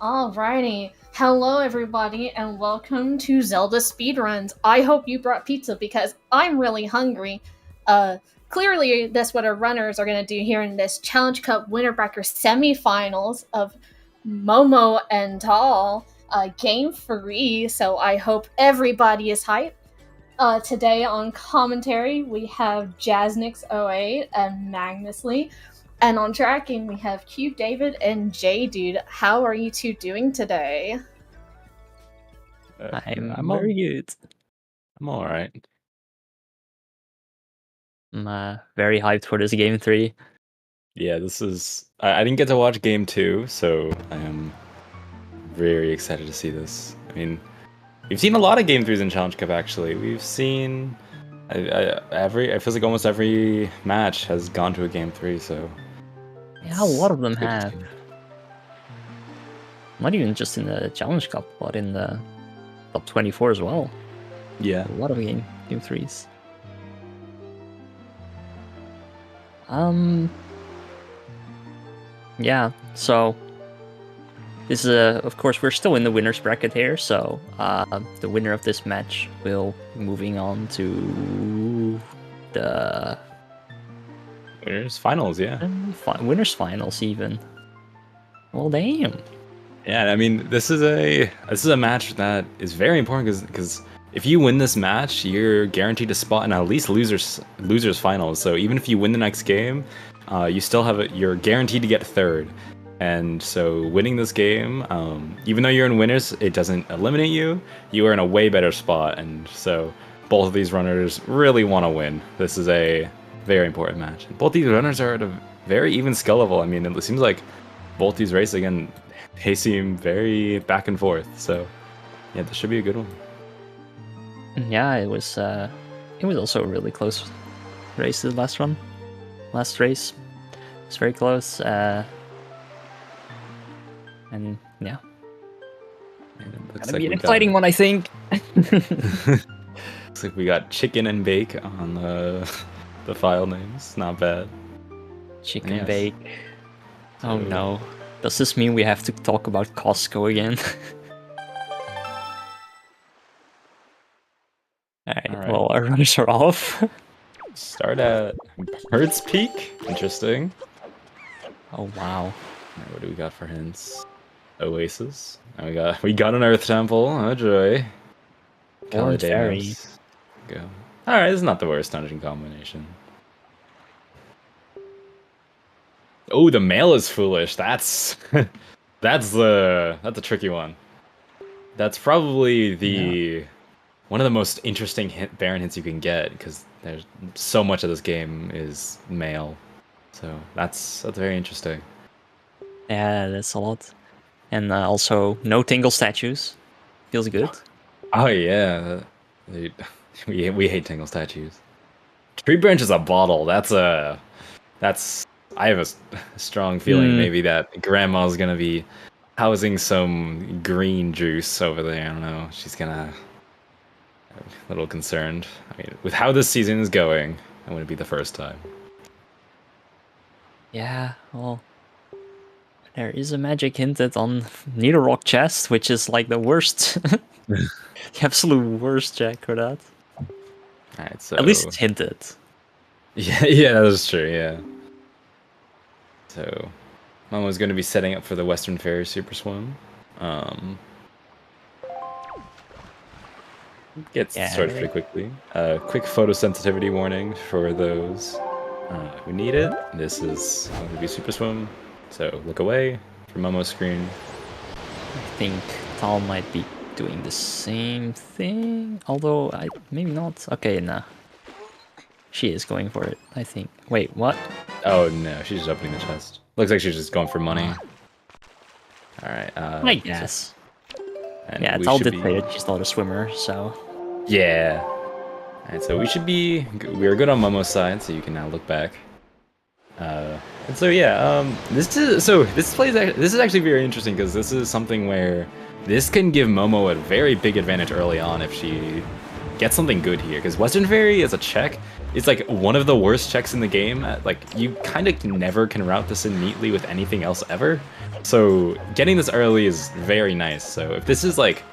Alrighty. Hello, everybody, and welcome to Zelda Speedruns. I hope you brought pizza because I'm really hungry. Clearly, that's what our runners are going to do here in this Challenge Cup Winter Bracket semifinals of Momo and Tal, Game 3. So I hope everybody is hyped. Today on commentary, we have Jaznix08 and Magnus Lee. And on tracking, we have Cube David and J Dude. How are you two doing today? I'm very good. I'm all right. I'm very hyped for this game 3. Yeah, this is. I didn't get to watch game 2, so I am very excited to see this. I mean, we've seen a lot of game 3s in Challenge Cup. Actually, we've seen I feel like almost every match has gone to a game 3. So yeah, a lot of them have. Not even just in the Challenge Cup, but in the top 24 as well. Yeah, a lot of game 3s. Yeah, so this is of course we're still in the winner's bracket here, so the winner of this match will be moving on to the winners finals. Yeah, winners finals even. Well, damn. Yeah, I mean this is a match that is very important because if you win this match, you're guaranteed a spot in at least losers finals. So even if you win the next game, you still you're guaranteed to get third. And so winning this game, even though you're in winners, it doesn't eliminate you. You are in a way better spot, and so both of these runners really want to win. This is a very important match. Both these runners are at a very even skill level. I mean, it seems like both these races again, they seem very back and forth. So yeah, this should be a good one. Yeah, it was also a really close race, the last race. It's very close, and yeah. Gonna be an exciting one, I think. Looks like we got chicken and bake on the file names. Not bad. Chicken bake. Oh no. Does this mean we have to talk about Costco again? Alright, well, our runners are off. Start at Bird's Peak. Interesting. Oh wow. Right, what do we got for hints? Oasis. And we got an Earth Temple. Oh joy. Orange Fairy. Go. Alright, this is not the worst dungeon combination. Oh, the male is foolish. That's that's a tricky one. That's probably the one of the most interesting Baron hints you can get, because there's so much of this game is male. So that's very interesting. Yeah, that's a lot. And also no tingle statues. Feels good. Oh yeah, we hate tingle statues. Tree branch is a bottle. That's I have a strong feeling maybe that grandma's gonna be housing some green juice over there. I don't know. She's gonna a little concerned. I mean, with how this season is going, it wouldn't be the first time. Yeah, well, there is a magic hinted on Needle Rock chest, which is like the worst, the absolute worst check for that. Alright, so at least it's hinted. Yeah, that is true. Yeah. So, Momo's going to be setting up for the Western Fairy Super Swim. Gets started pretty quickly. Quick photosensitivity warning for those who need it. This is going to be Super Swim, so look away from Momo's screen. I think Tal might be doing the same thing, although maybe not. Okay, nah. She is going for it, I think. Wait, what? Oh no, she's just opening the chest. Looks like she's just going for money. Alright, I guess. Yeah, Tal did say that she's not a swimmer, so... Yeah. Alright, so we're good on Momo's side, so you can now look back. And so yeah, this is actually very interesting, because this is something where this can give Momo a very big advantage early on if she gets something good here, because Western Fairy as a check, it's like one of the worst checks in the game. Like, you kind of never can route this in neatly with anything else ever. So getting this early is very nice. So if this is like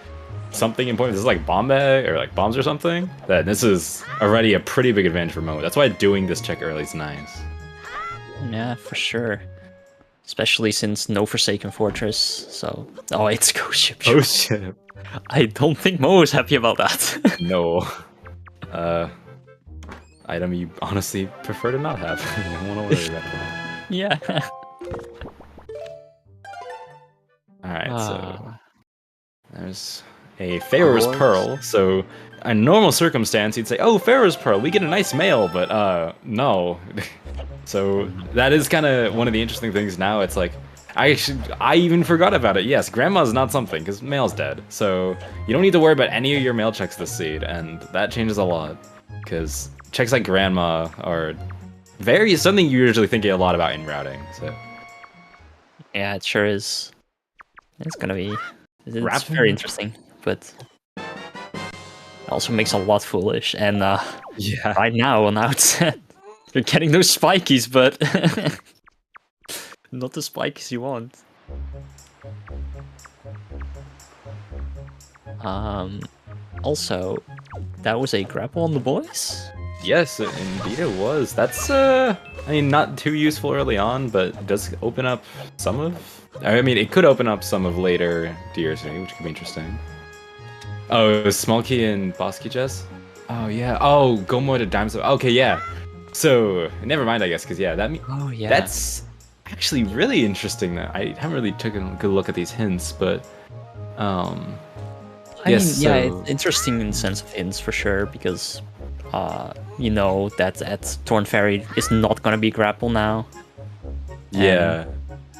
something important, this is like bomb bag or like bombs or something, then this is already a pretty big advantage for Momo. That's why doing this check early is nice. Yeah, for sure. Especially since no Forsaken Fortress, so... Oh, it's Ghost Ship. Oh shit. I don't think Mo is happy about that. No. Item you honestly prefer to not have. You don't want to worry about that. Yeah. Alright, so... There's a Pharaoh's Pearl. So, a normal circumstance, you'd say, oh, Pharaoh's Pearl, we get a nice mail, but, no. So, that is kind of one of the interesting things now. It's like, I even forgot about it. Yes, Grandma's not something, because mail's dead. So, you don't need to worry about any of your mail checks this seed, and that changes a lot. Because checks like Grandma are something you usually think a lot about in routing, so... Yeah, it sure is. It's gonna be... It's very interesting, but... It also makes a lot foolish, and yeah. Right now on outset, you're getting those spikies, but... not the spikies you want. Also, that was a grapple on the boys? Yes, indeed it was. That's, I mean, not too useful early on, but it does open up some of... I mean, it could open up some of later DRC, which could be interesting. Oh, Small Key and Boss Key Chess? Oh, yeah. Oh, Gomo to Diamond. Okay, yeah. So, never mind, I guess, because, yeah, Oh, yeah. That's actually really interesting. I haven't really taken a good look at these hints, but... I yes, mean, so... yeah, it's interesting in the sense of hints, for sure, because... you know that Torn Fairy is not gonna be grapple now. Yeah.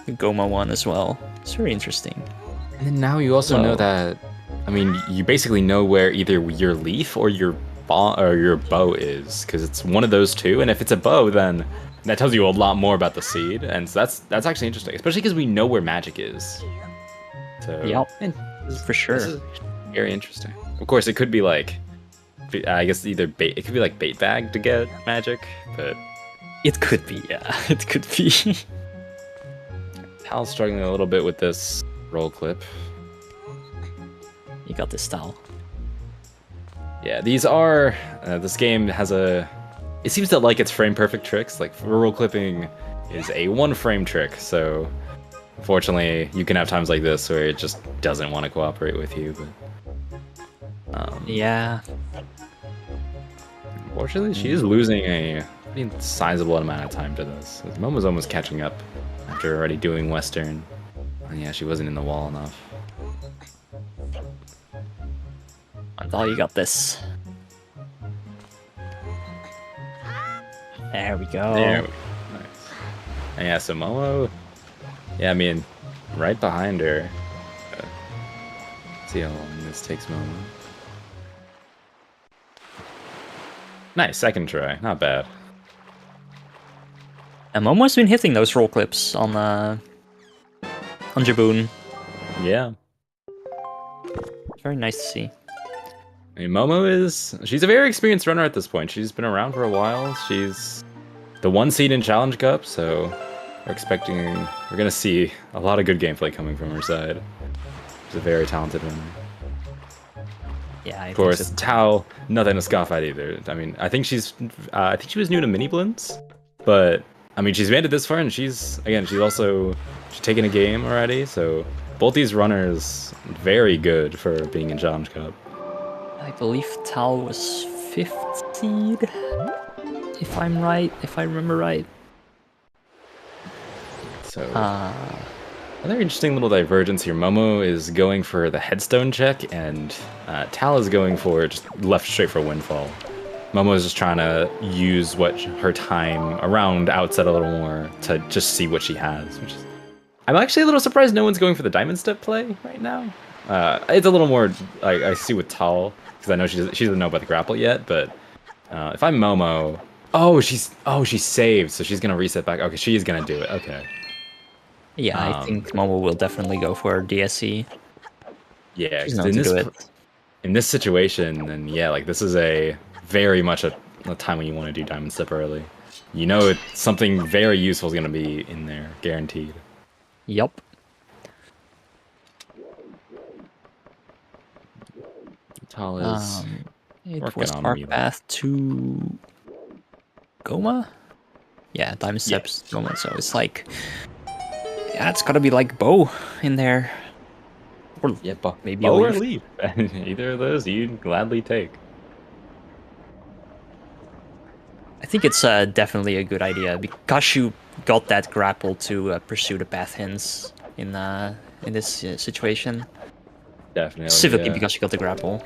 And Goma one as well. It's very interesting. And then now you also know that, I mean, you basically know where either your leaf or your bow is, because it's one of those two. And if it's a bow, then that tells you a lot more about the seed, and so that's actually interesting, especially because we know where magic is. So yep, for sure. This is very interesting. Of course, it could be like. I guess either bait. It could be like bait bag to get magic, but it could be. Yeah, it could be. Tal's struggling a little bit with this roll clip. You got this, Tal. Yeah, these are. This game has a. It seems to like its frame perfect tricks. Like roll clipping is a 1-frame trick, so unfortunately you can have times like this where it just doesn't want to cooperate with you. But yeah. Unfortunately, she is losing a pretty sizable amount of time to this. Momo's almost catching up after already doing Western. And yeah, she wasn't in the wall enough. Until you got this. There we go. There we go. Nice. And yeah, so Momo, yeah, I mean, right behind her. See how long this takes Momo. Nice, second try. Not bad. And Momo's been hitting those roll clips on Jaboon. Yeah. Very nice to see. I mean, Momo she's a very experienced runner at this point. She's been around for a while. She's the 1 seed in Challenge Cup, so we're gonna see a lot of good gameplay coming from her side. She's a very talented runner. Yeah, of course, Tao, nothing to scoff at either. I mean, I think she was new to mini blends, but I mean, she's made it this far, and she's taken a game already. So both these runners very good for being in Challenge Cup. I believe Tal was 5th seed, if I remember right. So another interesting little divergence here. Momo is going for the headstone check, and Tal is going for just left straight for windfall. Momo is just trying to use her time around outset a little more to just see what she has. I'm actually a little surprised no one's going for the diamond step play right now. It's a little more I see with Tal, because I know she doesn't know about the grapple yet. But if I'm Momo, she's saved, so she's gonna reset back. Okay, she is gonna do it. Okay. Yeah, I think Momo will definitely go for DSC. Yeah, in this situation, then yeah, like this is very much a time when you want to do diamond step early. You know, something very useful is going to be in there, guaranteed. Yup. Tal is It working was on our Mila. path to Goma. Yeah, Diamond Steps Yes. Goma. So it's like, yeah, it's gotta be like Bow in there, or Yeah, maybe a Bow or Leaf. Leaf. Either of those you'd gladly take. I think it's definitely a good idea because you got that grapple to pursue the path hints in this situation. Definitely, Specifically yeah. because you got the grapple.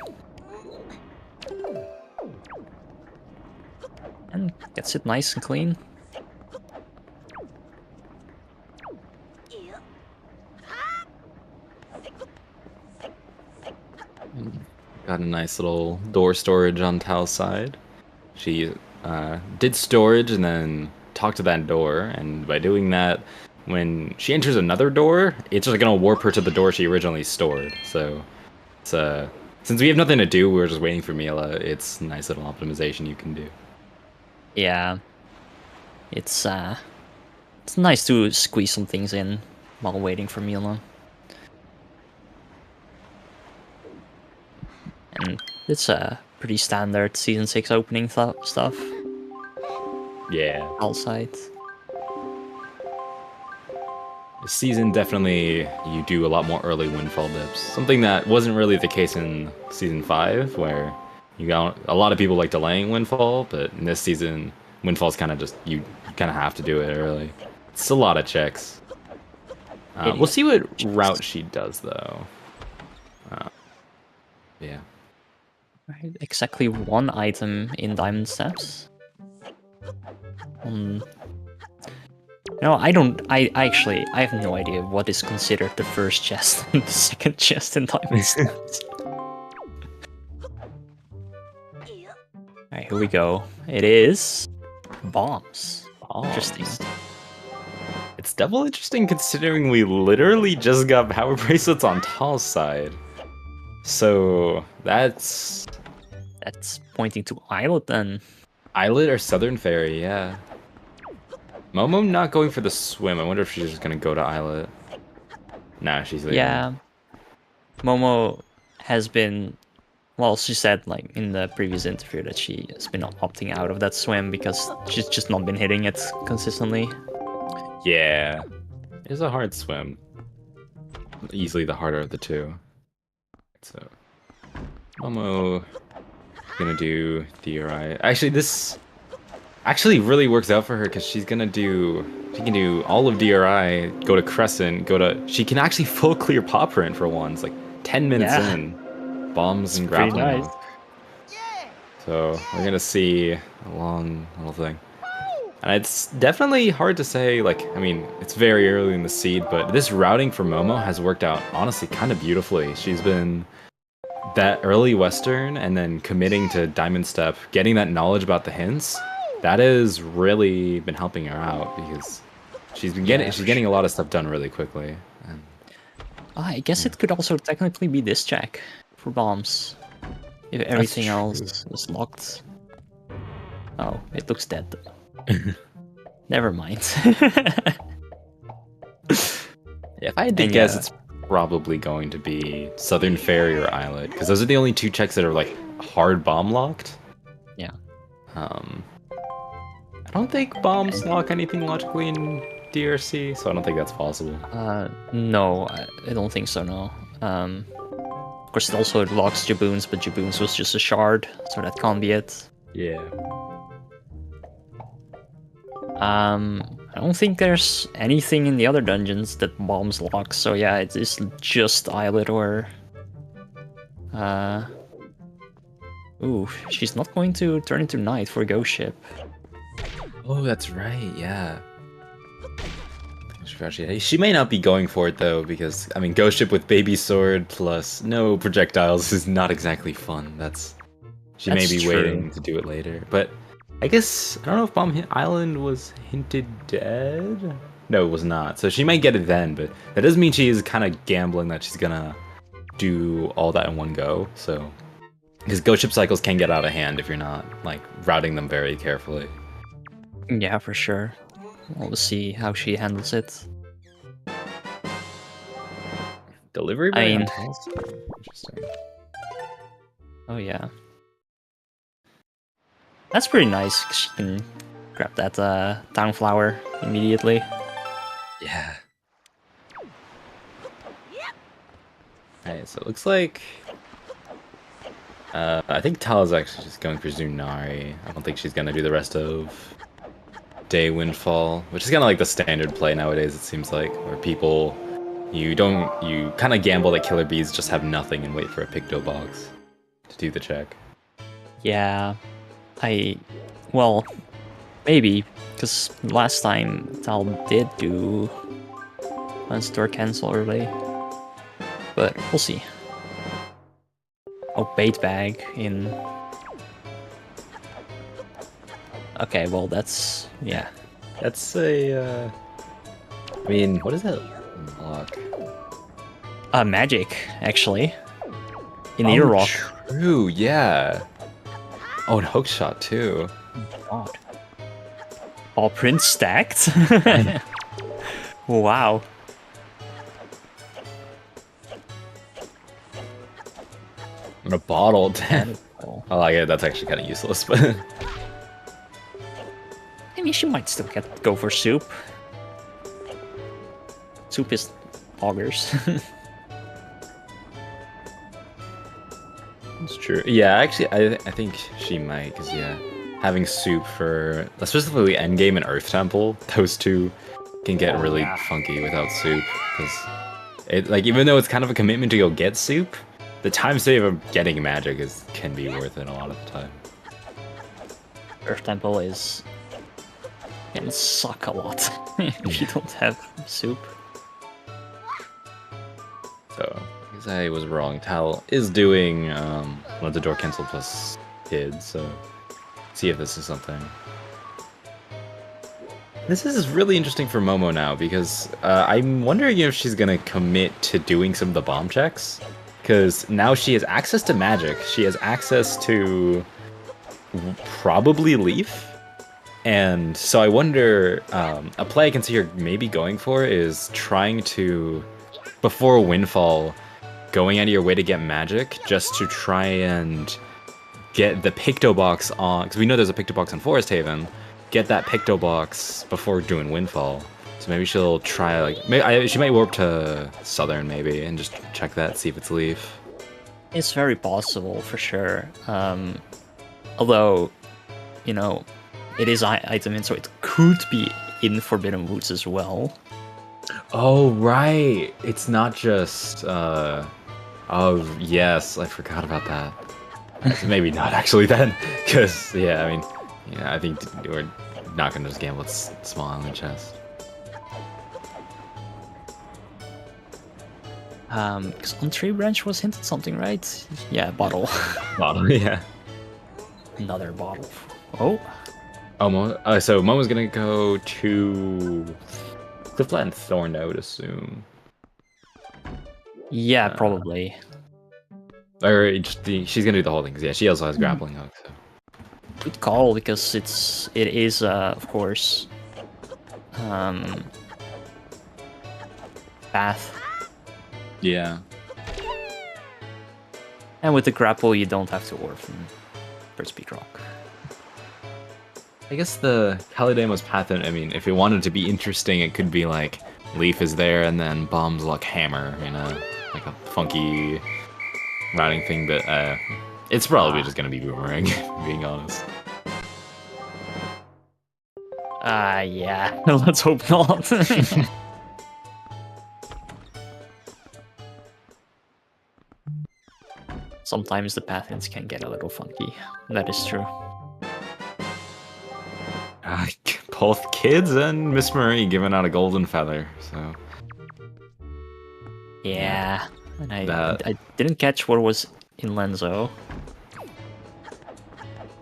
And gets it nice and clean. Got a nice little door storage on Tal's side. She did storage and then talked to that door, and by doing that, when she enters another door, it's just gonna warp her to the door she originally stored. So it's since we have nothing to do, we're just waiting for Mila. It's a nice little optimization you can do. Yeah, it's nice to squeeze some things in while waiting for Mila. And it's pretty standard season 6 opening stuff. Yeah. Outside. This season, definitely, you do a lot more early windfall dips. Something that wasn't really the case in Season 5, where you got a lot of people like delaying windfall, but in this season, windfall's kind of just, you kind of have to do it early. It's a lot of checks. We'll see what route she does, though. Yeah. Right, exactly one item in Diamond Steps. No, I don't. I have no idea what is considered the first chest and the second chest in Diamond Steps. Alright, here we go. It is bombs. Interesting. It's double interesting considering we literally just got power bracelets on Tal's side. So that's pointing to Islet then. Islet or Southern Ferry, yeah. Momo not going for the swim. I wonder if she's just gonna go to Islet. Nah, she's leaving. Yeah. Momo has been, well, she said like in the previous interview that she has been opting out of that swim because she's just not been hitting it consistently. Yeah. It's a hard swim. Easily the harder of the two. So Momo gonna do DRI. Actually, this actually really works out for her because she can do all of DRI, go to Crescent, she can actually full clear Paw Print for once, like 10 minutes in. Bombs and pretty grappling nice. hook. So we're gonna see a long little thing. And it's definitely hard to say, like, I mean, it's very early in the seed, but this routing for Momo has worked out, honestly, kind of beautifully. She's been that early Western and then committing to Diamond Step, getting that knowledge about the hints, that has really been helping her out because she's getting a lot of stuff done really quickly. And, I guess it could also technically be this check for bombs. If everything else is locked. Oh, it looks dead though. Never mind. Yeah, if I had to guess, it's probably going to be Southern Ferry or Islet, because those are the only two checks that are like hard bomb locked. Yeah. I don't think bombs lock anything logically in DRC, so I don't think that's possible. No, I don't think so. No. Of course, it also locks Jaboons, but Jaboons was just a shard, so that can't be it. Yeah. I don't think there's anything in the other dungeons that bombs lock, so yeah, it is just Islet or... Ooh, she's not going to turn into Knight for Ghost Ship. Oh, that's right, yeah. She may not be going for it, though, because, I mean, Ghost Ship with Baby Sword plus no projectiles is not exactly fun. She may be waiting to do it later, but... I guess, I don't know if Bomb Island was hinted dead? No, it was not. So she might get it then, but that doesn't mean she is kind of gambling that she's gonna do all that in one go, so... Because Ghost Ship cycles can get out of hand if you're not, like, routing them very carefully. Yeah, for sure. We'll see how she handles it. Delivery? I mean... Interesting. Oh yeah. That's pretty nice. 'Cause she can grab that town flower immediately. Yeah. Alright, so it looks like I think Tal is actually just going for Zunari. I don't think she's gonna do the rest of Day Windfall, which is kind of like the standard play nowadays. It seems like, where people you kind of gamble that killer bees just have nothing and wait for a Picto box to do the check. Yeah, well, maybe, because last time Tal did do one store cancel early, but we'll see. Oh, bait bag in. Okay, well yeah. That's a. I mean, what is that unlock? Magic actually. In the rock. True, yeah. Oh, and hook shot too. God. All prints stacked. Wow. And a bottle, damn. I like it. That's actually kind of useless, but I mean, she might still go for soup. Soup is augers. it's true. Yeah, actually, I think she might, because yeah, having soup for specifically endgame and Earth Temple, those two can get really funky without soup. Because it even though it's kind of a commitment to go get soup, the time save of getting magic can be worth it a lot of the time. Earth Temple can suck a lot if you don't have soup. So, I guess I was wrong. Tal is doing one of the door cancel plus kids, so see if this is something. This is really interesting for Momo now, because I'm wondering if she's gonna commit to doing some of the bomb checks. Because now she has access to magic, she has access to probably Leaf. And so I wonder, a play I can see her maybe going for is trying to, before Windfall, going out of your way to get magic, just to try and get the Picto box on, because we know there's a Picto box on Forest Haven, get that Picto box before doing Windfall. So maybe she'll try, she might warp to Southern maybe, and just check that, see if it's Leaf. It's very possible, for sure. Although, you know, it is item in, so it could be in Forbidden Woods as well. Oh, right. It's not just, oh, yes, I forgot about that. Maybe not actually then, because, yeah, I mean, yeah, I think we're not going to just gamble with small island chest. Because on Tree Branch was hinted something, right? Yeah, bottle. Bottle, yeah. Another bottle. Oh. Oh, so Momo's gonna go to Clifflet and Thorn, I would assume. Yeah, probably. Or she's gonna do the whole thing, because yeah, she also has grappling hook. So. Good call, because it is of course path. Yeah. And with the grapple, you don't have to orphan for Speed Rock. I guess the Calidamo's path, I mean, if it wanted to be interesting, it could be like Leaf is there and then Bomb's Luck Hammer, you know, like a funky routing thing, but it's probably just gonna be Boomerang, being honest. Yeah, let's hope not. Sometimes the pathins can get a little funky. That is true. Both kids and Miss Marie giving out a golden feather, so. Yeah, and I didn't catch what was in Lenzo.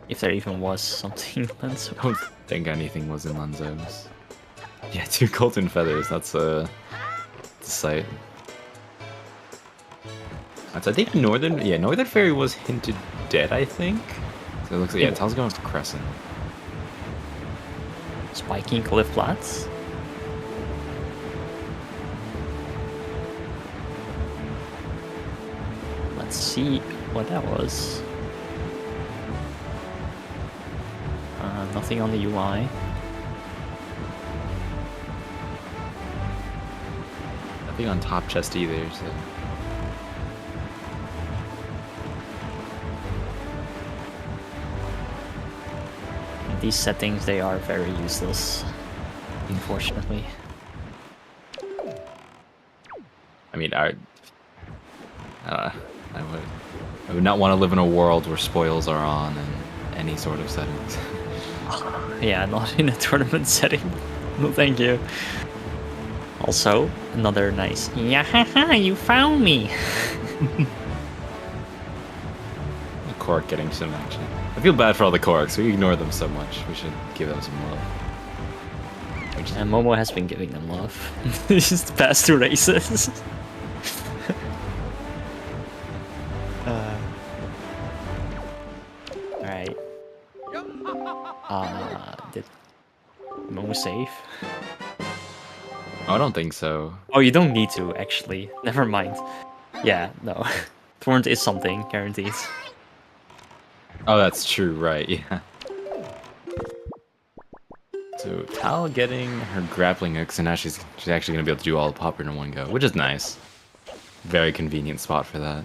If there even was something in Lenzo. I don't think anything was in Lenzo's. Yeah, 2 golden feathers, that's a sight. So I think Northern Fairy was hinted dead, I think. So it looks like, yeah, Tal's going to Crescent. Spiking Cliff Flats. Let's see what that was. Nothing on the UI. Nothing on top chest either. So. These settings, they are very useless, unfortunately. I mean, I would not want to live in a world where spoils are on in any sort of settings. Yeah, not in a tournament setting. No, thank you. Also, another nice. Yeah, you found me. A Korok getting some action. I feel bad for all the Koroks. We ignore them so much. We should give them some love. And Momo has been giving them love. These past 2 races. Alright. Did Momo save? I don't think so. Oh, you don't need to, actually. Never mind. Yeah, no. Thorns is something, guaranteed. Oh, that's true, right, yeah. So, Tal getting her grappling hooks, and now she's actually going to be able to do all the popper in one go, which is nice. Very convenient spot for that.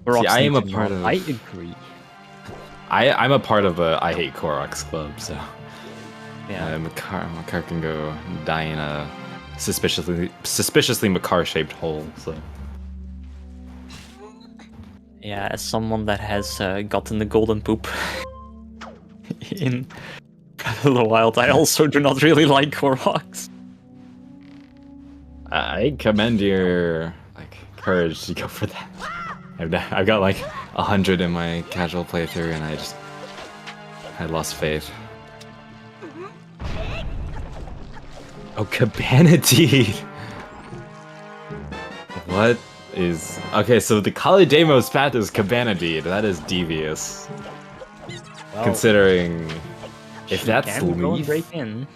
See, I am a part of... I agree. I'm a part of a I Hate Koroks club, so... Yeah. Makar can go die in a suspiciously Makar-shaped hole, so... Yeah, as someone that has gotten the golden poop in Breath of the Wild, I also do not really like Koroks. I commend your courage to go for that. I've got like 100 in my casual playthrough, and I lost faith. Oh, Cabanadine! What is... Okay, so the Kalidemo's path is Cabanadine. That is devious. Well, considering... If that's Leaf... break in.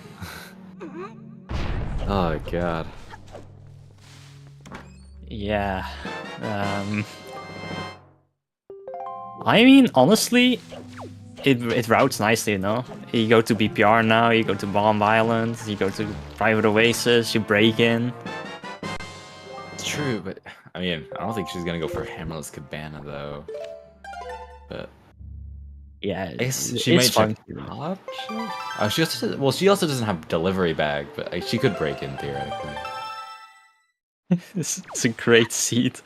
Oh, God. Yeah. I mean, honestly, it routes nicely, you know? You go to BPR now, you go to Bomb Island, you go to Private Oasis, you break in. It's true, but I mean, I don't think she's gonna go for Hammerless Cabana though. But yeah, I guess she might check options. Oh, she also doesn't have delivery bag, but she could break in theoretically. It's a great seed.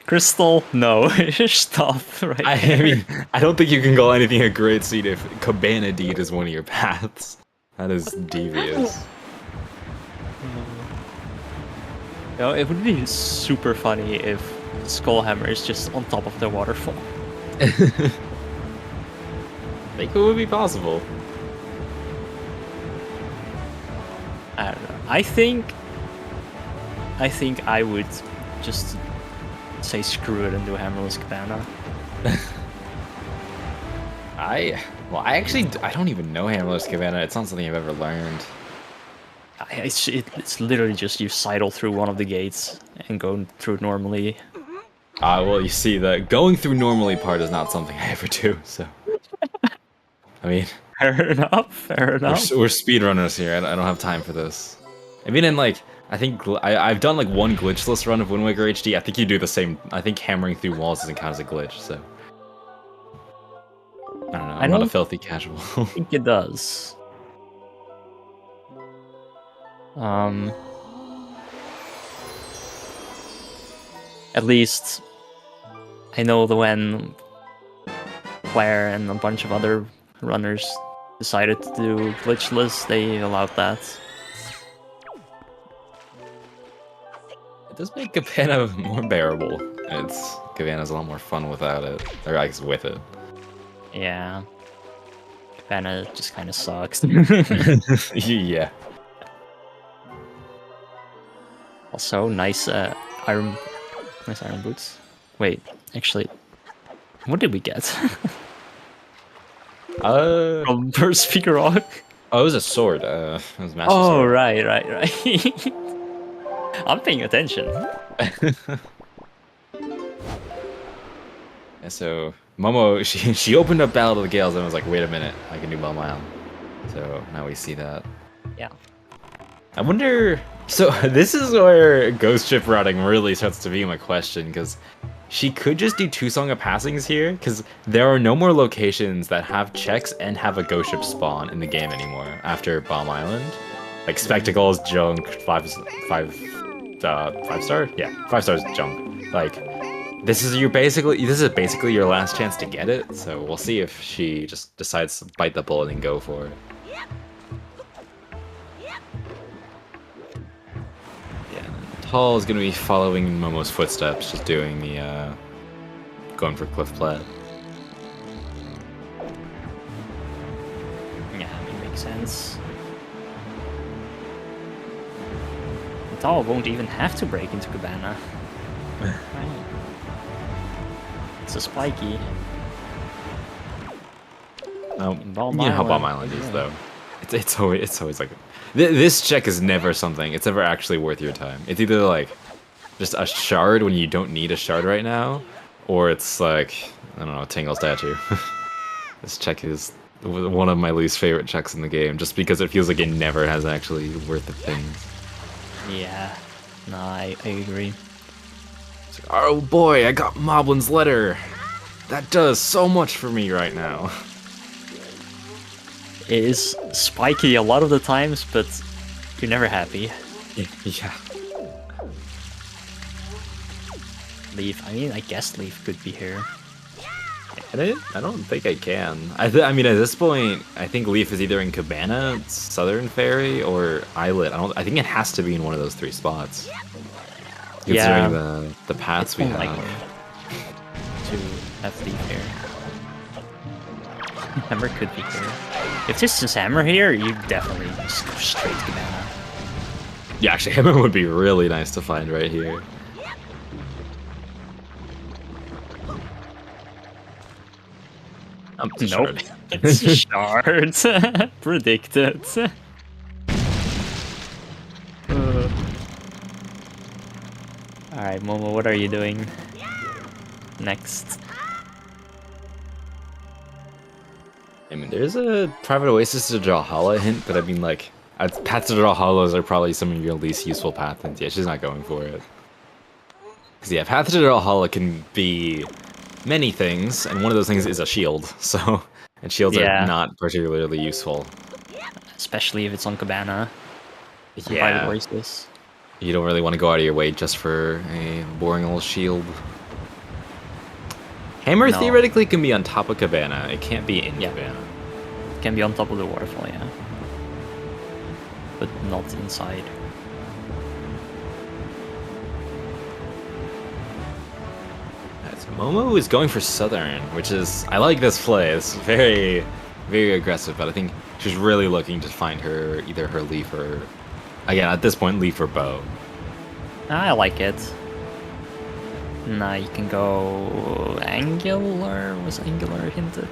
Crystal, no, stop right I mean, I don't think you can call anything a great seed if Cabana Deed is one of your paths. That is devious. No, it would be super funny if Skullhammer is just on top of the waterfall. I think it would be possible. I don't know. I think I would just say screw it and do Hammerless Cabana. I don't even know Hammerless Cabana. It's not something I've ever learned. It's literally just you sidle through one of the gates and go through normally. Well, you see, the going through normally part is not something I ever do, so... I mean... Fair enough. We're speedrunners here, I don't have time for this. I mean, in like... I think I've done like one glitchless run of Wind Waker HD. I think you do the same. I think hammering through walls doesn't count as a glitch, so... I don't know, I'm not a filthy casual. I think it does. At least I know when Claire and a bunch of other runners decided to do glitchless, they allowed that. It does make Cabana more bearable. Cabana's a lot more fun without it, or I guess with it. Yeah. Cabana just kind of sucks. Yeah. Also, nice iron boots. Wait, actually, what did we get? From First Speaker Rock? Oh, it was a sword. It was Master Oh, Sword. right. I'm paying attention. And so Momo, she opened up Battle of the Gales and was like, wait a minute, I can do Bell Mile. So now we see that. Yeah. I wonder. So this is where ghost ship routing really starts to be my question, because she could just do 2 Song of Passings here, because there are no more locations that have checks and have a ghost ship spawn in the game anymore after Bomb Island. Like Spectacles, Junk, 5 star? Yeah, 5 stars Junk. Like, this is basically your last chance to get it, so we'll see if she just decides to bite the bullet and go for it. Tall is gonna be following Momo's footsteps, just doing the going for Cliff Plat. Yeah, it makes sense. Tall won't even have to break into Cabana. Right. It's a spiky. You know how Bomb Island is, though. It's always like this check is never something. It's never actually worth your time. It's either like just a shard when you don't need a shard right now, or it's like, I don't know, Tingle Statue. This check is one of my least favorite checks in the game, just because it feels like it never has actually worth the things. Yeah, no, I agree. It's like, oh boy, I got Moblin's letter. That does so much for me right now. It is spiky a lot of the times, but you're never happy. Yeah. Leaf, I mean, I guess Leaf could be here. I don't think I can. I mean, at this point, I think Leaf is either in Cabana, Southern Ferry, or Islet. I think it has to be in one of those 3 spots. Considering the paths we have. To have Leaf here. Hammer could be here. If this is Hammer here, you definitely just go straight to Cabana. Yeah, actually, Hammer would be really nice to find right here. Nope. It's shards. Predicted. Alright, Momo, what are you doing next? I mean, there's a Private Oasis to Valhalla hint, but I mean, like, paths to Valhallas are probably some of your least useful path hints. Yeah, she's not going for it. Because, yeah, path to Valhalla can be many things, and one of those things is a shield, so... And shields are not particularly useful. Especially if it's on Cabana. Yeah. Private Oasis. You don't really want to go out of your way just for a boring old shield. Hammer theoretically can be on top of Cabana. It can't be in Cabana. It can be on top of the waterfall, yeah. But not inside. So Momo is going for Southern, which is... I like this play. It's very, very aggressive, but I think she's really looking to find either her Leaf or... Again, at this point, Leaf or Bow. I like it. Nah, you can go Angular. Was Angular hinted?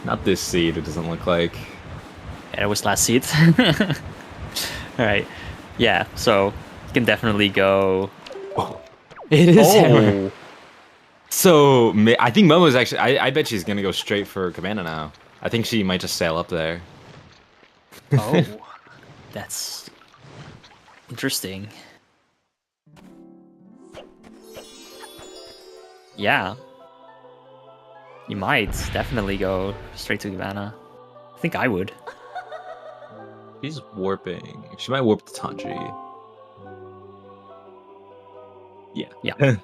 Not this seed, it doesn't look like. Yeah, it was last seed. Alright. Yeah, so you can definitely go... Oh, it is Hammer. So, I think Momo's actually... I bet she's gonna go straight for Cabana now. I think she might just sail up there. Oh. That's... interesting. Yeah. You might definitely go straight to Cabana. I think I would. She's warping. She might warp to Tanji. Yeah. Yeah.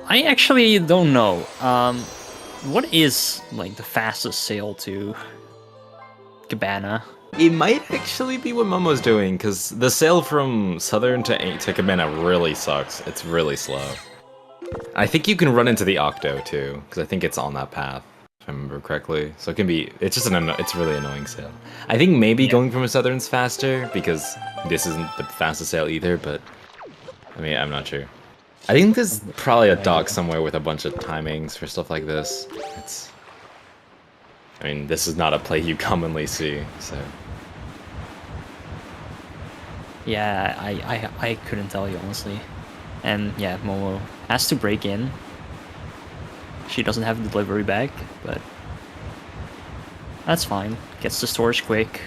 I actually don't know. What is like the fastest sail to Cabana? It might actually be what Momo's doing, because the sail from Southern to Cabana really sucks. It's really slow. I think you can run into the Octo too, because I think it's on that path, if I remember correctly. So it can be. It's just it's really annoying sail. I think maybe going from a Southern's faster, because this isn't the fastest sail either. But I mean, I'm not sure. I think there's probably a dock somewhere with a bunch of timings for stuff like this. I mean, this is not a play you commonly see, so... Yeah, I couldn't tell you honestly. And yeah, Momo has to break in. She doesn't have the delivery bag, but that's fine. Gets the storage quick.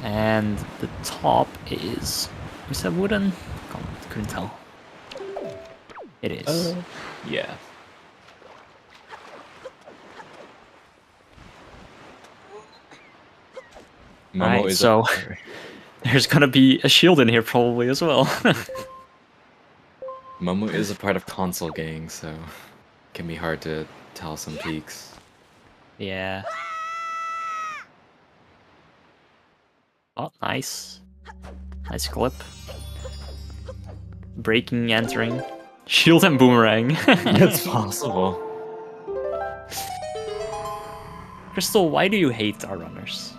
And the top is that wooden? Couldn't tell. It is. Yeah. Momo Right, is so there's gonna be a shield in here probably as well. Momo is a part of console gang, so it can be hard to tell some peaks. Yeah. Oh, nice. Nice clip. Breaking, entering. Shield and boomerang. It's possible. Crystal, why do you hate our runners?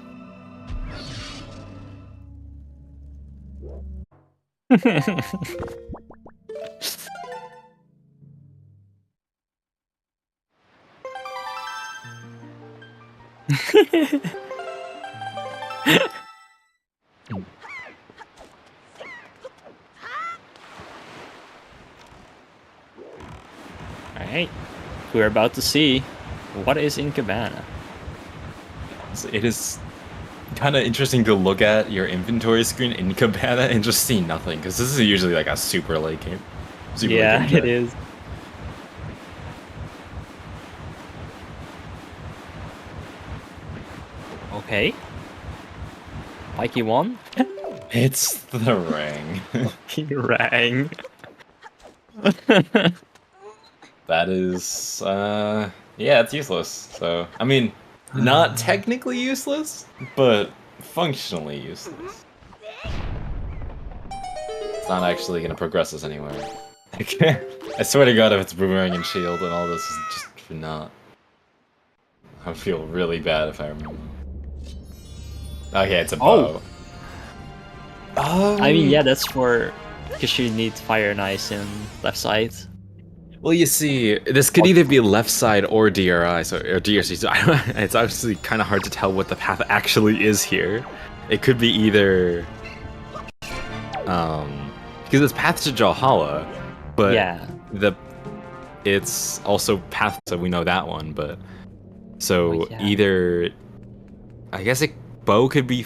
Alright, we're about to see what is in Cabana. It is kind of interesting to look at your inventory screen in Cabana and just see nothing, because this is usually like a super late game. Yeah, it is. Okay. Mikey won. It's the ring. He rang. That is, yeah, it's useless. So, I mean, not technically useless, but functionally useless. It's not actually going to progress us anywhere. I swear to God, if it's boomerang and shield and all this is just for not. I would feel really bad if I remember. Okay, it's a bow. I mean, yeah, that's for because you need fire and ice in left side. Well, you see, this could either be left side or DRI, or DRC. So it's obviously kind of hard to tell what the path actually is here. It could be either, because it's path to Jahala, but Yeah. it's also path, so we know that one. But so Oh, yeah. either, I guess bow could be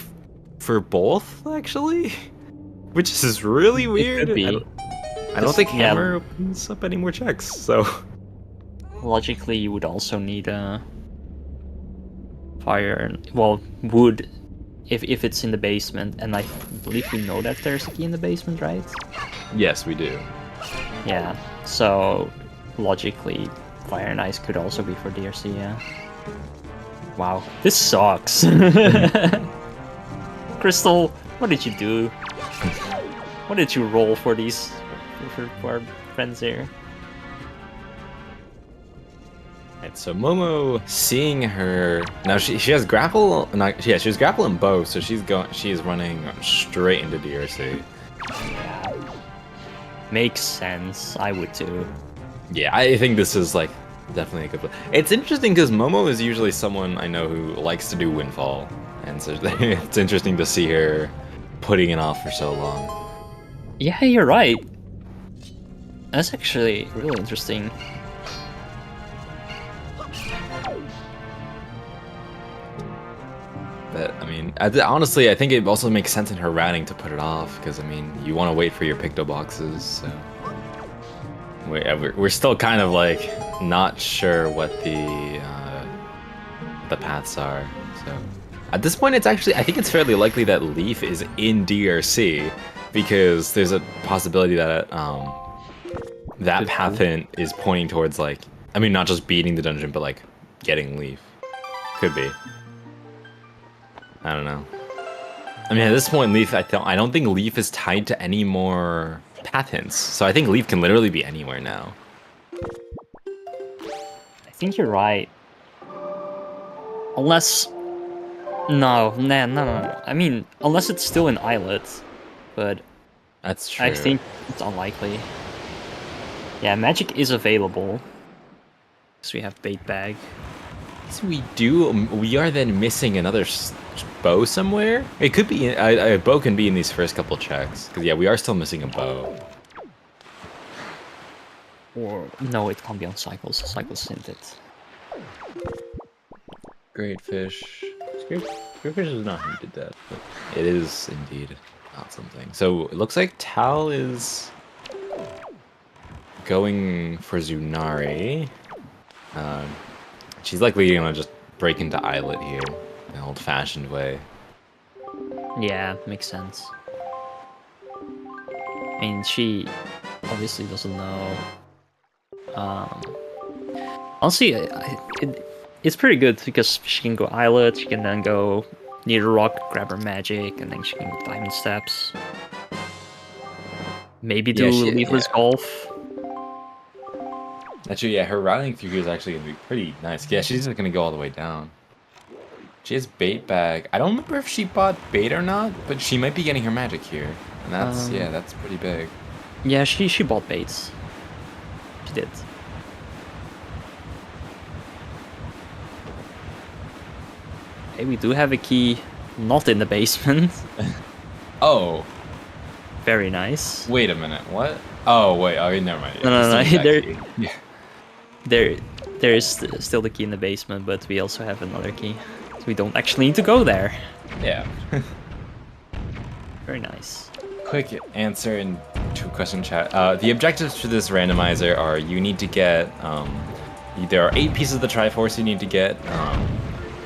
for both actually, which is really weird. It could be. I don't think Yeah. hammer opens up any more checks, so... Logically, you would also need fire and, well, wood if it's in the basement, and I believe we know that there's a key in the basement, right? Yes, we do. Yeah, so logically, fire and ice could also be for DRC, yeah. Wow, this sucks. Crystal, what did you do? What did you roll for these, for our friends here? Right, so Momo, seeing her now, she has grapple. Not, yeah, she has grapple and bow, so she is running straight into DRC. Yeah, makes sense. I would too. Yeah, I think this is like definitely a good play. It's interesting because Momo is usually someone I know who likes to do windfall, and so it's interesting to see her putting it off for so long. Yeah, you're right. That's actually really interesting. But I mean, honestly, I think it also makes sense in her routing to put it off because I mean, you want to wait for your picto boxes. So we're still kind of like not sure what the paths are. So at this point, it's actually I think it's fairly likely that Leaf is in DRC because there's a possibility that that path hint is pointing towards like I mean, not just beating the dungeon, but like getting Leaf. Could be. I don't know. I mean, at this point, Leaf, I don't think Leaf is tied to any more path hints. So I think Leaf can literally be anywhere now. I think you're right. Unless... No. I mean, unless it's still in Islet. But... That's true. I think it's unlikely. Yeah, magic is available. So we have bait bag. So we are then missing another bow somewhere? It could be. A bow can be in these first couple checks. Because yeah, we are still missing a bow. Or no, it can't be on cycles. Cycles sent it. Great fish. Great fish is not who did that, but it is indeed not something. So it looks like Tal is going for Zunari. She's likely gonna just break into Islet here, in an old-fashioned way. Yeah, makes sense. I mean, she obviously doesn't know. Honestly, it's pretty good because she can go Islet, she can then go near the rock, grab her magic, and then she can go Diamond Steps. Maybe do Leafless Golf. Actually, yeah, her routing figure is actually gonna be pretty nice. Yeah, she's just gonna go all the way down. She has bait bag. I don't remember if she bought bait or not, but she might be getting her magic here. And that's, yeah, that's pretty big. Yeah, she bought baits. She did. Hey, we do have a key not in the basement. Oh. Very nice. Wait a minute, what? Oh, wait, oh, never mind. No. Yeah. There is still the key in the basement, but we also have another key. So we don't actually need to go there. Yeah. Very nice. Quick answer in two-question chat. The objectives for this randomizer are you need to get, there are 8 pieces of the Triforce you need to get.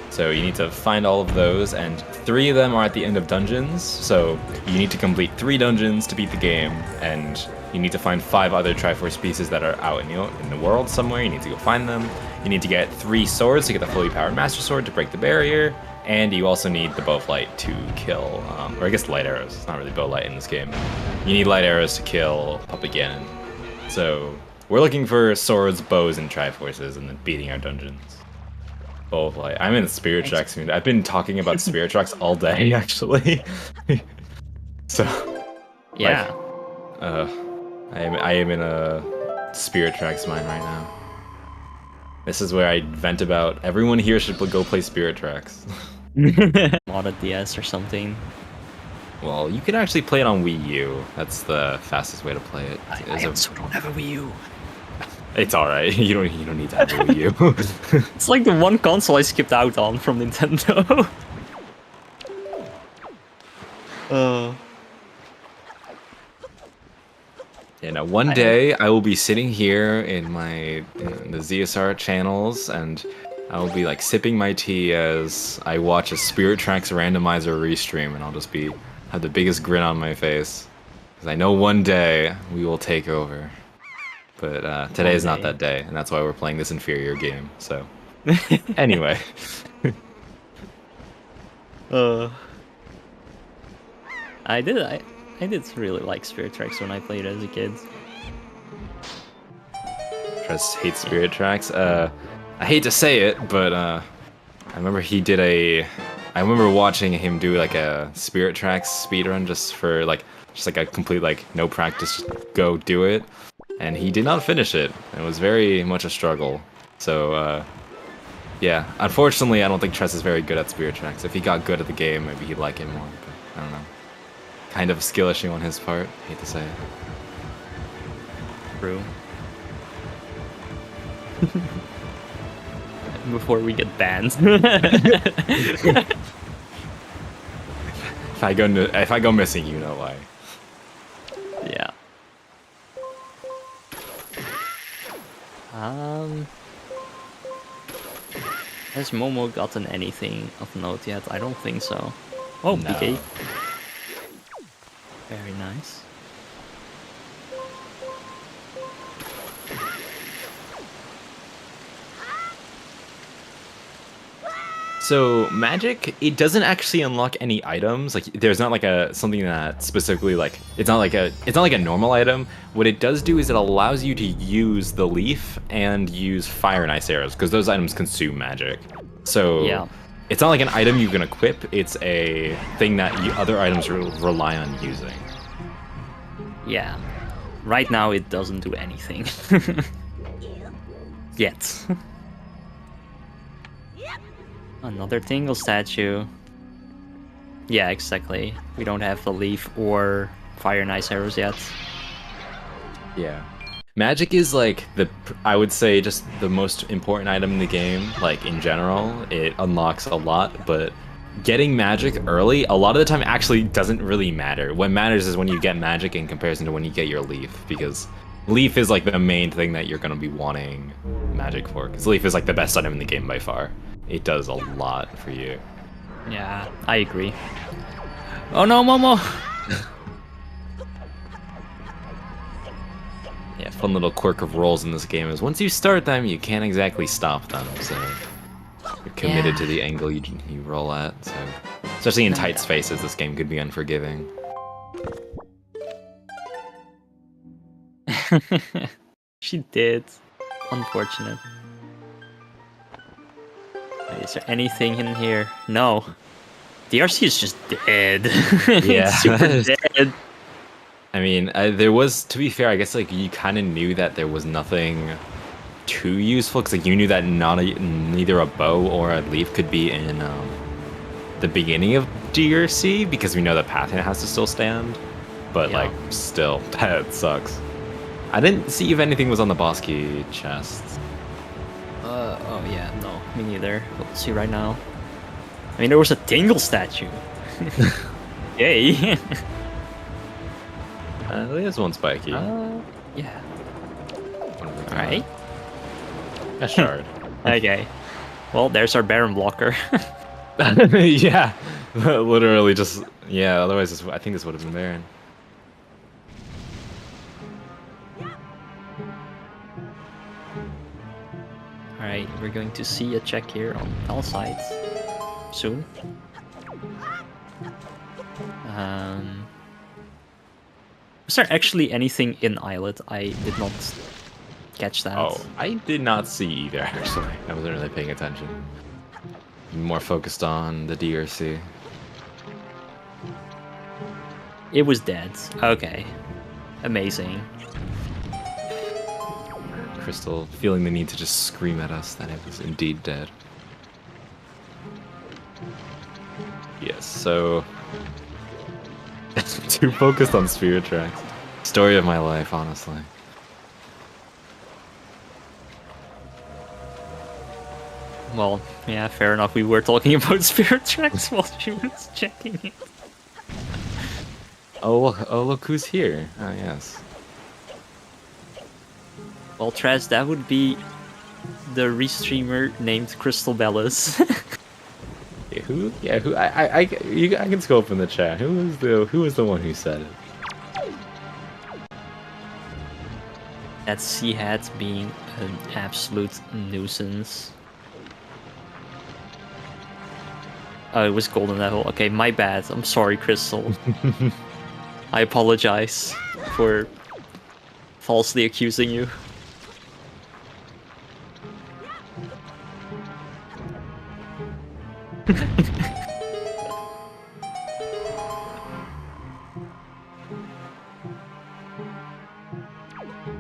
So you need to find all of those, and 3 of them are at the end of dungeons. So you need to complete 3 dungeons to beat the game, and you need to find 5 other Triforce pieces that are out in the world somewhere. You need to go find them. You need to get 3 swords to get the fully powered Master Sword to break the barrier, and you also need the Bow of Light to kill, or I guess light arrows. It's not really bow light in this game. You need light arrows to kill Papa Ganon. So we're looking for swords, bows, and Triforces, and then beating our dungeons. Bow of Light. I'm in Spirit Tracks mood. I've been talking about Spirit Tracks all day, actually. So yeah. Like, I am in a Spirit Tracks mind right now. This is where I vent about everyone here should go play Spirit Tracks. Mod a DS or something. Well, you can actually play it on Wii U. That's the fastest way to play it. I also don't have a Wii U. It's alright. You don't need to have a Wii U. It's like the one console I skipped out on from Nintendo. Yeah, now one day I will be sitting here in the ZSR channels, and I will be like sipping my tea as I watch a Spirit Tracks randomizer restream, and I'll just have the biggest grin on my face, because I know one day we will take over. But today is not that day, and that's why we're playing this inferior game. So, anyway. I did really like Spirit Tracks when I played it as a kid. Tress hates Spirit Tracks. I hate to say it, but I remember I remember watching him do like a Spirit Tracks speedrun just a complete no practice, just go do it. And he did not finish it. It was very much a struggle. So, yeah. Unfortunately, I don't think Tress is very good at Spirit Tracks. If he got good at the game, maybe he'd like it more. But I don't know. Kind of a skill issue on his part. Hate to say it. True. Before we get banned. If I go missing, you know why. Yeah. Has Momo gotten anything of note yet? I don't think so. Oh, no. PK. Very nice. So magic, it doesn't actually unlock any items. Like there's not something that specifically it's not like a normal item. What it does do is it allows you to use the leaf and use fire and ice arrows, because those items consume magic. So yeah. It's not like an item you can equip. It's a thing that other items rely on using. Yeah. Right now it doesn't do anything. Yet. Another Tingle statue. Yeah, exactly. We don't have the leaf or fire and ice arrows yet. Yeah. Magic is like I would say just the most important item in the game, like in general. It unlocks a lot, but getting magic early, a lot of the time actually doesn't really matter. What matters is when you get magic in comparison to when you get your leaf, because leaf is like the main thing that you're gonna be wanting magic for, because leaf is like the best item in the game by far. It does a lot for you. Yeah, I agree. Oh no, Momo! Yeah, fun little quirk of rolls in this game is once you start them, you can't exactly stop them, so you're committed to the angle you roll at, so especially in tight spaces, this game could be unforgiving. She did. Unfortunate. Is there anything in here? No. DRC is just dead. Yeah. It's super dead. I mean, there was, to be fair, I guess like you kind of knew that there was nothing too useful, because like you knew that neither a bow or a leaf could be in the beginning of DRC, because we know that Pathfinder has to still stand. But like, still, that sucks. I didn't see if anything was on the boss key chest. Oh yeah, no, me neither. We'll see right now. I mean, there was a Tingle statue. Yay! There's one spiky. Yeah. Alright. A shard. Okay. Well, there's our Baron blocker. Yeah. Literally just, yeah, otherwise I think this would have been Baron. Alright, we're going to see a check here on all sides soon. Was there actually anything in Islet? I did not catch that. Oh, I did not see either, actually. I wasn't really paying attention. More focused on the DRC. It was dead. Okay. Amazing. Crystal feeling the need to just scream at us that it was indeed dead. Yes, so... too focused on Spirit Tracks. Story of my life, honestly. Well, yeah, fair enough. We were talking about Spirit Tracks while she was checking it. Oh, look who's here. Oh, yes. Well, Trez, that would be the restreamer named Crystal Bellas. Yeah, who? Yeah, who? I can scope in the chat. Who was the one who said it? That sea hat being an absolute nuisance. Oh, it was golden level. Okay, my bad. I'm sorry, Crystal. I apologize for falsely accusing you.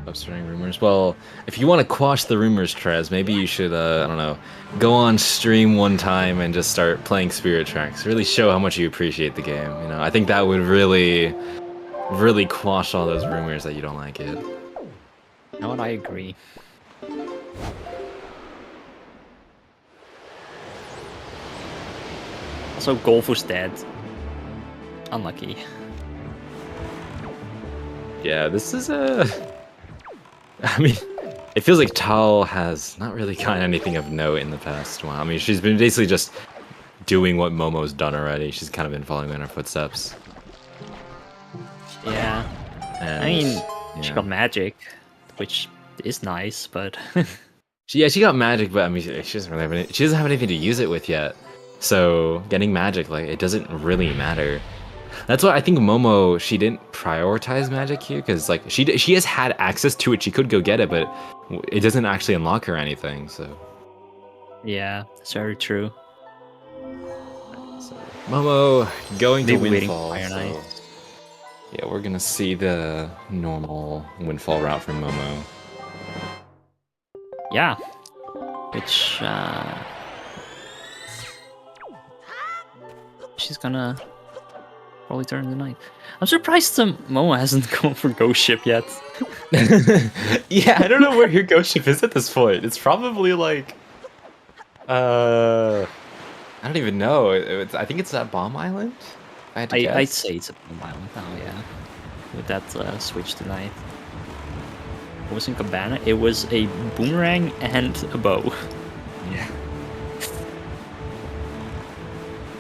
Upstarting rumors. Well, if you want to quash the rumors, Trez, maybe you should, I don't know, go on stream one time and just start playing Spirit Tracks. Really show how much you appreciate the game. You know, I think that would really quash all those rumors that you don't like it. You know what? I agree. Also, Golf was dead. Unlucky. Yeah, this is a... I mean, it feels like Tal has not really gotten anything of note in the past while. I mean, she's been basically just doing what Momo's done already. She's kind of been following in her footsteps. Yeah. And, I mean, yeah. she got magic, which is nice, but... she got magic, but I mean, she doesn't have anything to use it with yet. So getting magic, like, it doesn't really matter. That's why I think Momo, she didn't prioritize magic here, because like she has had access to it. She could go get it, but it doesn't actually unlock her anything. So yeah, that's very true. So, Momo going to Windfall. So, yeah, we're gonna see the normal Windfall route from Momo. Yeah, which she's gonna Probably turn the night. I'm surprised Momo hasn't gone for Ghost Ship yet. Yeah, I don't know where your Ghost Ship is at this point. It's probably like, I don't even know. I think it's that Bomb Island. If I had to guess. I'd say it's a Bomb Island now, yeah. With that switch tonight. It wasn't Cabana, it was a boomerang and a bow. Yeah.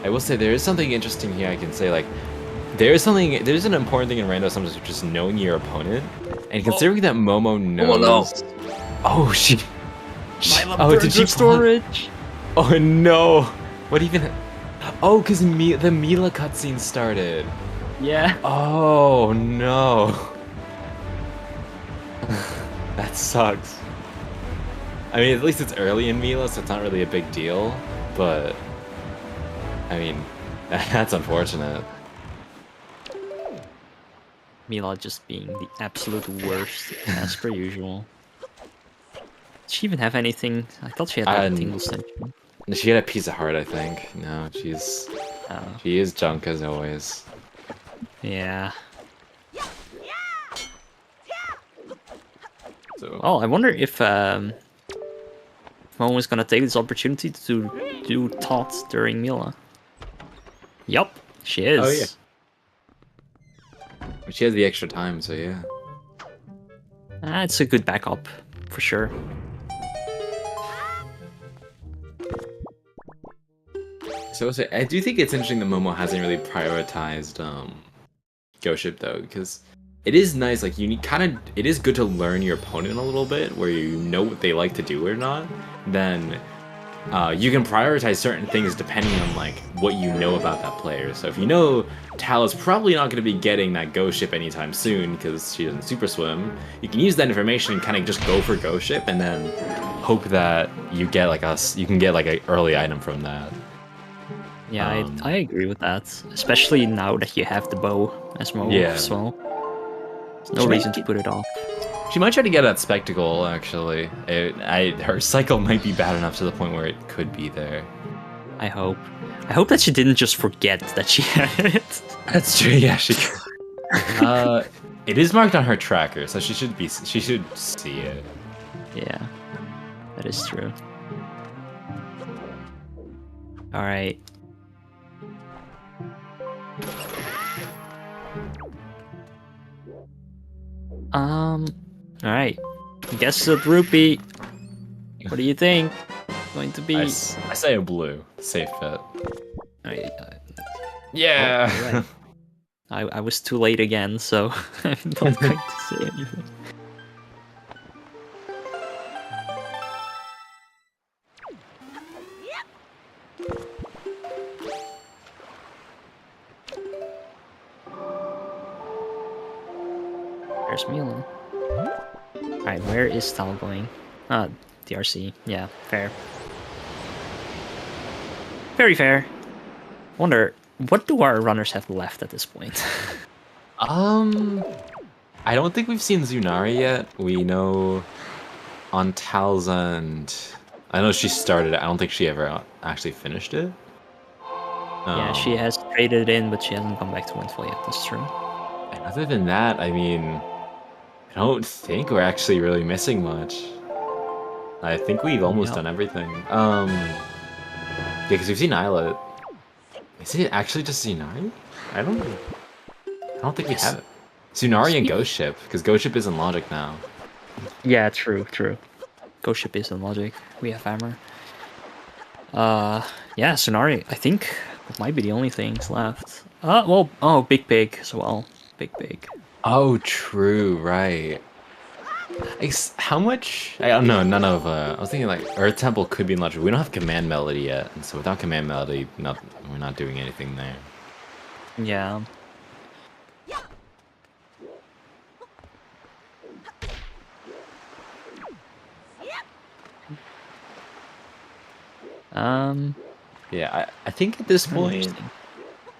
I will say there is something interesting here. I can say like, there's an important thing in rando sometimes, which is knowing your opponent, and considering that Momo knows. Oh, she. Oh, did she storage? Oh no! What even? Oh, because the Mila cutscene started. Yeah. Oh no. That sucks. I mean, at least it's early in Mila, so it's not really a big deal. But I mean, that's unfortunate. Mila just being the absolute worst, as per usual. Did she even have anything? I thought she had like, a tingle session. She had a piece of heart, I think. No, she is junk as always. Yeah. So. Oh, I wonder if Momo is gonna take this opportunity to do Tots during Mila. Yup, she is. Oh yeah. She has the extra time, so yeah. It's a good backup, for sure. So I do think it's interesting that Momo hasn't really prioritized Ghost Ship though, because it is nice. Like it is good to learn your opponent a little bit, where you know what they like to do or not. Then you can prioritize certain things depending on like what you know about that player. So if you know Tal is probably not going to be getting that Ghost Ship anytime soon because she doesn't super swim, you can use that information and kind of just go for Ghost Ship and then hope that you get you can get like an early item from that. Yeah, I agree with that, especially now that you have the bow as Momo as well. There's no reason to put it off. She might try to get that spectacle, actually. Her cycle might be bad enough to the point where it could be there. I hope. I hope that she didn't just forget that she had it. That's true, yeah, she could. It is marked on her tracker, so she should see it. Yeah, that is true. Alright. Alright. Guess the rupee. What do you think? Going to be. I say a blue. Safe bet. Alright, yeah. Oh, right. I was too late again, so I'm not going to say anything. There's Milan. Alright, where is Tal going? DRC. Yeah, fair. Very fair. Wonder, what do our runners have left at this point? I don't think we've seen Zunari yet. We know on Tal's end, I know she started it. I don't think she ever actually finished it. Yeah, she has traded in, but she hasn't come back to Windfall yet. That's true. And other than that, I mean, I don't think we're actually really missing much. I think we've almost done everything. Yeah, because we've seen Islet. Is it actually just Zunari? I don't think we have it. Zunari and Ghost Ship, because Ghost Ship is in Logic now. Yeah, true. Ghost Ship is in Logic. We have Hammer. Yeah, Zunari, I think that might be the only things left. Big Pig as well. Big Pig. Oh, true, right. How much? I don't know, none of, I was thinking like, Earth Temple could be in Logic. We don't have Command Melody yet, and so without Command Melody, we're not doing anything there. Yeah. Yeah, I think at this point,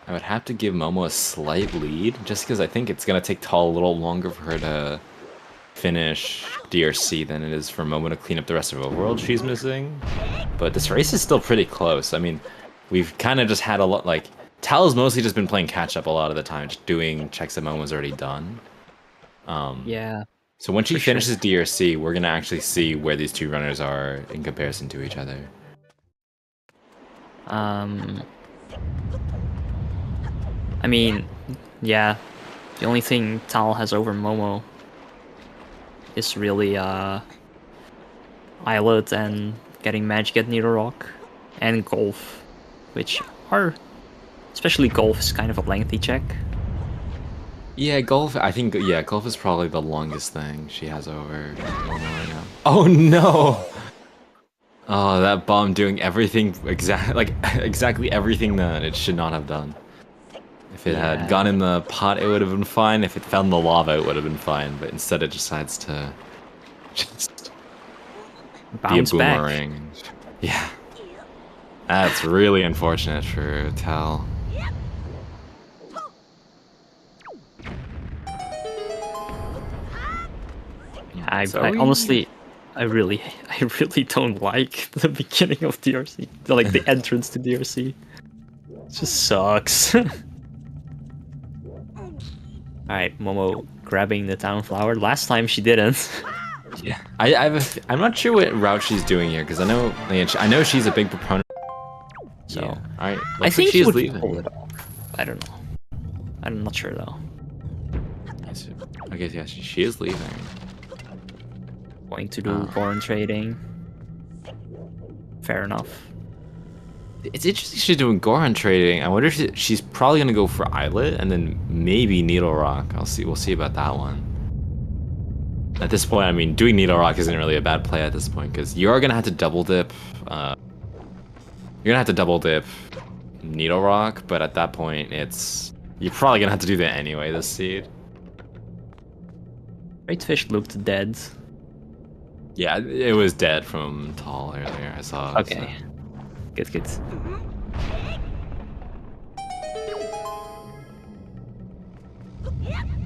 I would have to give Momo a slight lead, just because I think it's going to take Tal a little longer for her to finish DRC than it is for Momo to clean up the rest of Overworld she's missing. But this race is still pretty close. I mean, we've kind of just had a lot, like, Tal's mostly just been playing catch up a lot of the time, just doing checks that Momo's already done. Yeah. So when she For sure. finishes DRC, we're gonna actually see where these two runners are in comparison to each other. I mean, yeah. The only thing Tal has over Momo is really Islet and getting magic at Needle Rock, and Golf, which are, especially Golf, is kind of a lengthy check. Yeah, golf. I think golf is probably the longest thing she has over Momo right now. Oh no! Oh, that bomb doing everything exactly everything that it should not have done. If it had gone in the pot, it would have been fine. If it fell in the lava, it would have been fine. But instead, it decides to just Bounce be a back. boomerang. Yeah, that's really unfortunate for Tal. I Sorry. honestly, I really don't like the beginning of DRC, like the entrance to DRC. It just sucks. Alright, Momo grabbing the town flower. Last time she didn't. Yeah, I'm not sure what route she's doing here because I know she's a big proponent. So Yeah. alright, I think she's she would leaving. pull it off. I don't know. I'm not sure though. I guess yeah, she is leaving. Going to do foreign trading. Fair enough. It's interesting she's doing Goron trading. I wonder if she's probably gonna go for Islet and then maybe Needle Rock. We'll see about that one. At this point, I mean, doing Needle Rock isn't really a bad play at this point because you are gonna have to double dip. You're gonna have to double dip Needle Rock, but at that point, you're probably gonna have to do that anyway. This seed. Great fish looked dead. Yeah, it was dead from Tal earlier. I saw. Okay. So. Good.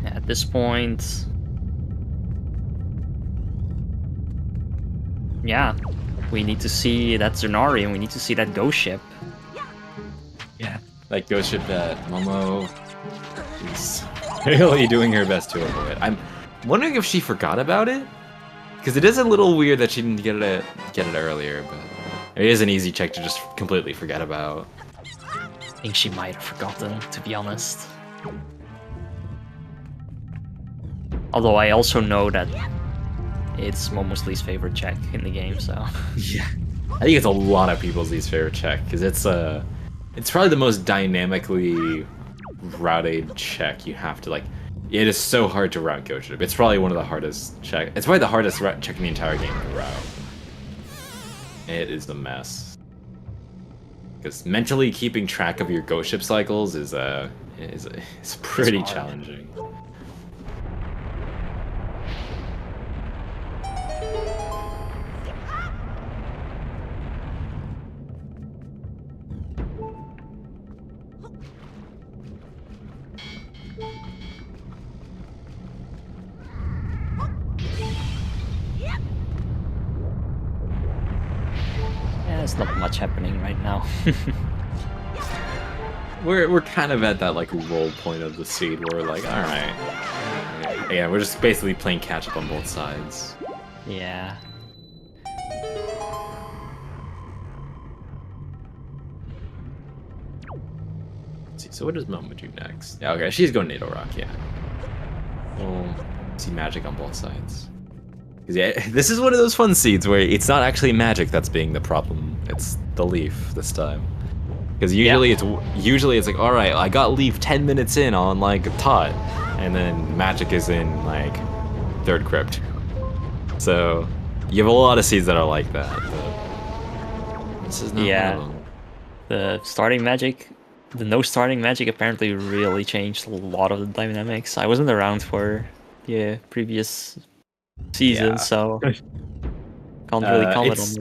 At this point, yeah, we need to see that Zernari and we need to see that ghost ship. Yeah, like ghost ship that Momo is really doing her best to avoid. I'm wondering if she forgot about it, because it is a little weird that she didn't get it earlier, but it is an easy check to just completely forget about. I think she might have forgotten, to be honest. Although I also know that it's Momo's least favorite check in the game, so... Yeah. I think it's a lot of people's least favorite check, because it's probably the most dynamically routed check you have to, like... It is so hard to route Ghost Ship. It's probably one of the hardest check... It's probably the hardest check in the entire game to route. It is a mess. Because mentally keeping track of your Ghost Ship cycles is pretty challenging. There's not much happening right now. We're kind of at that like roll point of the seed where we're like, all right, yeah, we're just basically playing catch up on both sides. Yeah. Let's see, so what does Momo do next? Yeah, okay, she's going Needle Rock, yeah. We'll see magic on both sides. 'Cause yeah, this is one of those fun seeds where it's not actually magic that's being the problem. It's the leaf this time. Because usually it's like, all right, I got leaf 10 minutes in on like Tot, and then magic is in like third crypt. So you have a lot of seeds that are like that. But this is not one of them. The starting magic, the no starting magic apparently really changed a lot of the dynamics. I wasn't around for the previous season, so can't really comment on it.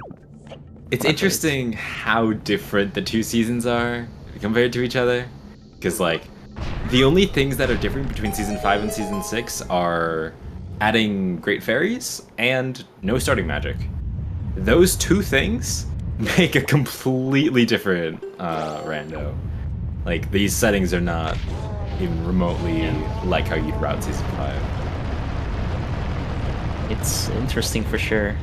It's interesting how different the two seasons are compared to each other. Because, like, the only things that are different between Season 5 and Season 6 are adding Great Fairies and no starting magic. Those two things make a completely different rando. Like, these settings are not even remotely like how you'd route Season 5. It's interesting for sure.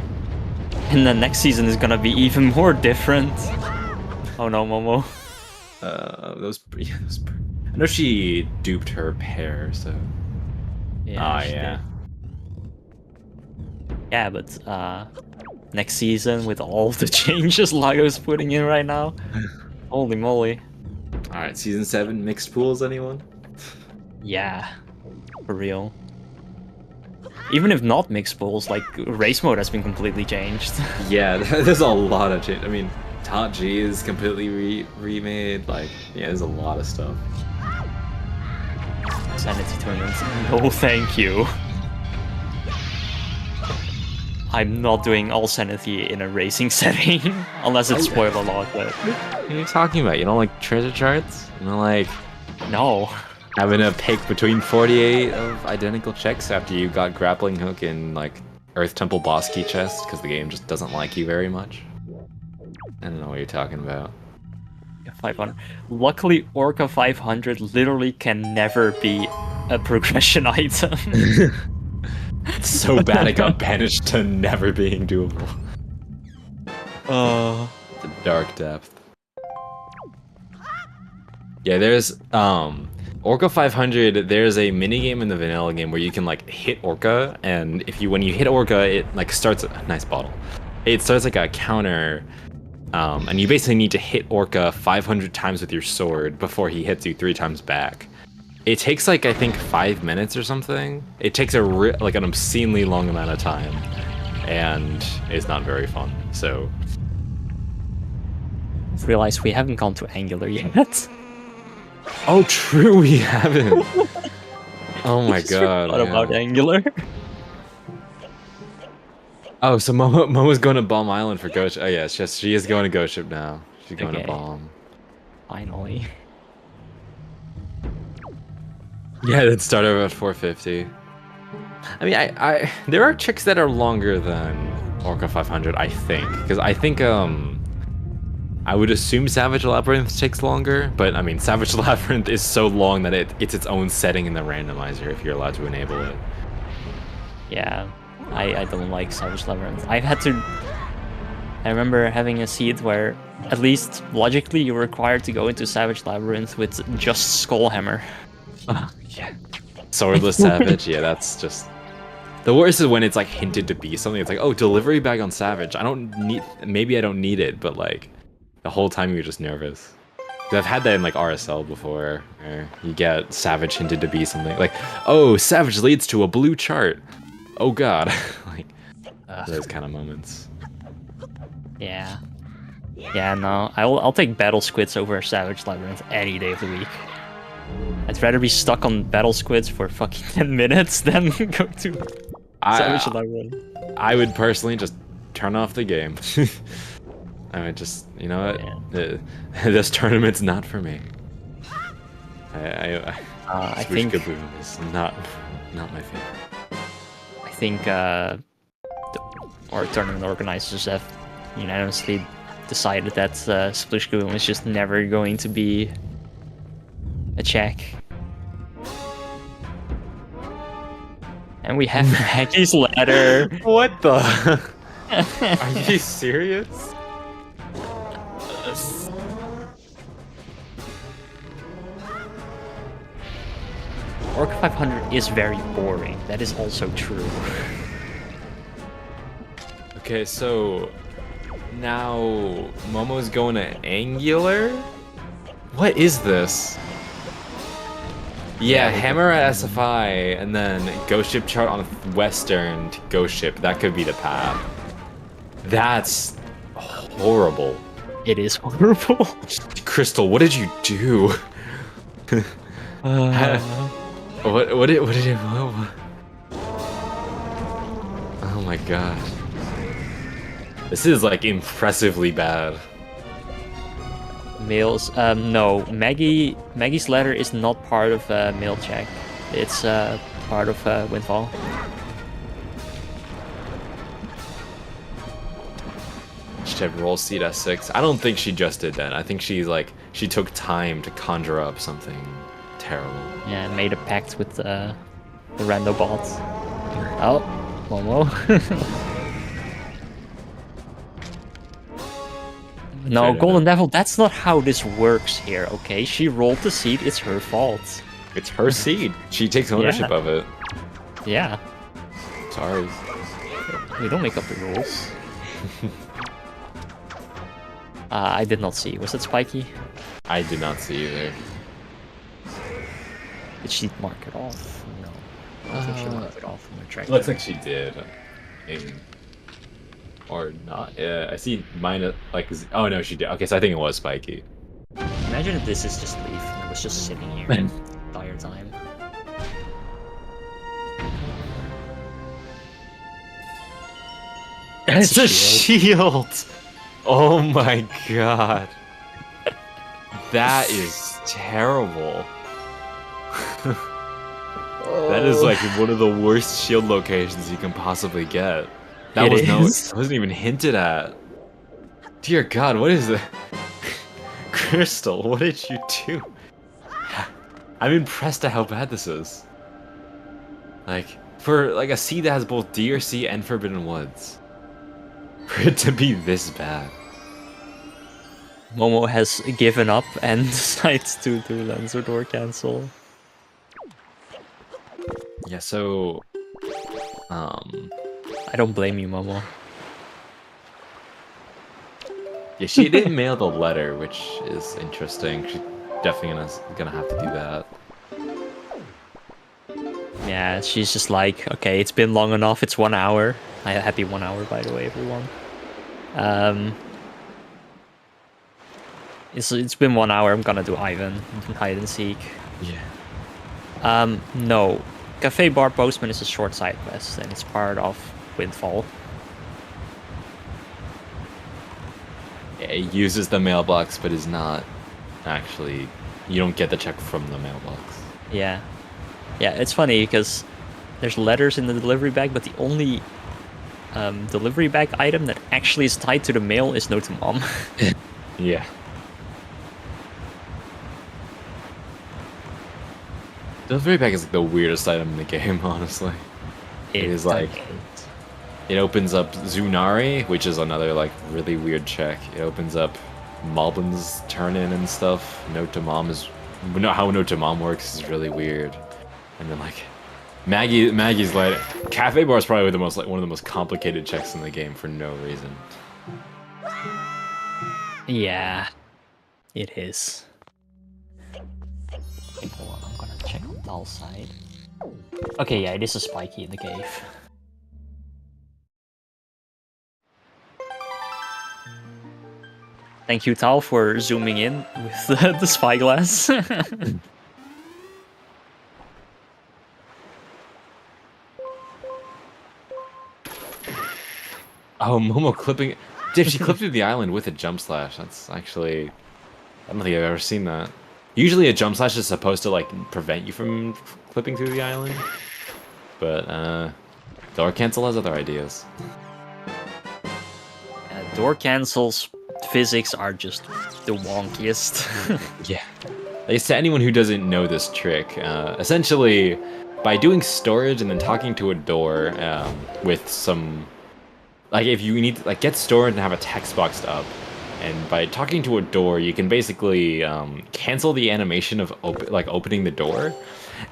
And the next season is gonna be even more different. Oh no, Momo. I know she duped her pair, so... Yeah, Oh, yeah. Yeah, but next season with all the changes Lago's putting in right now. Holy moly. Alright, Season 7, mixed pools, anyone? Yeah, for real. Even if not mixed pools, like, race mode has been completely changed. Yeah, there's a lot of change. I mean, Top G is completely remade. Like, yeah, there's a lot of stuff. Sanity tournaments. No, thank you. I'm not doing all sanity in a racing setting, unless it's spoiler log, but... What are you talking about? You don't like treasure charts? You don't like No. having to pick between 48 of identical checks after you got grappling hook and like Earth Temple boss key chest because the game just doesn't like you very much? I don't know what you're talking about. 500. Luckily, Orca 500 literally can never be a progression item. It's so bad it got banished to never being doable. The dark depth. Yeah, there's Orca 500. There's a mini game in the vanilla game where you can like hit Orca, and when you hit Orca, it like starts a nice bottle. It starts like a counter. And you basically need to hit Orca 500 times with your sword before he hits you 3 times back. It takes like, I think, 5 minutes or something. It takes like an obscenely long amount of time, and it's not very fun. So, Realize we haven't gone to Angular yet. oh, true, we haven't. Oh my god. What about Angular? Oh, so Momo's going to Bomb Island for Ghost. Oh yeah, she is going to Ghost Ship now. She's going to Bomb. Finally. Yeah, it started over at 450. I mean, there are tricks that are longer than Orca 500, I think, because I think I would assume Savage Labyrinth takes longer, but I mean, Savage Labyrinth is so long that it's its own setting in the randomizer if you're allowed to enable it. Yeah. I don't like Savage Labyrinth. I remember having a seed where, at least logically, you're required to go into Savage Labyrinth with just Skullhammer. Yeah. Swordless Savage, yeah, that's just... The worst is when it's like hinted to be something. It's like, oh, delivery bag on Savage. Maybe I don't need it, but like, the whole time you're just nervous. 'Cause I've had that in like RSL before, where you get Savage hinted to be something. Like, oh, Savage leads to a blue chart. Oh god. Like, those kind of moments. Yeah. Yeah, no. I'll take Battle Squids over Savage Labyrinth any day of the week. I'd rather be stuck on Battle Squids for fucking 10 minutes than go to Savage Labyrinth. I would personally just turn off the game. I would just, you know what? Yeah. This tournament's not for me. I think Kaboom is not my favorite. I think our tournament organizers have unanimously decided that Splish Kaboom is just never going to be a check. And we have Maggie's letter. What the? Are you serious? Orc 500 is very boring. That is also true. Okay, so now Momo's going to Angular? What is this? Yeah, Hammer at SFI, and then Ghost Ship chart on Western to Ghost Ship. That could be the path. That's horrible. It is horrible. Crystal, what did you do? What did you... Oh my god. This is like impressively bad. Mails, no. Maggie's letter is not part of mail check. It's part of Windfall. she had roll seed S6. I don't think she just did that. I think she took time to conjure up something terrible. Yeah, and made a pact with the rando bots. Oh, Momo. No, Golden Devil, that's not how this works here, okay? She rolled the seed, it's her fault. It's her seed. She takes ownership of it. Yeah. Sorry. We don't make up the rules. I did not see. Was it spiky? I did not see either. Did she mark it off? No. I don't think she marked it off on her track. Looks like she did. Or not. Yeah, I see minus, like, oh no, she did. Okay, so I think it was spiky. Imagine if this is just Leaf and it was just sitting here the entire time. It's a shield! Oh my god. That is terrible. That is like one of the worst shield locations you can possibly get. That wasn't even hinted at. Dear God, what is that? Crystal, what did you do? I'm impressed at how bad this is. Like, for like a seed that has both DRC and Forbidden Woods. For it to be this bad. Momo has given up and decides to do Lancer Door Cancel. Yeah, so... I don't blame you, Momo. Yeah, she didn't mail the letter, which is interesting. She's definitely gonna have to do that. Yeah, she's just like, okay, it's been long enough, it's 1 hour. Happy 1 hour, by the way, everyone. It's been 1 hour, I'm gonna do Ivan, hide and seek. Yeah. No. Cafe Bar Postman is a short side quest, and it's part of Windfall. Yeah, it uses the mailbox, but is not actually... You don't get the check from the mailbox. Yeah. Yeah, it's funny, because there's letters in the delivery bag, but the only delivery bag item that actually is tied to the mail is Note to Mom. Yeah. Delivery bag is like the weirdest item in the game, honestly. It is like... It opens up Zunari, which is another like really weird check. It opens up Malbin's turn-in and stuff. Note to Mom is... How Note to Mom works is really weird. And then like... Maggie's like... Cafe Bar is probably the most like one of the most complicated checks in the game for no reason. Yeah. It is. Hold on, I'm gonna check on Dal's side. Okay, yeah, it is a spiky in the cave. Thank you, Tal, for zooming in with the spyglass. Oh, Momo clipping... Dude, she clipped through the island with a jump slash. That's actually... I don't think I've ever seen that. Usually a jump slash is supposed to, like, prevent you from clipping through the island. But, door cancel has other ideas. Door cancels physics are just the wonkiest. Yeah. I guess to anyone who doesn't know this trick, essentially, by doing storage and then talking to a door with some... Like, if you need to, like, get storage and have a text box up, and by talking to a door, you can basically cancel the animation of opening the door,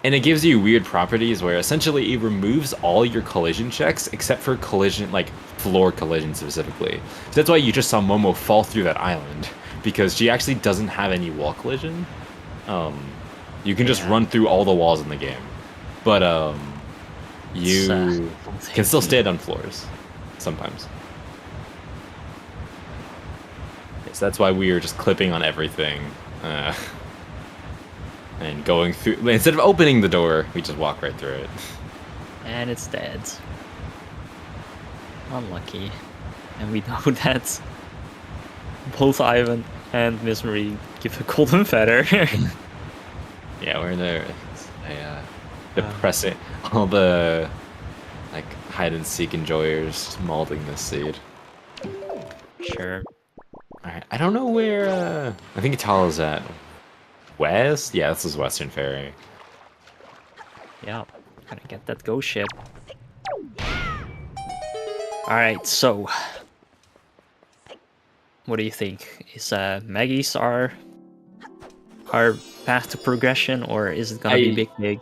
and it gives you weird properties where essentially it removes all your collision checks except for collision, like floor collision specifically. So that's why you just saw Momo fall through that island, because she actually doesn't have any wall collision. You can just run through all the walls in the game, but you can still stand on floors sometimes. So that's why we were just clipping on everything, and going through. Instead of opening the door, we just walk right through it. And it's dead. Unlucky. And we know that both Ivan and Miss Marie give a golden feather. Yeah, we're there. Depressing. All the like hide and seek enjoyers mauling this seed. Sure. Alright, I don't know where, I think Tal is at west? Yeah, this is Western Ferry. Yeah, gotta get that ghost ship. Alright, so... What do you think? Is Maggie's our path to progression, or is it gonna be big?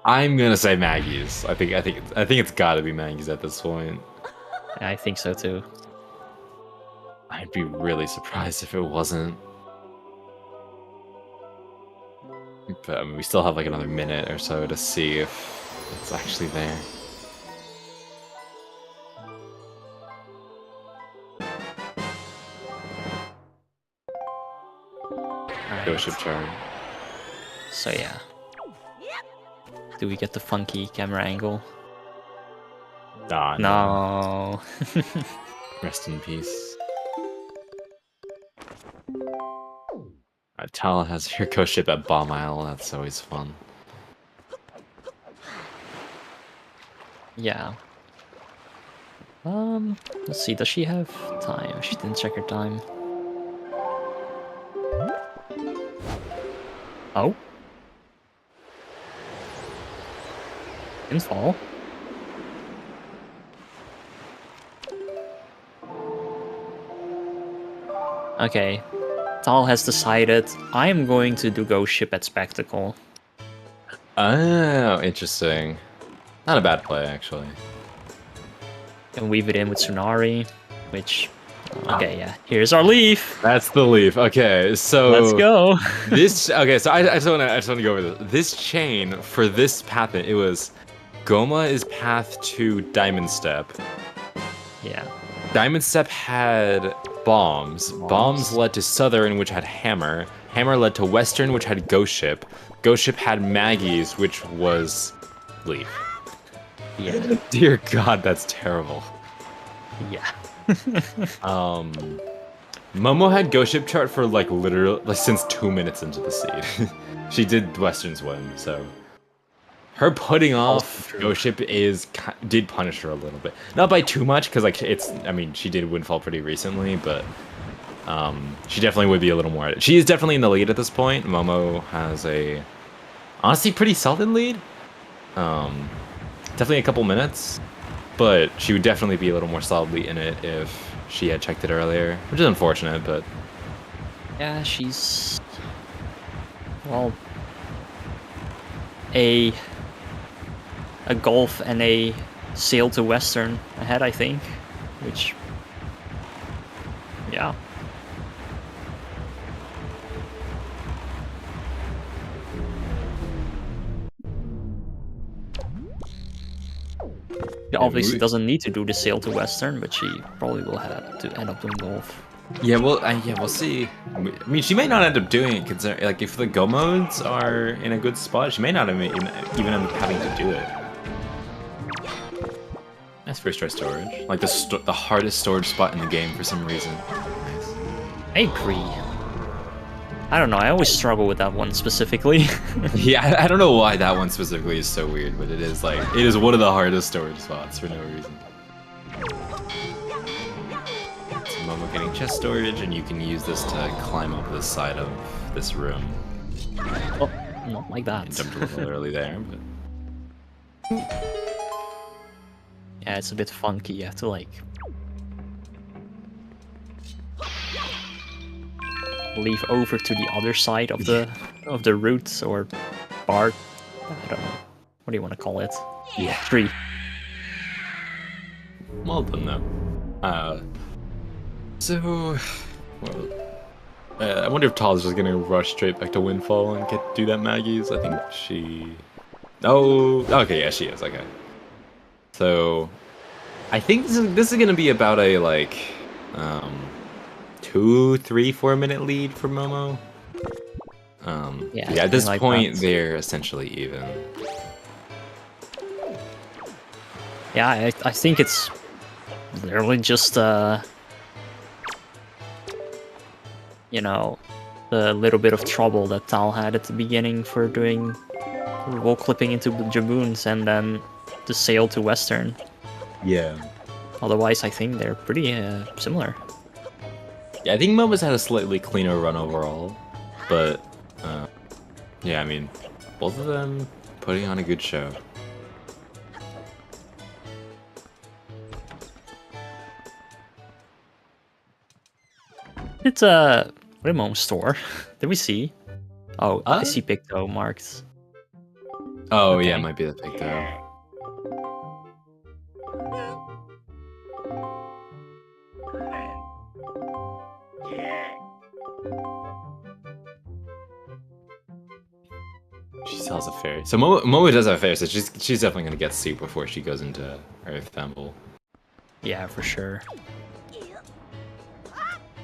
I'm gonna say Maggie's. I think it's gotta be Maggie's at this point. I think so too. I'd be really surprised if it wasn't. But I mean, we still have like another minute or so to see if it's actually there. Ghost ship turn. So yeah. Do we get the funky camera angle? No. Rest in peace. Tal has her ghost ship at Bomb Isle. That's always fun. Yeah. Let's see. Does she have time? She didn't check her time. Oh. Didn't fall. Okay. Tal has decided I'm going to do ghost ship at Spectacle. Oh, interesting. Not a bad play, actually. And weave it in with Tsunari, which... Okay, yeah. Here's our leaf! That's the leaf. Okay, so... Let's go! Okay, so I just want to go over this. This chain, for this path, it was... Goma is path to Diamond Step. Yeah. Diamond Step had bombs. Bombs led to Southern, which had Hammer. Hammer led to Western, which had Ghost Ship. Ghost Ship had Maggie's, which was Leaf. Yeah. Dear God, that's terrible. Yeah. Momo had Ghost Ship chart for like literally since 2 minutes into the seed. She did Western's win, so her putting off Ghost Ship did punish her a little bit. Not by too much, because like I mean, she did Windfall pretty recently, but she definitely would be a little more. She is definitely in the lead at this point. Momo has a honestly pretty solid lead. Definitely a couple minutes, but she would definitely be a little more solidly in it if she had checked it earlier, which is unfortunate, but yeah, she's well a golf and a sail to Western ahead, I think, which yeah. She obviously doesn't need to do the sail to Western, but she probably will have to end up doing golf. yeah, well, we'll see. I mean, she may not end up doing it, considering like if the go modes are in a good spot, she may not even end up having to do it. That's first try storage, like the hardest storage spot in the game for some reason. Nice. I agree. I don't know, I always struggle with that one specifically. Yeah, I don't know why that one specifically is so weird, but it is one of the hardest storage spots for no reason. So Momo getting chest storage, and you can use this to climb up the side of this room. Oh, not like that. Jumped a little early there, but yeah, it's a bit funky. You have to like leave over to the other side of the route or bar. I don't know. What do you want to call it? yeah, Tree. well done though. So, well, I wonder if Tal is just gonna rush straight back to Windfall and do that Maggie's. I think she. Oh, okay, yeah, she is. Okay. So, I think this is gonna be about a like 2, 3, 4 minute lead for Momo. Yeah, at this like point that. they're essentially even. Yeah, I think it's literally just you know, the little bit of trouble that Tal had at the beginning for doing wall clipping into Jaboons and then the sail to Western. Yeah. Otherwise, I think they're pretty similar. Yeah, I think Momo's had a slightly cleaner run overall, but yeah, I mean, both of them putting on a good show. It's a Momo store. Did we see? Oh, I see Picto marked. Oh Okay. yeah, it might be the pick though. She sells a fairy. So Momo does have a fairy, so she's definitely gonna get soup before she goes into Earth Temple. Yeah, for sure.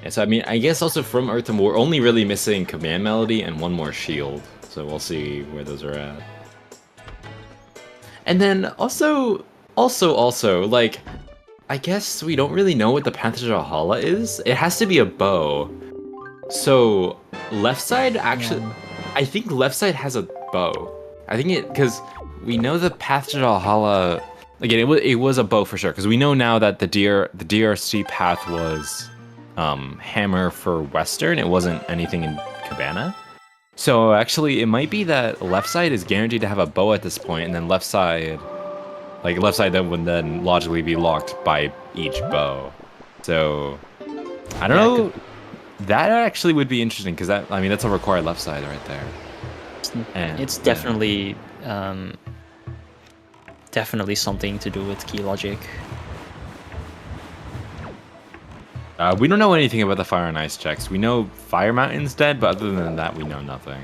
And so I mean, I guess also from Earth Temple, we're only really missing Command Melody and one more shield. So we'll see where those are at. And then also, like, I guess we don't really know what the matzahTalSoup is. It has to be a bow. So left side actually, I think left side has a bow. I think it because we know the matzahTalSoup. Again, it was a bow for sure. Because we know now that the DRC path was hammer for Western. It wasn't anything in Cabana. So actually, it might be that left side is guaranteed to have a bow at this point, and then left side that would then logically be locked by each bow. So I don't know. That actually would be interesting because that's a required left side right there. And, it's definitely definitely something to do with key logic. We don't know anything about the fire and ice checks. We know Fire Mountain's dead, but other than that, we know nothing.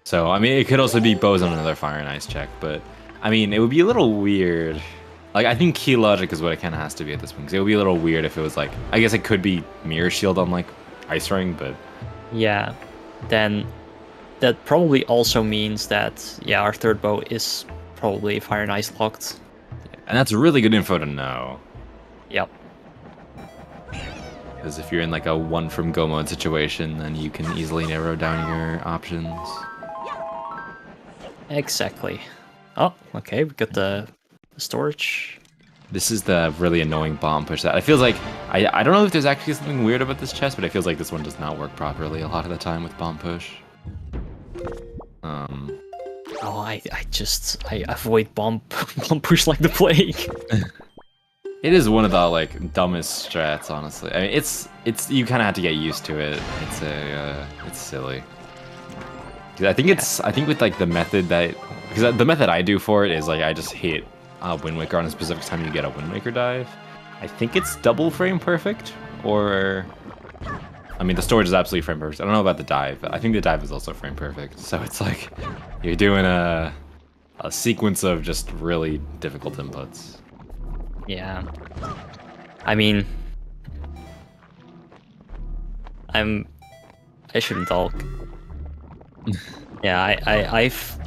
So, I mean, it could also be bows on another fire and ice check, but, I mean, it would be a little weird. Like, I think key logic is what it kind of has to be at this point, because it would be a little weird if it was like, I guess it could be Mirror Shield on, like, Ice Ring, but... Yeah, then that probably also means that, yeah, our third bow is probably fire and ice locked. And that's really good info to know. Yep. Because if you're in like a one from go mode situation, then you can easily narrow down your options. Exactly. Oh, okay, we got the storage. This is the really annoying bomb push that it feels like I don't know if there's actually something weird about this chest, but it feels like this one does not work properly a lot of the time with bomb push. Oh, I avoid bomb push like the plague. It is one of the like dumbest strats, honestly. I mean, it's you kind of have to get used to it. It's silly. I think with like the method because the method I do for it is like I just hit Wind Waker on a specific time you get a Wind Waker dive. I think it's double frame perfect, or I mean the storage is absolutely frame perfect. I don't know about the dive, but I think the dive is also frame perfect. So it's like you're doing a sequence of just really difficult inputs. Yeah. I mean, I shouldn't talk. Yeah, I've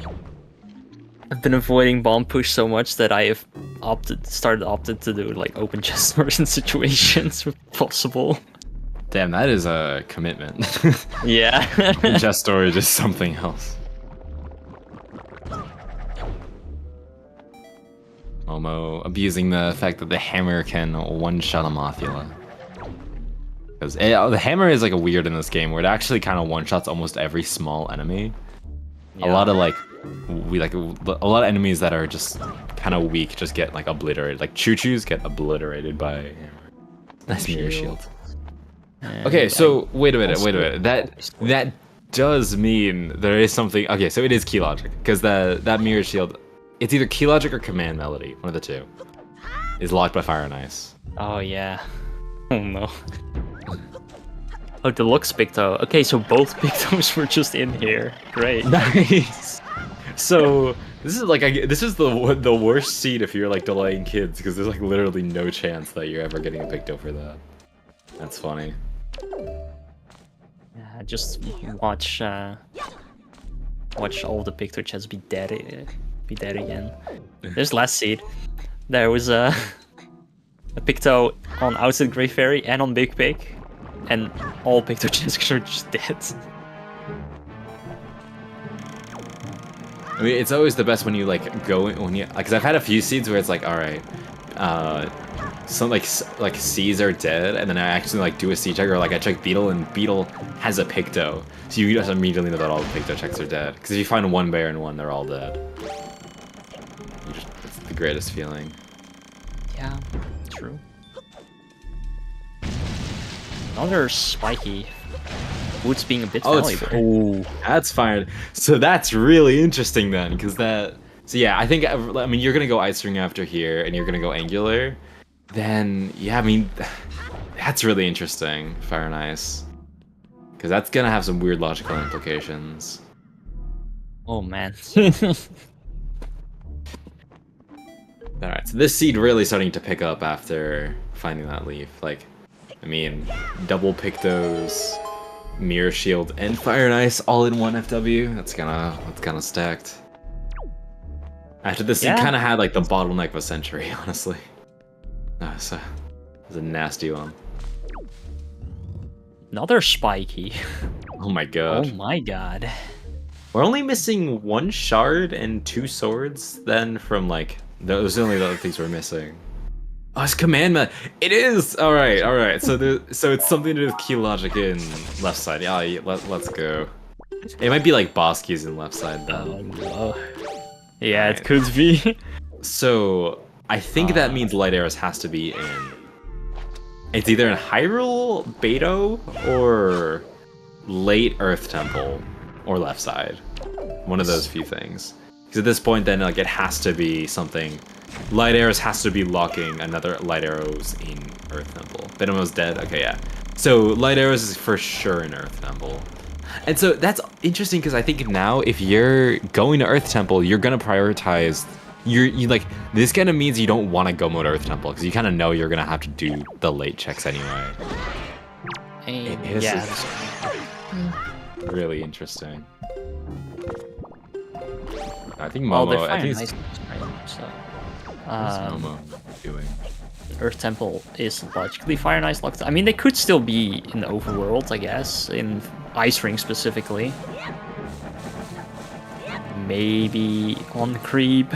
been avoiding bomb push so much that I have opted to do like open chest storage in situations if possible. Damn, that is a commitment. Yeah. Chest storage is something else. Momo abusing the fact that the hammer can one-shot a Mothula. Because the hammer is like a weird in this game where it actually kind of one-shots almost every small enemy. Yeah. A lot of a lot of enemies that are just kind of weak just get like obliterated. Like choo-choos get obliterated by hammer. Nice mirror shield. Okay, so wait a minute. That does mean there is something. Okay, so it is key logic because that mirror shield. It's either key logic or command melody, one of the two, is locked by fire and ice. Oh yeah. Oh no. Oh, deluxe Picto. Okay, so both Pictos were just in here. Great. Nice. So this is the worst seed if you're like delaying kids because there's like literally no chance that you're ever getting a Picto for that. That's funny. Yeah, just watch all the Picto chests be dead again. There's last seed. There was a Picto on outside Grey Fairy and on Big Pig, and all Picto chests are just dead. I mean, it's always the best when you like go because I've had a few seeds where it's like, all right, some like C's are dead, and then I actually like do a C check, or like I check Beetle, and Beetle has a Picto, so you just immediately know that all the Picto checks are dead. Because if you find one bear and one, they're all dead. It's the greatest feeling. Yeah, true. Another spiky. Woods being a bit valuable. Oh, that's fine. So that's really interesting then, because that. So yeah, I think, I mean, you're gonna go Ice Ring after here, and you're gonna go Angular. Then yeah, I mean, that's really interesting, Fire and Ice, because that's gonna have some weird logical implications. Oh man. All right, so this seed really starting to pick up after finding that leaf. Like, I mean, double Pictos, Mirror Shield, and Fire and Ice all in one FW. That's kind of stacked. After this, he kind of had like the bottleneck of a century, honestly. So it was a nasty one. Another spiky. Oh my god. Oh my god. We're only missing 1 shard and 2 swords then from like those are only the other things we're missing. Oh, it's commandment. It is. All right. So it's something to do with key logic in left side. Yeah, let's go. It might be like boss keys in left side though. Oh no. Yeah, it could be. So I think that means Light Arrows has to be in. It's either in Hyrule, Beto, or late Earth Temple, or left side. One of those few things. Because at this point, then like it has to be something. Light Arrows has to be locking another Light Arrows in Earth Temple. Betomo's dead. Okay, yeah. So Light Arrows is for sure in Earth Temple. And so that's interesting because I think now if you're going to Earth Temple, you're gonna prioritize. You like this kind of means you don't want to go mode Earth Temple because you kind of know you're gonna have to do the late checks anyway. Yeah. Really interesting. I think Momo. I think it's so, what's Momo doing? Earth Temple is logically Fire and Ice locked. I mean, they could still be in the overworld, I guess, in Ice Ring specifically. Maybe on Creep.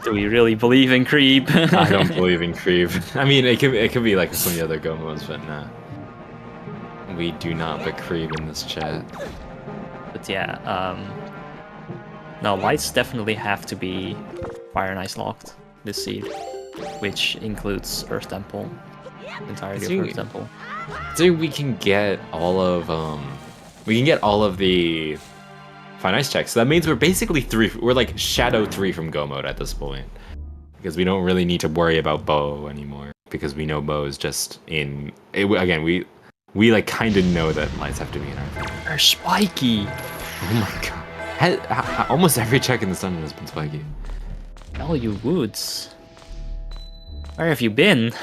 Do we really believe in Creep? I don't believe in Creep. I mean, it could be like some of the other Go modes, but nah. We do not but Creep in this chat. But yeah, no, lights definitely have to be Fire and Ice locked this seed, which includes Earth Temple, entirety of Earth Temple. So we can get all of the Fire and Ice checks. So that means we're basically we're like Shadow 3 from Go mode at this point. Because we don't really need to worry about Bo anymore. Because we know Bo is just in again, we like kinda know that lights have to be in Earth Temple. They're spiky! Oh my god. Almost every check in this dungeon has been spiky. Oh, you woods. Where have you been?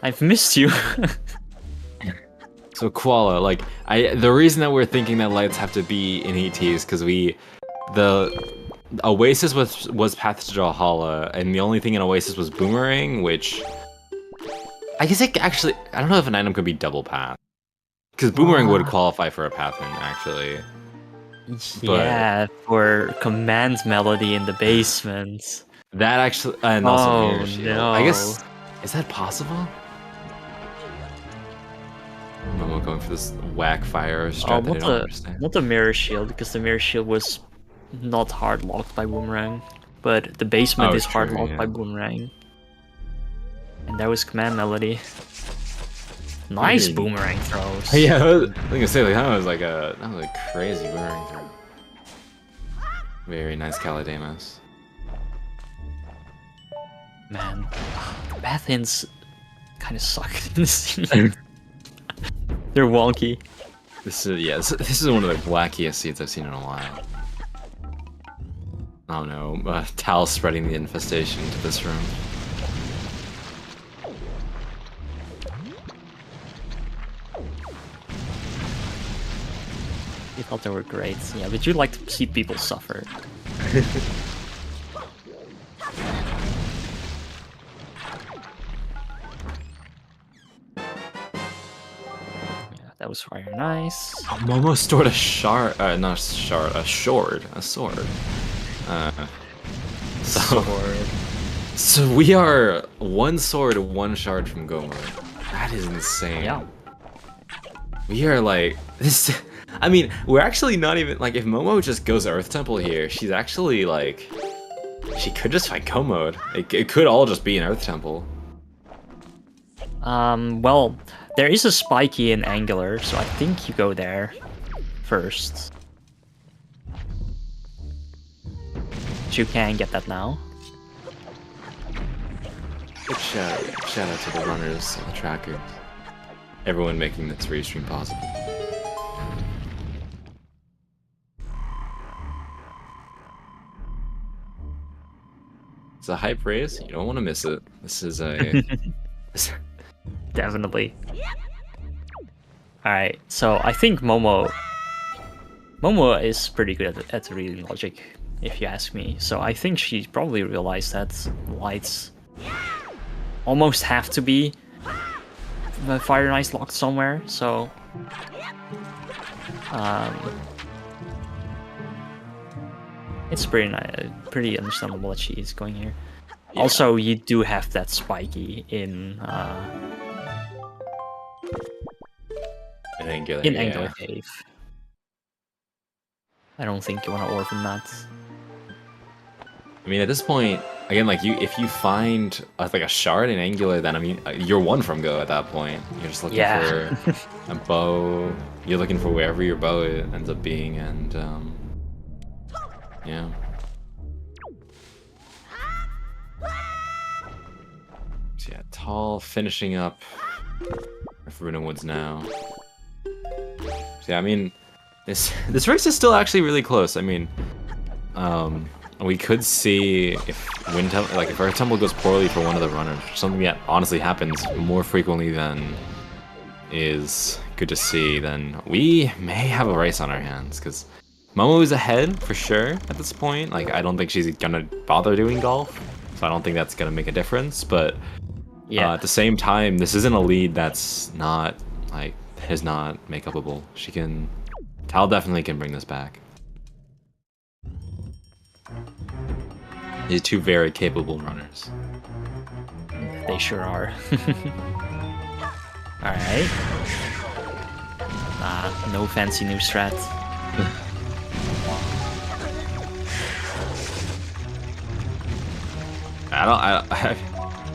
I've missed you. So Koala, like the reason that we're thinking that lights have to be in ET is because the Oasis was Path to Valhalla, and the only thing in Oasis was Boomerang, which I guess I don't know if an item could be double path, because Boomerang would qualify for a path in actually. Yeah, for Command Melody in the basement. That actually, and also Mirror Shield. No. I guess, is that possible? Momo going for this whack fire strat that I don't understand. Not the Mirror Shield, because the Mirror Shield was not hard locked by Boomerang, but the basement is hard locked by Boomerang. And that was Command Melody. Nice Boomerang throws. Yeah, I was gonna say like that was a crazy Boomerang throw. Very nice Calademus. Man, the Bathins kind of suck in this scene. They're wonky. This is one of the blackiest seeds I've seen in a while. Oh no, Tal spreading the infestation into this room. You thought they were great, yeah, but you like to see people suffer. That was fire nice. Oh, Momo stored a shard, not a shard, a sword. Sword. So we are one sword, one shard from go mode. That is insane. Yeah. We are like this. I mean, we're actually not even like if Momo just goes Earth Temple here, she's actually like she could just fight go mode. It could all just be an Earth Temple. Well, there is a spiky in Angular, so I think you go there first. But you can get that now. Big shout out to the runners and the trackers. Everyone making this restream possible. It's a hype race. You don't want to miss it. This is a Definitely. Alright, so I think Momo is pretty good at reading logic, if you ask me. So I think she probably realized that whites almost have to be Fire and Ice locked somewhere, so it's pretty understandable that she is going here. Yeah. Also, you do have that spiky in Angular Cave. I don't think you want to orphan that. I mean, at this point, again, like if you find like a shard in Angular, then I mean, you're one from go at that point. You're just looking for a bow. You're looking for wherever your bow ends up being, and yeah. So yeah, Tal finishing up Runa Woods now. So yeah, I mean, this race is still actually really close. I mean, we could see if if Earth Temple goes poorly for one of the runners, something that honestly happens more frequently than is good to see, then we may have a race on our hands, because Momo is ahead for sure at this point. Like, I don't think she's gonna bother doing golf, so I don't think that's gonna make a difference, but at the same time, this isn't a lead that's not, like, is not make-upable. Tal definitely can bring this back. These two very capable runners. They sure are. Alright. No fancy new strat.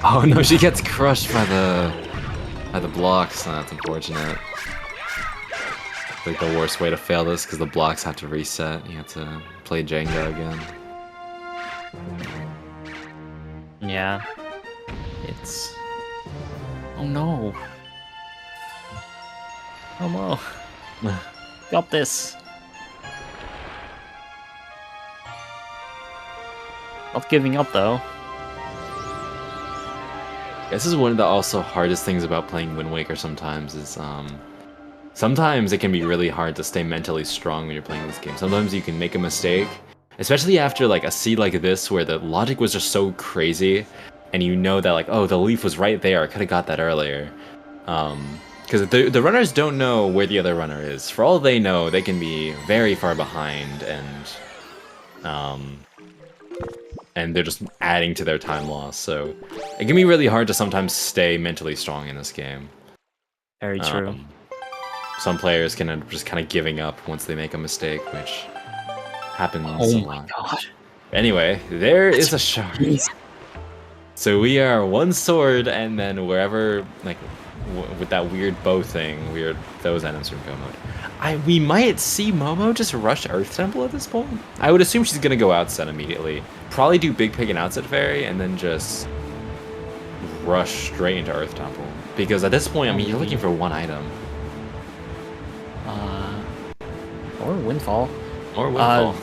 Oh no, she gets crushed by the blocks. That's unfortunate. Like the worst way to fail this, because the blocks have to reset. You have to play Jenga again. Yeah. It's... Oh no. Oh no. Got this. Not giving up though. This is one of the also hardest things about playing Wind Waker sometimes is sometimes it can be really hard to stay mentally strong when you're playing this game. Sometimes you can make a mistake, especially after like a seed like this where the logic was just so crazy and you know that like, oh, the leaf was right there, I could have got that earlier. Because the runners don't know where the other runner is. For all they know, they can be very far behind and they're just adding to their time loss. So it can be really hard to sometimes stay mentally strong in this game. Very true. Some players can end up just kind of giving up once they make a mistake, which happens a lot. Oh my god. Anyway, there is a shard. So we are one sword, and then wherever, like, with that weird bow thing, those items from go mode. We might see Momo just rush Earth Temple at this point. I would assume she's gonna go outset immediately. Probably do Big Pig and outset Fairy, and then just rush straight into Earth Temple. Because at this point, I mean, you're looking for one item. Or Windfall. Or Windfall.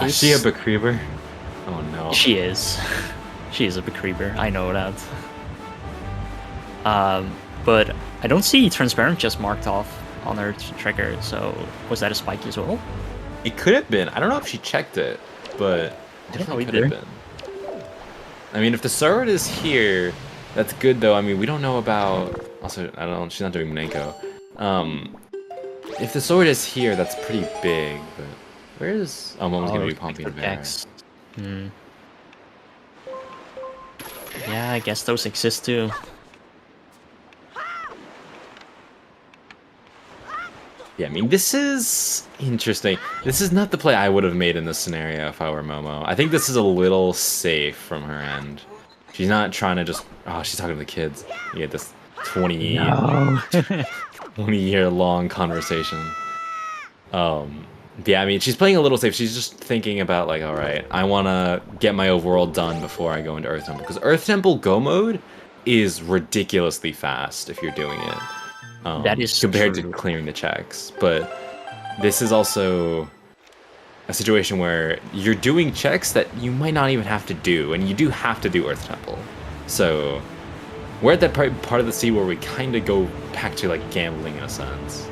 Is she a Becreeber? Oh no. She is. She is a Becreeber, I know that. But I don't see Transparent just marked off on her trigger, so was that a spike as well? It could have been. I don't know if she checked it, but definitely could have been. I mean, if the sword is here, that's good though. I mean, we don't know about... Also, I don't know, she's not doing Maneko. If the sword is here, that's pretty big, but... Where is... Oh, Momo's gonna be pumping the bear. Yeah, I guess those exist too. Yeah, I mean, this is interesting. This is not the play I would have made in this scenario if I were Momo. I think this is a little safe from her end. She's not trying to just... Oh, she's talking to the kids. You get this 20-year-long conversation. Yeah, I mean, she's playing a little safe. She's just thinking about, like, alright, I want to get my overworld done before I go into Earth Temple. Because Earth Temple Go mode is ridiculously fast if you're doing it. That is compared true. to clearing the checks, but this is also a situation where you're doing checks that you might not even have to do, and you do have to do Earth Temple. So we're at that part of the sea where we kind of go back to like gambling in a sense,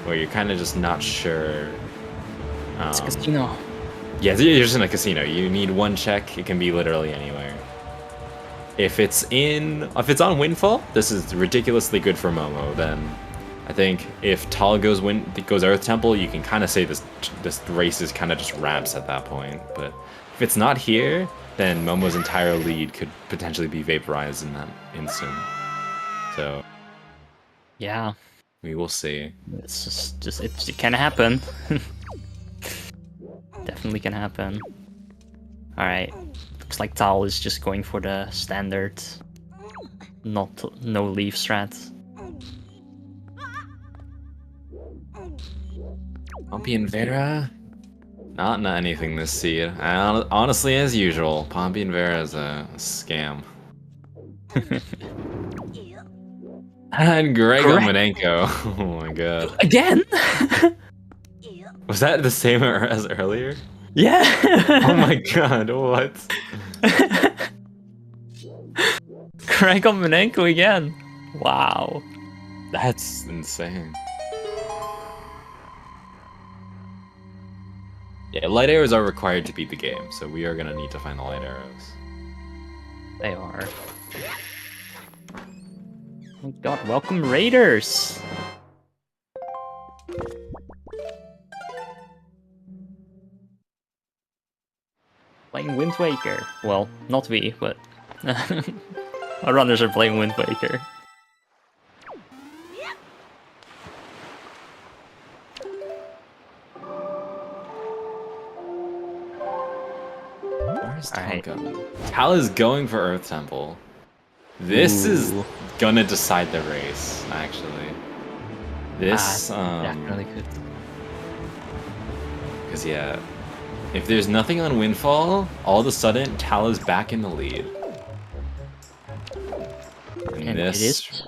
where you're kind of just not sure. It's a casino. Yeah, you're just in a casino. You need one check. It can be literally anywhere. If it's on Windfall, this is ridiculously good for Momo. Then I think if Tal goes Earth Temple, you can kind of say this race is kind of just wraps at that point. But if it's not here, then Momo's entire lead could potentially be vaporized in that instant. So Yeah, we will see. it's just it can happen. Definitely can happen. All right. Looks like Tal is just going for the standard, no leaf strat. Pompey and Vera, not anything this seed. Honestly, as usual, Pompey and Vera is a scam. And Grego Menenko. Oh my god. Again? Was that the same as earlier? Yeah. Oh my god, what? Grego Menenko again. Wow. That's insane. Yeah, light arrows are required to beat the game, so we are gonna need to find the light arrows. They are. Oh god, welcome Raiders! Playing Wind Waker. Well, not we, but our runners are playing Wind Waker. Where's Tal going? Tal is going for Earth Temple. This is gonna decide the race, actually. This, definitely could. Because, yeah, if there's nothing on Windfall, all of a sudden, Tal is back in the lead. And this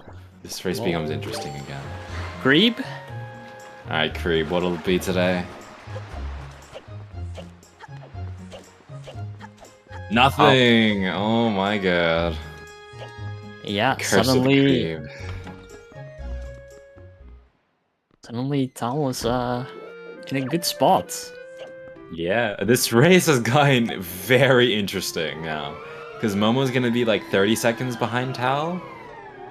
race becomes interesting again. Grebe? Alright, Creeb, what'll it be today? Nothing! Oh my god. Yeah, Curse suddenly of Tal was in a good spot. Yeah, this race has gotten very interesting now. Because Momo's gonna be like 30 seconds behind Tal.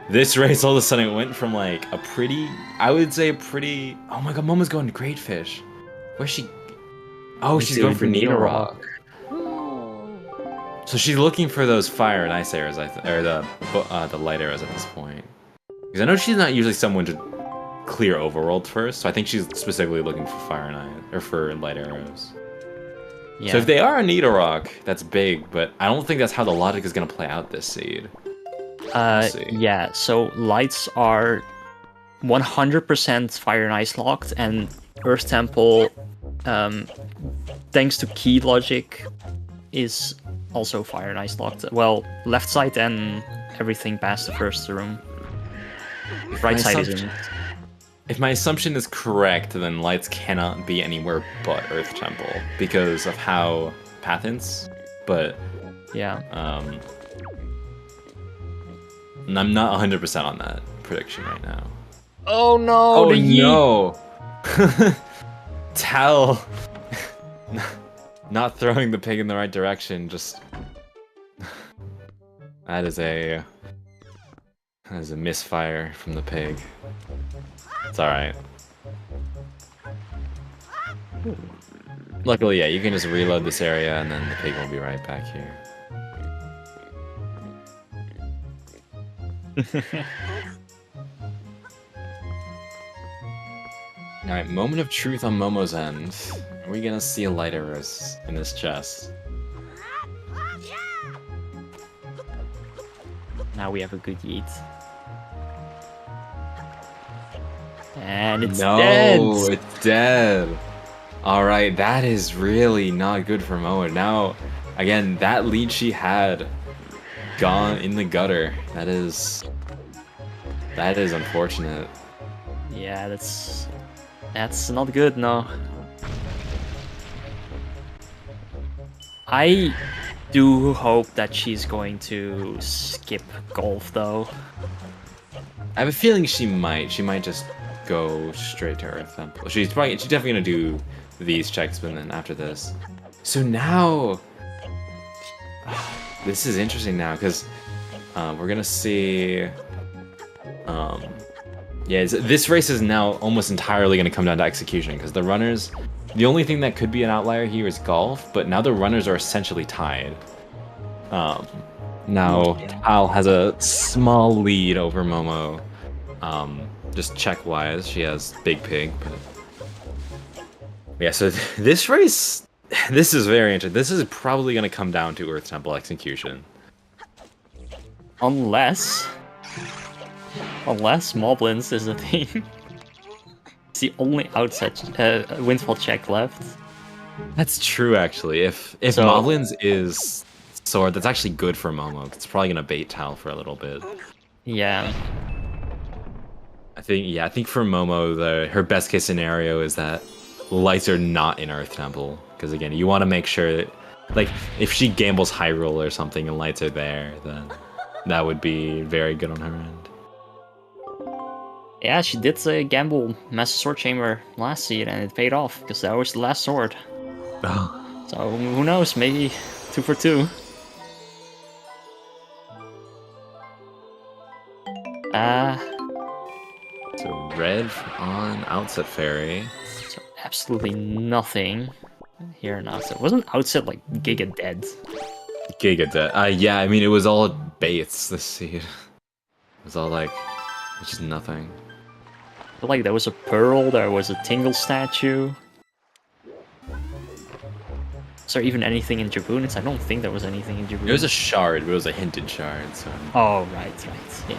This race all of a sudden it went from like a pretty, I would say a pretty, oh my god, Momo's going to Great Fish. Where's she? Oh, she's going for Needle Rock. So she's looking for those fire and ice arrows, or the light arrows at this point. Because I know she's not usually someone to clear overworld first, so I think she's specifically looking for fire and ice, or for light arrows. Yeah. So if they are a Needle Rock, that's big, but I don't think that's how the logic is gonna play out this seed. Yeah, so lights are 100% fire and ice locked, and Earth Temple, thanks to key logic, is also fire and ice locked. Well, left side and everything past the first room. Right side isn't. If my assumption is correct, then lights cannot be anywhere but Earth Temple because of how Pathins, but yeah. I'm not 100% on that prediction right now. Oh no! Oh no! Tal not throwing the pig in the right direction, just that is a misfire from the pig. It's alright. Luckily, yeah, you can just reload this area and then the pig will be right back here. Alright, moment of truth on Momo's end. Are we gonna see a light arrows in this chest? Now we have a good yeet. And it's No, dead! it's dead! Alright, that is really not good for Momo. Now, again, that lead she had gone in the gutter. That is unfortunate. Yeah, that's not good, no. I do hope that she's going to skip golf, though. I have a feeling she might. She might just go straight to Earth Temple. She's definitely gonna do these checks, but then after this. So now, this is interesting now because we're gonna see. Yeah, this race is now almost entirely gonna come down to execution because the runners. The only thing that could be an outlier here is golf, but now the runners are essentially tied. Now Al has a small lead over Momo. Just check-wise, she has Big Pig, but yeah. So this race, this is very interesting. This is probably going to come down to Earth Temple execution, Unless Moblins is a thing. It's the only outside windfall check left. That's true, actually. If So- Moblins is sword, that's actually good for Momo. It's probably going to bait Tal for a little bit. Yeah. I think for Momo, her best case scenario is that lights are not in Earth Temple. Because again, you want to make sure that, like, if she gambles Hyrule or something and lights are there, then that would be very good on her end. Yeah, she did gamble Master Sword Chamber last seed, and it paid off, because that was the last sword. Oh. So, who knows, maybe 2 for 2. So red on Outset Fairy. So absolutely nothing here in Outset. Wasn't Outset like Giga dead? Giga dead. Yeah, I mean, it was all baits, this seed. It was all like, just nothing. But like there was a Pearl, there was a Tingle statue. Is there even anything in Jaboonits? I don't think there was anything in Jaboonits. It was a shard, but it was a hinted shard, so... Oh, right, yeah.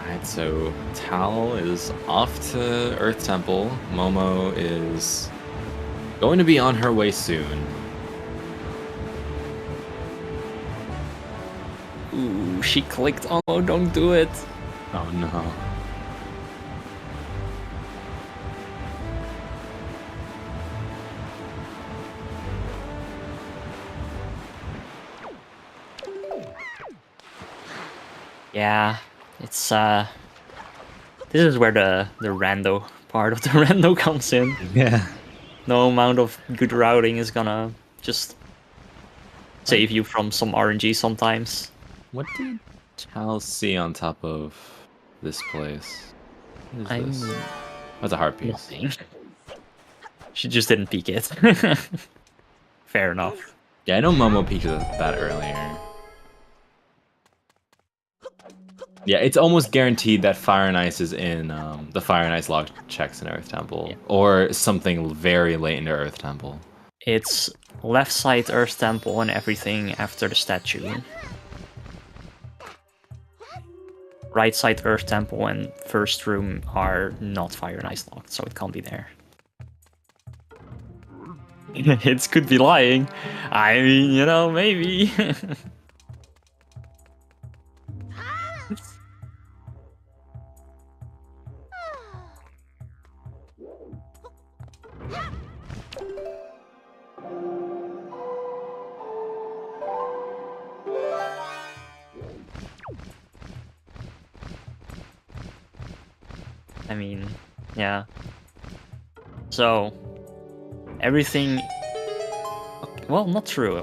Alright, so Tal is off to Earth Temple. Momo is going to be on her way soon. Ooh, she clicked. Oh, don't do it. Oh no. Yeah, it's this is where the rando part of the rando comes in. Yeah. No amount of good routing is gonna just save you from some RNG sometimes. What did Tal see on top of this place? What is this? That's a heart piece. Nothing. She just didn't peek it. Fair enough. Yeah, I know Momo peeked that earlier. Yeah, it's almost guaranteed that Fire and Ice is in the Fire and Ice log checks in Earth Temple. Yeah. Or something very late into Earth Temple. It's left side Earth Temple and everything after the statue. Right side Earth Temple and first room are not Fire and Ice locked, so it can't be there. It could be lying. I mean, you know, maybe. I mean, yeah. So, everything... Well, not true.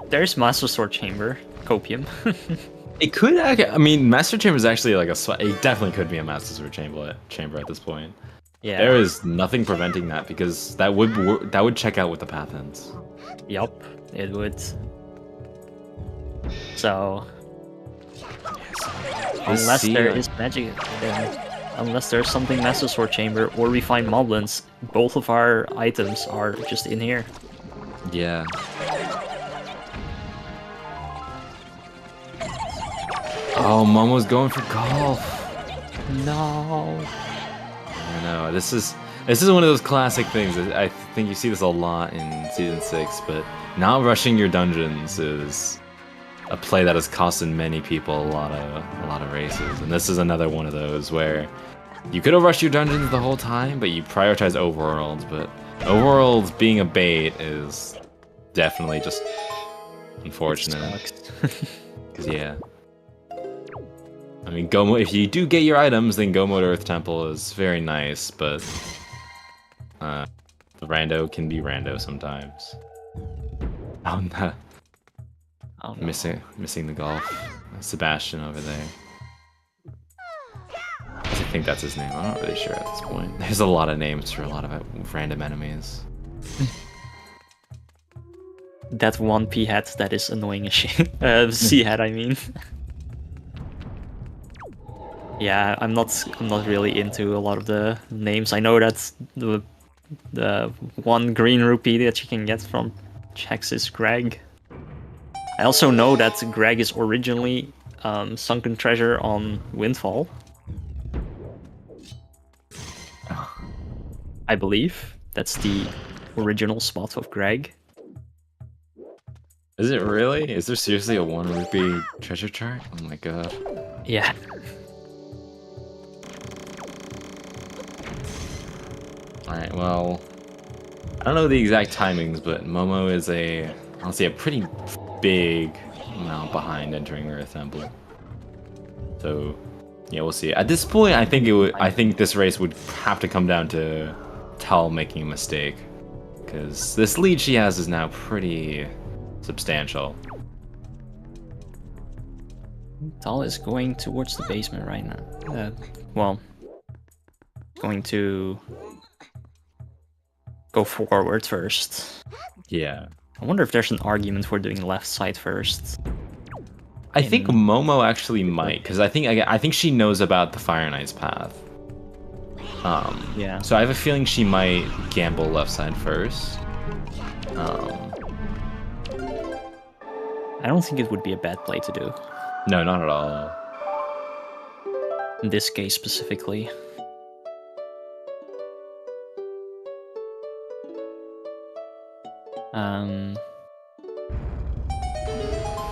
There's Master Sword Chamber, Copium. It could, I mean, Master Chamber is actually like it definitely could be a Master Sword chamber at this point. Yeah. There is nothing preventing that because that would check out with the path ends. Yup, it would. So... Unless sea, there like- is magic, unless there's something Master Sword Chamber or we find Moblins, both of our items are just in here. Yeah. Oh, Momo's going for golf. No. I know. This is one of those classic things. I think you see this a lot in Season 6, but not rushing your dungeons is a play that has costed many people a lot of races. And this is another one of those where you could have rushed your dungeons the whole time, but you prioritize overworlds. But overworlds being a bait is definitely just unfortunate. Because yeah. I mean, Gomo, if you do get your items, then Gomo to Earth Temple is very nice, but the rando can be rando sometimes. Oh no. Oh, no. Missing the golf. Sebastian over there. I think that's his name. I'm not really sure at this point. There's a lot of names for a lot of random enemies. That one P hat that is annoying as shit. C hat, I mean. Yeah, I'm not really into a lot of the names. I know that the one green rupee that you can get from checks is Greg. I also know that Greg is originally Sunken Treasure on Windfall. I believe that's the original spot of Greg. Is it really? Is there seriously a 1 rupee treasure chart? Oh my god. Yeah. Alright, well, I don't know the exact timings, but Momo is honestly a pretty big amount behind entering Earth Temple. So, yeah, we'll see. At this point, I think this race would have to come down to Tal making a mistake, because this lead she has is now pretty substantial. Tal is going towards the basement right now. Well, going to go forward first. Yeah. I wonder if there's an argument for doing left side first. I think Momo actually might, because I think she knows about the Fire Knight's path. Yeah. So I have a feeling she might gamble left side first. I don't think it would be a bad play to do. No, not at all. In this case specifically.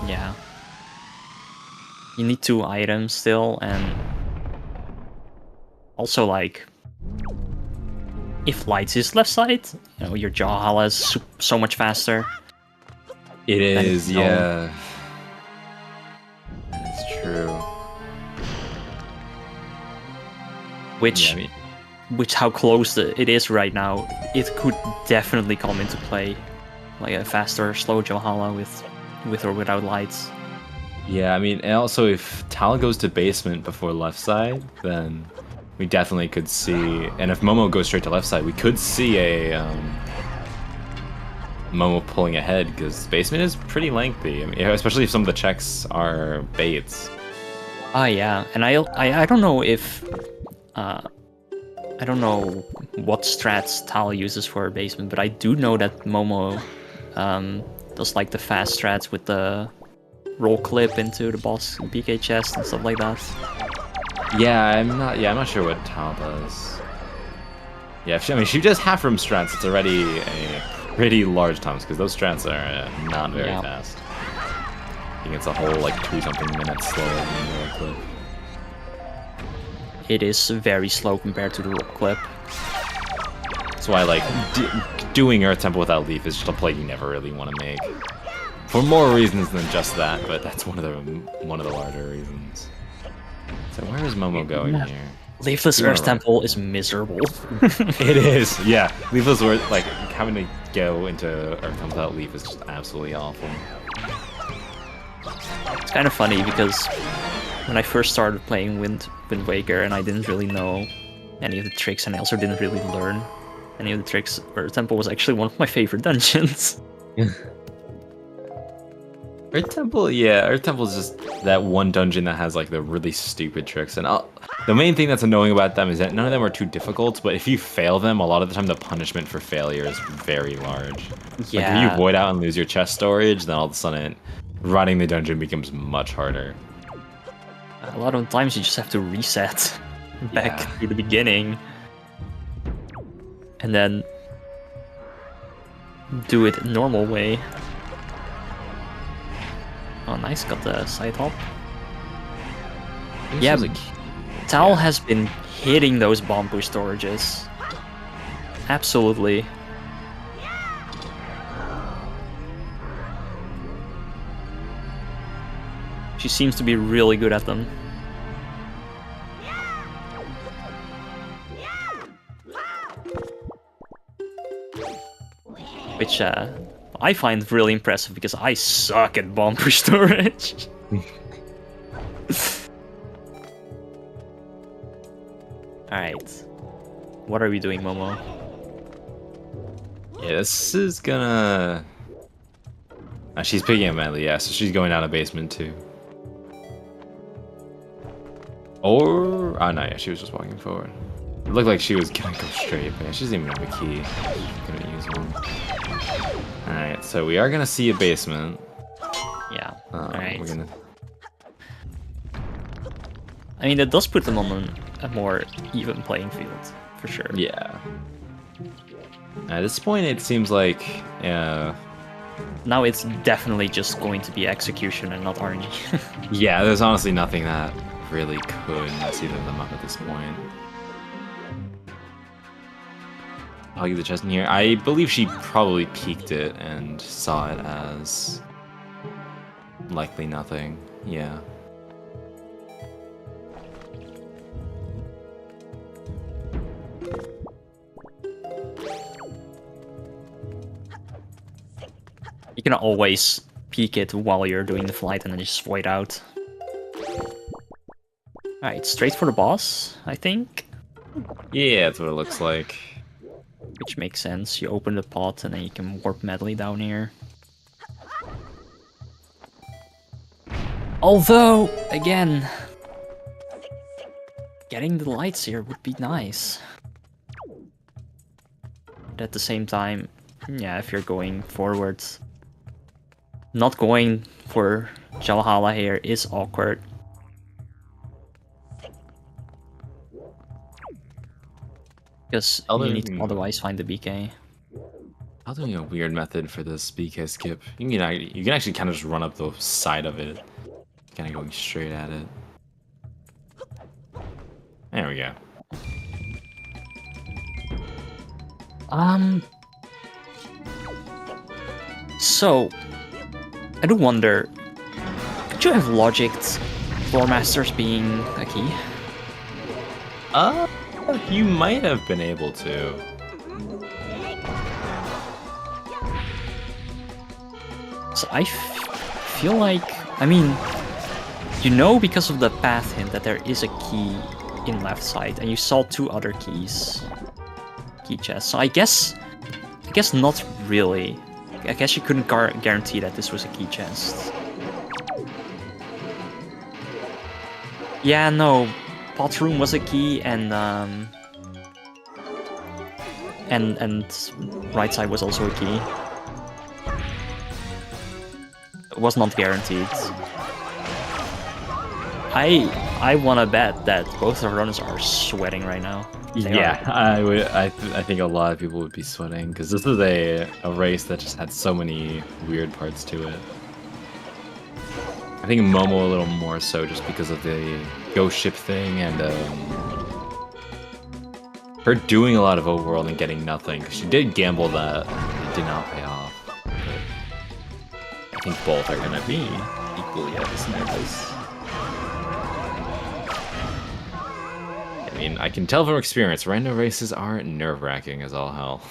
Yeah. You need 2 items still, and also like if lights is left side, you know, your Jawahala is so much faster. It is, no. yeah. That's true. Which, Yeah, I mean, how close it is right now, it could definitely come into play, like a faster, slow Jawahala with or without lights. yeah, I mean, and also if Tal goes to basement before left side, then we definitely could see, and if Momo goes straight to left side, we could see a Momo pulling ahead, because basement is pretty lengthy. I mean, especially if some of the checks are baits. Ah, yeah, and I don't know if I don't know what strats Tal uses for her basement, but I do know that Momo does like the fast strats with the roll clip into the boss PK chest and stuff like that. Yeah, I'm not sure what Tal does. Yeah, I mean, she does half room strats. It's already a pretty large times, because those strats are not very fast. I think it's a whole like 2-something minutes slower than the roll clip. It is very slow compared to the roll clip. That's why like doing Earth Temple without Leaf is just a play you never really want to make. For more reasons than just that, but that's one of the larger reasons. So where is Momo going here? Leafless Earth Temple is miserable. It is, yeah. Leafless Earth, like having to go into Earth Temple without Leaf is just absolutely awful. It's kind of funny because when I first started playing Wind Waker and I didn't really know any of the tricks, and I also didn't really learn any of the tricks, Earth Temple was actually one of my favorite dungeons. Earth Temple, yeah, Earth Temple is just that one dungeon that has like the really stupid tricks, and the main thing that's annoying about them is that none of them are too difficult, but if you fail them, a lot of the time the punishment for failure is very large. Yeah. Like if you void out and lose your chest storage, then all of a sudden running the dungeon becomes much harder. A lot of times you just have to reset back to the beginning. And then do it normal way. Oh, nice, got the side hop. Yeah, Tal has been hitting those bomb push storages. Absolutely. She seems to be really good at them. Which I find really impressive because I suck at bomb push storage. Alright. What are we doing, Momo? Yeah, this is gonna... she's picking up Medley, yeah, so she's going down a basement too. Or... oh, no, yeah, she was just walking forward. It looked like she was gonna go straight, but yeah, she doesn't even have a key. She's gonna use one. Alright, so we are gonna see a basement. Yeah, alright. We're gonna... I mean, that does put them on a more even playing field, for sure. Yeah. At this point, it seems like... now it's definitely just going to be execution and not RNG. yeah, there's honestly nothing that really could mess either of them up at this point. I'll give the chest in here. I believe she probably peeked it and saw it as likely nothing. Yeah. You can always peek it while you're doing the flight and then just void out. Alright, straight for the boss, I think. Yeah, that's what it looks like. Which makes sense. You open the pot and then you can warp Medley down here. Although, again, getting the lights here would be nice. But at the same time, yeah, if you're going forwards, not going for Jalhala here is awkward. Because you need to otherwise find the BK. I'm doing a weird method for this BK skip. You can actually kind of just run up the side of it. Kind of going straight at it. There we go. So, I do wonder, could you have logicked Floor Masters being a key? You might have been able to. So I feel like, I mean, you know because of the path hint that there is a key in left side, and you saw two other keys. Key chests. So I guess not really. I guess you couldn't guarantee that this was a key chest. Yeah, no. Pot room was a key, and right side was also a key. It was not guaranteed. I wanna bet that both the runners are sweating right now. I think a lot of people would be sweating because this is a race that just had so many weird parts to it. I think Momo a little more so just because of the ghost ship thing and her doing a lot of overworld and getting nothing, because she did gamble that and it did not pay off. But I think both are gonna be equally as nervous. I mean, I can tell from experience, random races are nerve-wracking as all hell.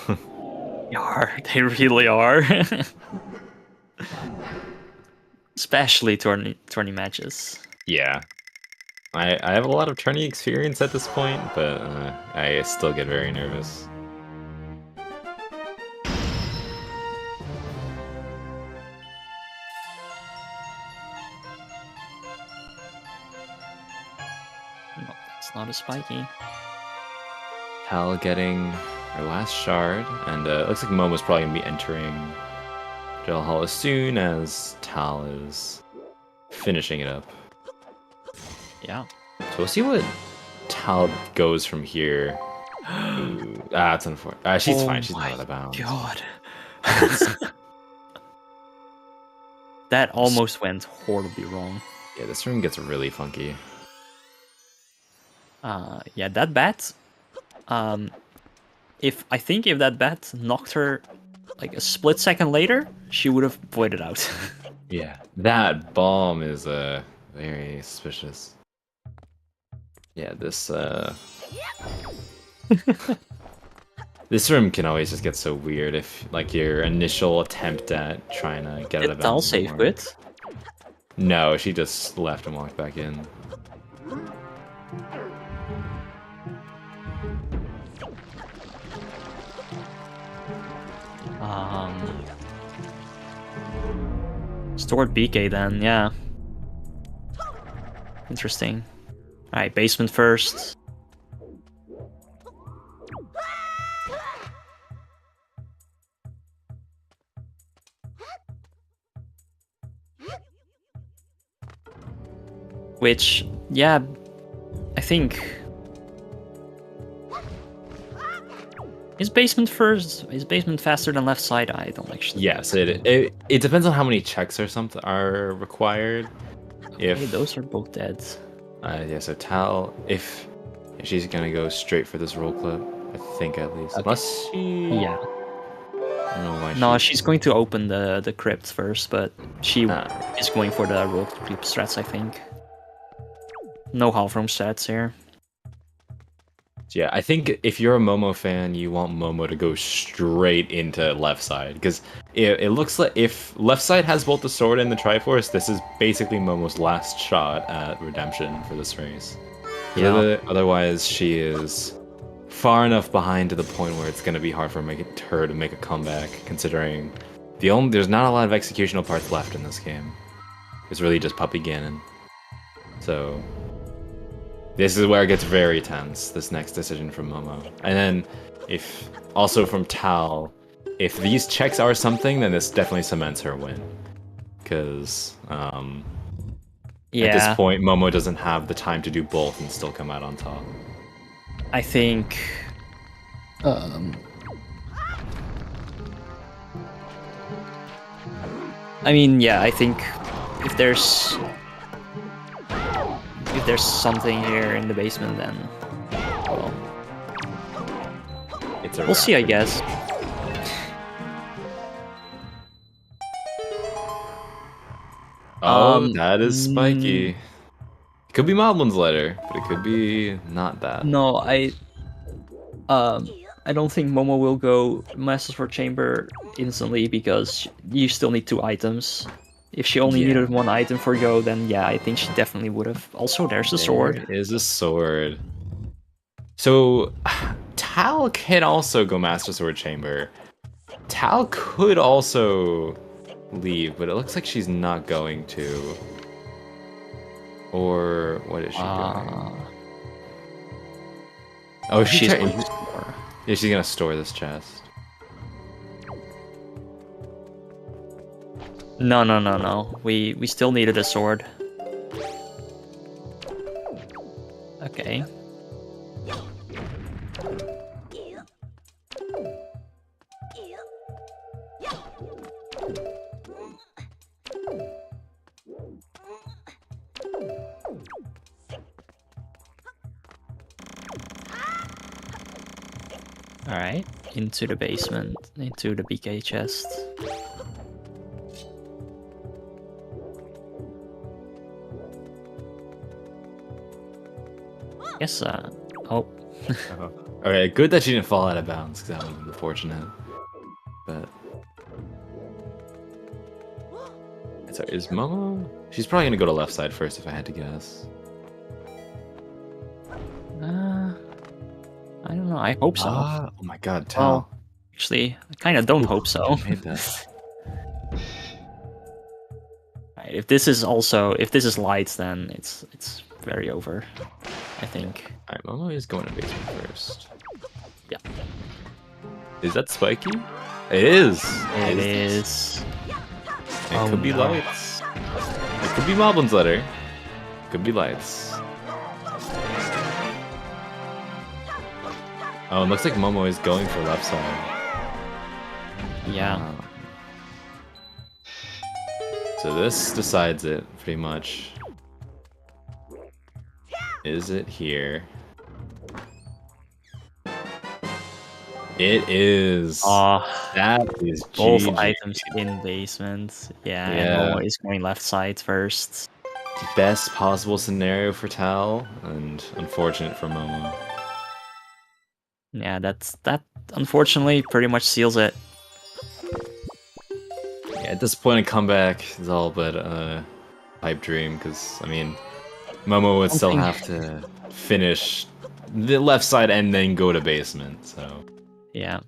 They are. They really are. Especially tourney matches. Yeah. I have a lot of tourney experience at this point, but I still get very nervous. It's not a spiky. Tal getting her last shard, and it looks like Momo's probably gonna be entering Gel Hall as soon as Tal is finishing it up. Yeah. So we'll see what Tal goes from here. Ooh, that's unfortunate. She's fine. She's not out of bounds. God. That almost went horribly wrong. Yeah, this room gets really funky. Yeah, that bat. If that bat knocked her like a split second later, she would have voided out. Yeah, that bomb is very suspicious. Yeah, this this room can always just get so weird if like your initial attempt at trying to get out of Did Tal bounds save doesn't work. quit? No, she just left and walked back in. Stored BK then, yeah. Interesting. Alright, basement first. Which, yeah, I think... Is basement first? Is basement faster than left side? I don't actually. Yes, it depends on how many checks or something are required. If Hey, those are both dead. yeah, so Tal, if she's gonna go straight for this roll clip, I think at least. Okay. Unless she, Yeah. I don't know why. No, she's going to open the crypt first, but she is going for the roll clip strats, I think. No half room strats here. Yeah, I think if you're a Momo fan, you want Momo to go straight into left side because it looks like if left side has both the sword and the Triforce, this is basically Momo's last shot at redemption for this race. Yeah. Otherwise, she is far enough behind to the point where it's going to be hard for her to make a comeback. Considering there's not a lot of executional parts left in this game. It's really just Puppy Ganon. So. This is where it gets very tense, this next decision from Momo. And then, if also from Tal, if these checks are something, then this definitely cements her win. Because, at this point, Momo doesn't have the time to do both and still come out on top. I think... I mean, yeah, I think if there's something here in the basement, then well, we'll see, I guess. That is spiky. It could be Moblin's letter, but it could be not that. No, I don't think Momo will go Master Sword Chamber instantly because you still need 2 items. If she only needed 1 item for go, then yeah, I think she definitely would have. Also, there's the sword. There is a sword. So, Tal can also go Master Sword Chamber. Tal could also leave, but it looks like she's not going to. Or what is she doing? Oh, she's going to store. Yeah, she's gonna store this chest. No. We still needed a sword. Okay. Alright, into the basement, into the BK chest. Yes, oh. Okay, good that she didn't fall out of bounds, because that would have been unfortunate. But... So, is Momo... She's probably going to go to left side first, if I had to guess. I don't know, I hope so. Oh my god, Tal. Actually, I kind of don't hope so. Made that. Right, if this is lights, then it's very over. I think. Alright, Momo is going to basement first. Yeah. Is that spiky? It is! It is. It Oh, could be no. lights. It could be Moblin's letter. Could be lights. Oh, it looks like Momo is going for left side. Yeah. So this decides it, pretty much. Is it here? It is. That is both GG. items in basement. Yeah, and Yeah. Momo is going left side first. Best possible scenario for Tal, and unfortunate for Momo. Yeah, that unfortunately pretty much seals it. Yeah, disappointing comeback is all but a pipe dream, because, I mean, Momo would still have to finish the left side and then go to basement, so... Yeah.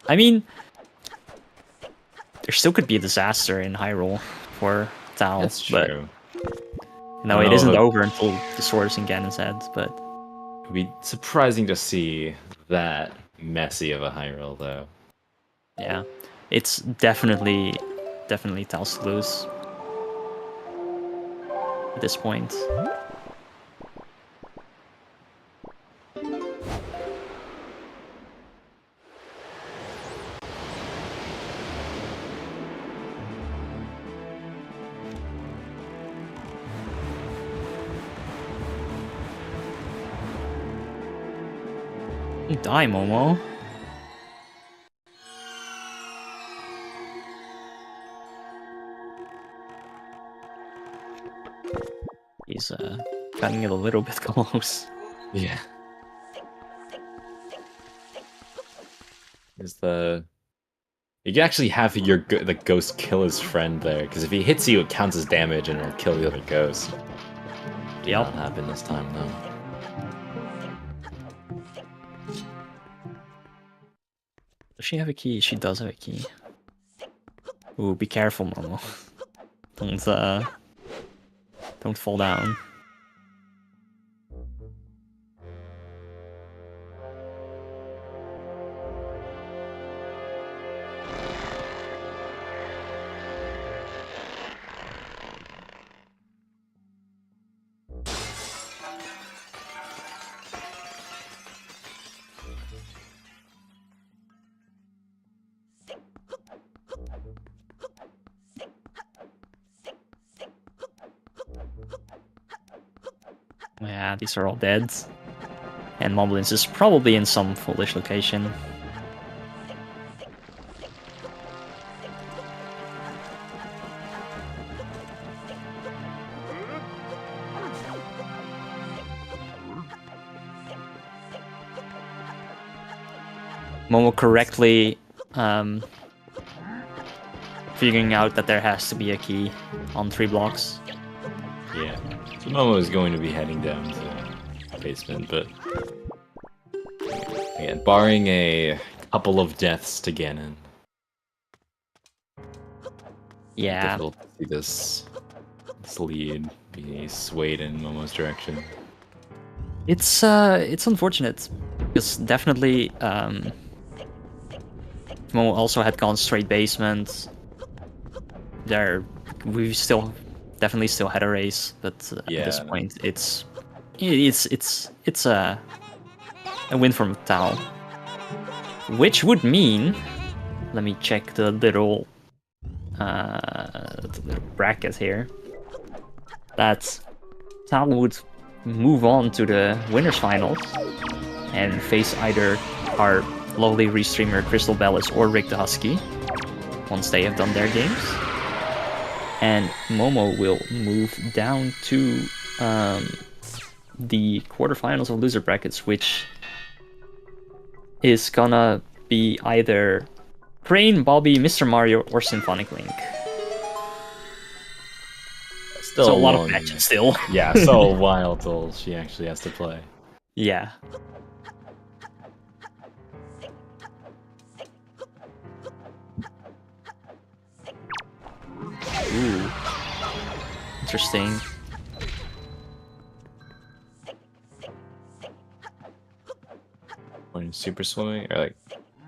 I mean, there still could be a disaster in high roll for Tal. That's true. But, no, it isn't over until the sword is in Ganon's head, but... It would be surprising to see that messy of a high roll, though. Yeah. It's definitely Tal's to lose. At this point. You die, Momo. He's cutting it a little bit close. Yeah. Is the... You can actually have the ghost kill his friend there, because if he hits you, it counts as damage and it'll kill the other ghost. Did not happen this time, though. Does she have a key? She does have a key. Ooh, be careful, Momo. Don't fall down. Yeah, these are all dead. And Moblin's is probably in some foolish location. Momo correctly figuring out that there has to be a key on 3 blocks. Yeah. So Momo is going to be heading down to basement, but again, barring a couple of deaths to Ganon. Yeah. Difficult to see this lead be swayed in Momo's direction. It's unfortunate because definitely Momo also had gone straight basement. We definitely still had a race, but at this point it's a win from Tal, which would mean, let me check the little bracket here, that Tal would move on to the winners finals and face either our lovely restreamer Crystal Bellis or Rick the Husky once they have done their games. And Momo will move down to the quarterfinals of loser brackets, which is gonna be either Crane, Bobby, Mr. Mario, or Symphonic Link. Still so a lot of matches still. Yeah, so a while till she actually has to play. Yeah. Ooh. Interesting. super swimming, or like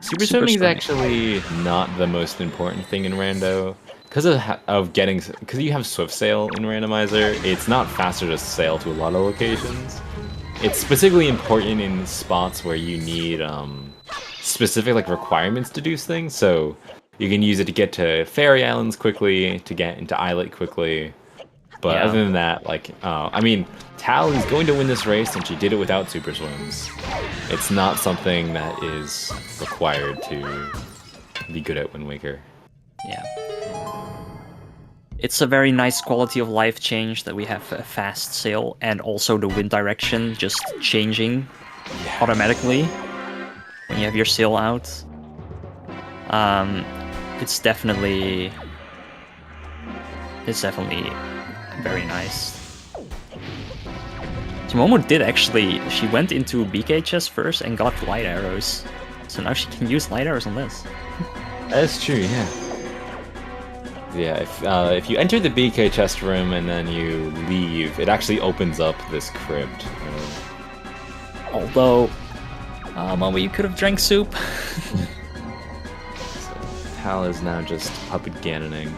super Super swimming is swimming. actually not the most important thing in rando because because you have swift sail in randomizer. It's not faster to sail to a lot of locations. It's specifically important in spots where you need specific like requirements to do things. So you can use it to get to fairy islands quickly, to get into islet quickly. But Yeah. other than that, like, I mean, Tal is going to win this race, and she did it without super swims. It's not something that is required to be good at Wind Waker. Yeah. It's a very nice quality of life change that we have a fast sail and also the wind direction just changing automatically when you have your sail out. It's definitely very nice. Tomomo did actually, she went into BKHS first and got light arrows. So now she can use light arrows on this. That's true, yeah. Yeah, if you enter the BK chest room and then you leave, it actually opens up this crypt. Although, Momo, you could have drank soup. So Tal is now just puppet gannoning.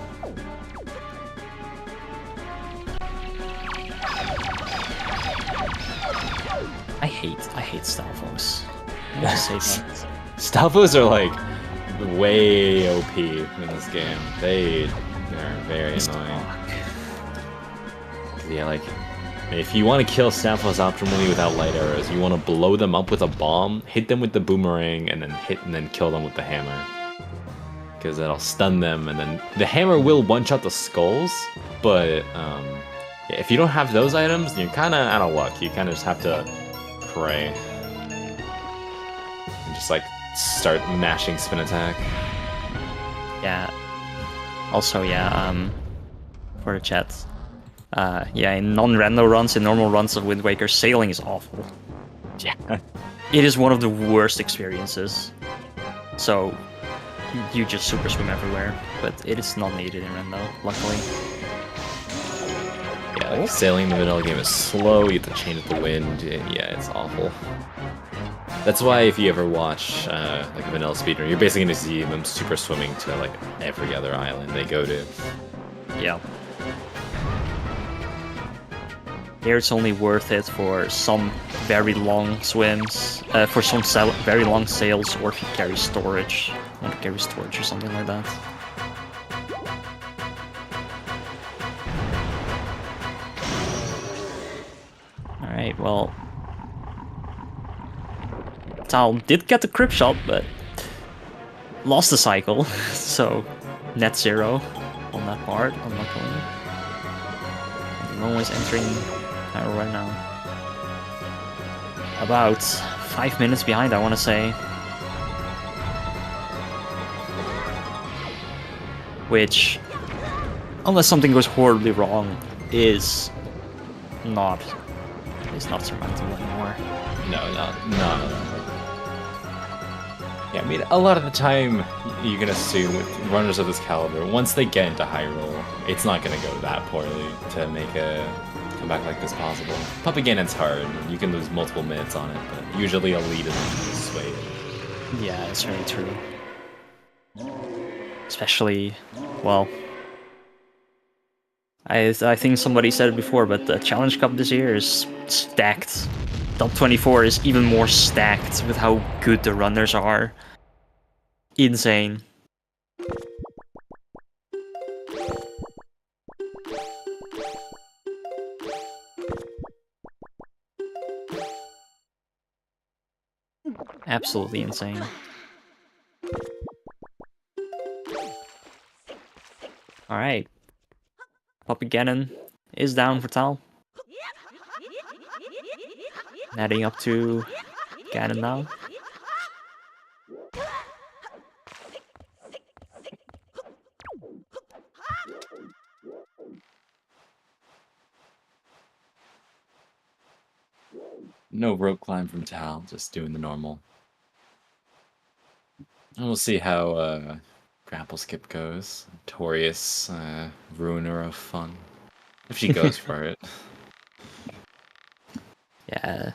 I hate Stalfos. Let me just say that. Stalfos are like way OP in this game. They are very annoying. Yeah, like if you want to kill Stalfos optimally without light arrows, you want to blow them up with a bomb, hit them with the boomerang, and then kill them with the hammer. Because that'll stun them, and then the hammer will one-shot the skulls, but yeah, if you don't have those items, you're kind of out of luck. You kind of just have to pray. And just like start mashing spin attack. Yeah. Also, yeah, for the chat. Yeah, in non-rando runs, in normal runs of Wind Waker, sailing is awful. Yeah. It is one of the worst experiences. So, you just super swim everywhere, but it is not needed in rando, luckily. Yeah, like sailing in the vanilla game is slow, you have to change the wind, and yeah, it's awful. That's why if you ever watch like a vanilla speedrun, you're basically gonna see them super swimming to like every other island they go to. Yeah. Here it's only worth it for some very long swims, for some very long sails, or if you carry storage. Want to carry storage or something like that. Alright, well... Tal did get the crypt shot, but lost the cycle, so net 0 on that part, unluckily. No one's entering right now. About 5 minutes behind, I want to say. Which, unless something goes horribly wrong, is not surmountable anymore. No. Yeah, I mean, a lot of the time, you can assume with runners of this caliber, once they get into high roll, it's not going to go that poorly to make a comeback like this possible. Puppet Gannon's hard, you can lose multiple minutes on it, but usually a lead is swayed. Yeah, that's very true. Especially, well, I think somebody said it before, but the Challenge Cup this year is stacked. Top 24 is even more stacked with how good the runners are. Insane. Absolutely insane. Alright. Puppet Gannon is down for Tal. Heading up to Gannon now. No rope climb from Tal, just doing the normal. And we'll see how grapple skip goes. Notorious ruiner of fun. If she goes for it. Yeah.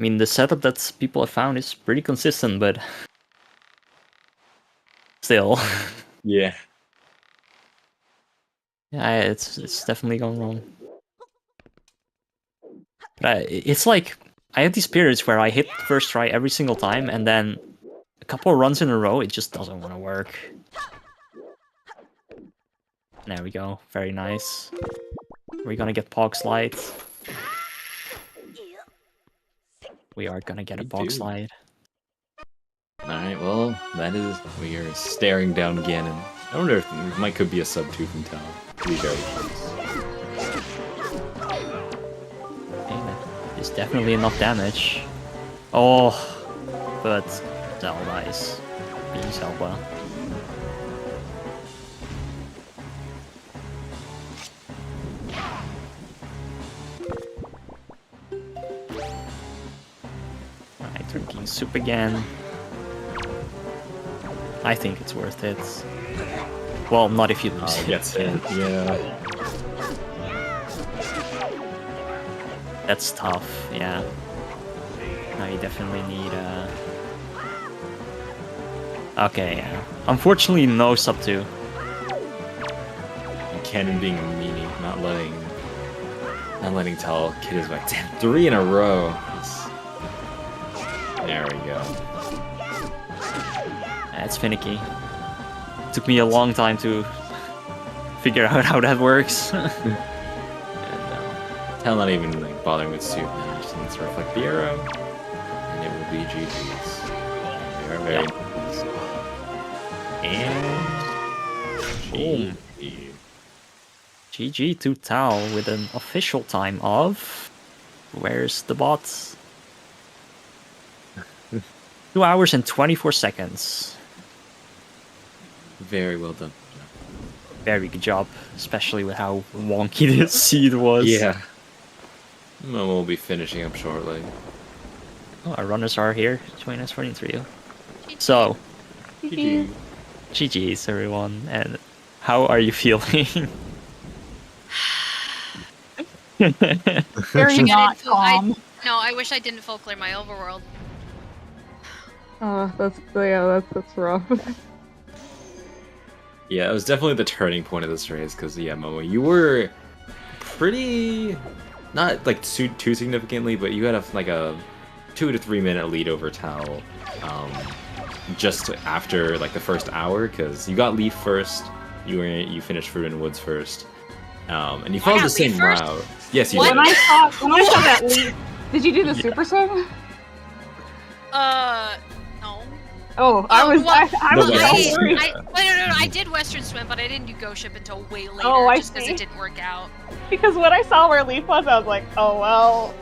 I mean, the setup that people have found is pretty consistent, but still, Yeah. yeah, it's definitely going wrong. But it's like I have these periods where I hit the first try every single time, and then a couple of runs in a row, it just doesn't want to work. There we go. Very nice. We're gonna get Pog Slide. We are gonna get a Pog Slide. Alright, well, that is... We are staring down Ganon. I wonder if it might could be a sub 2 from Tal. To be very close. It's definitely enough damage. Oh, but Zelda is being Zelda. Alright, drinking soup again. I think it's worth it. Well, not if you lose it. Gets it, yeah. That's tough, yeah. Now you definitely need Okay, yeah. Unfortunately, no sub 2. Ganon being a meanie, not letting Tal kid his back. Damn, 3 in a row. There we go. It's finicky. Took me a long time to figure out how that works. Tal not even like bothering with soup now, just needs to reflect the arrow, and it will be GG's. We are very close. And boom. GG to Tal with an official time of... Where's the bot? 2 hours and 24 seconds. Very well done. Very good job, especially with how wonky this seed was. Yeah. Well, we'll be finishing up shortly. Oh, our runners are here. Join us for an interview. So, GG's everyone, and how are you feeling? Very not calm. No, I wish I didn't full clear my overworld. That's rough. Yeah, it was definitely the turning point of this race, because, yeah, Momo, you were pretty... Not, like, too significantly, but you had a 2 to 3 minute lead over Tal, just after, like, the first hour, because you got Leaf first, you finished Forbidden Woods first, and you followed the same route. Yes, you did. When I saw that Leaf, did you do the super swim? No. Oh, I was worried. No, I did Western Swim, but I didn't do Ghost Ship until way later, just because it didn't work out. Because when I saw where Leaf was, I was like, oh well.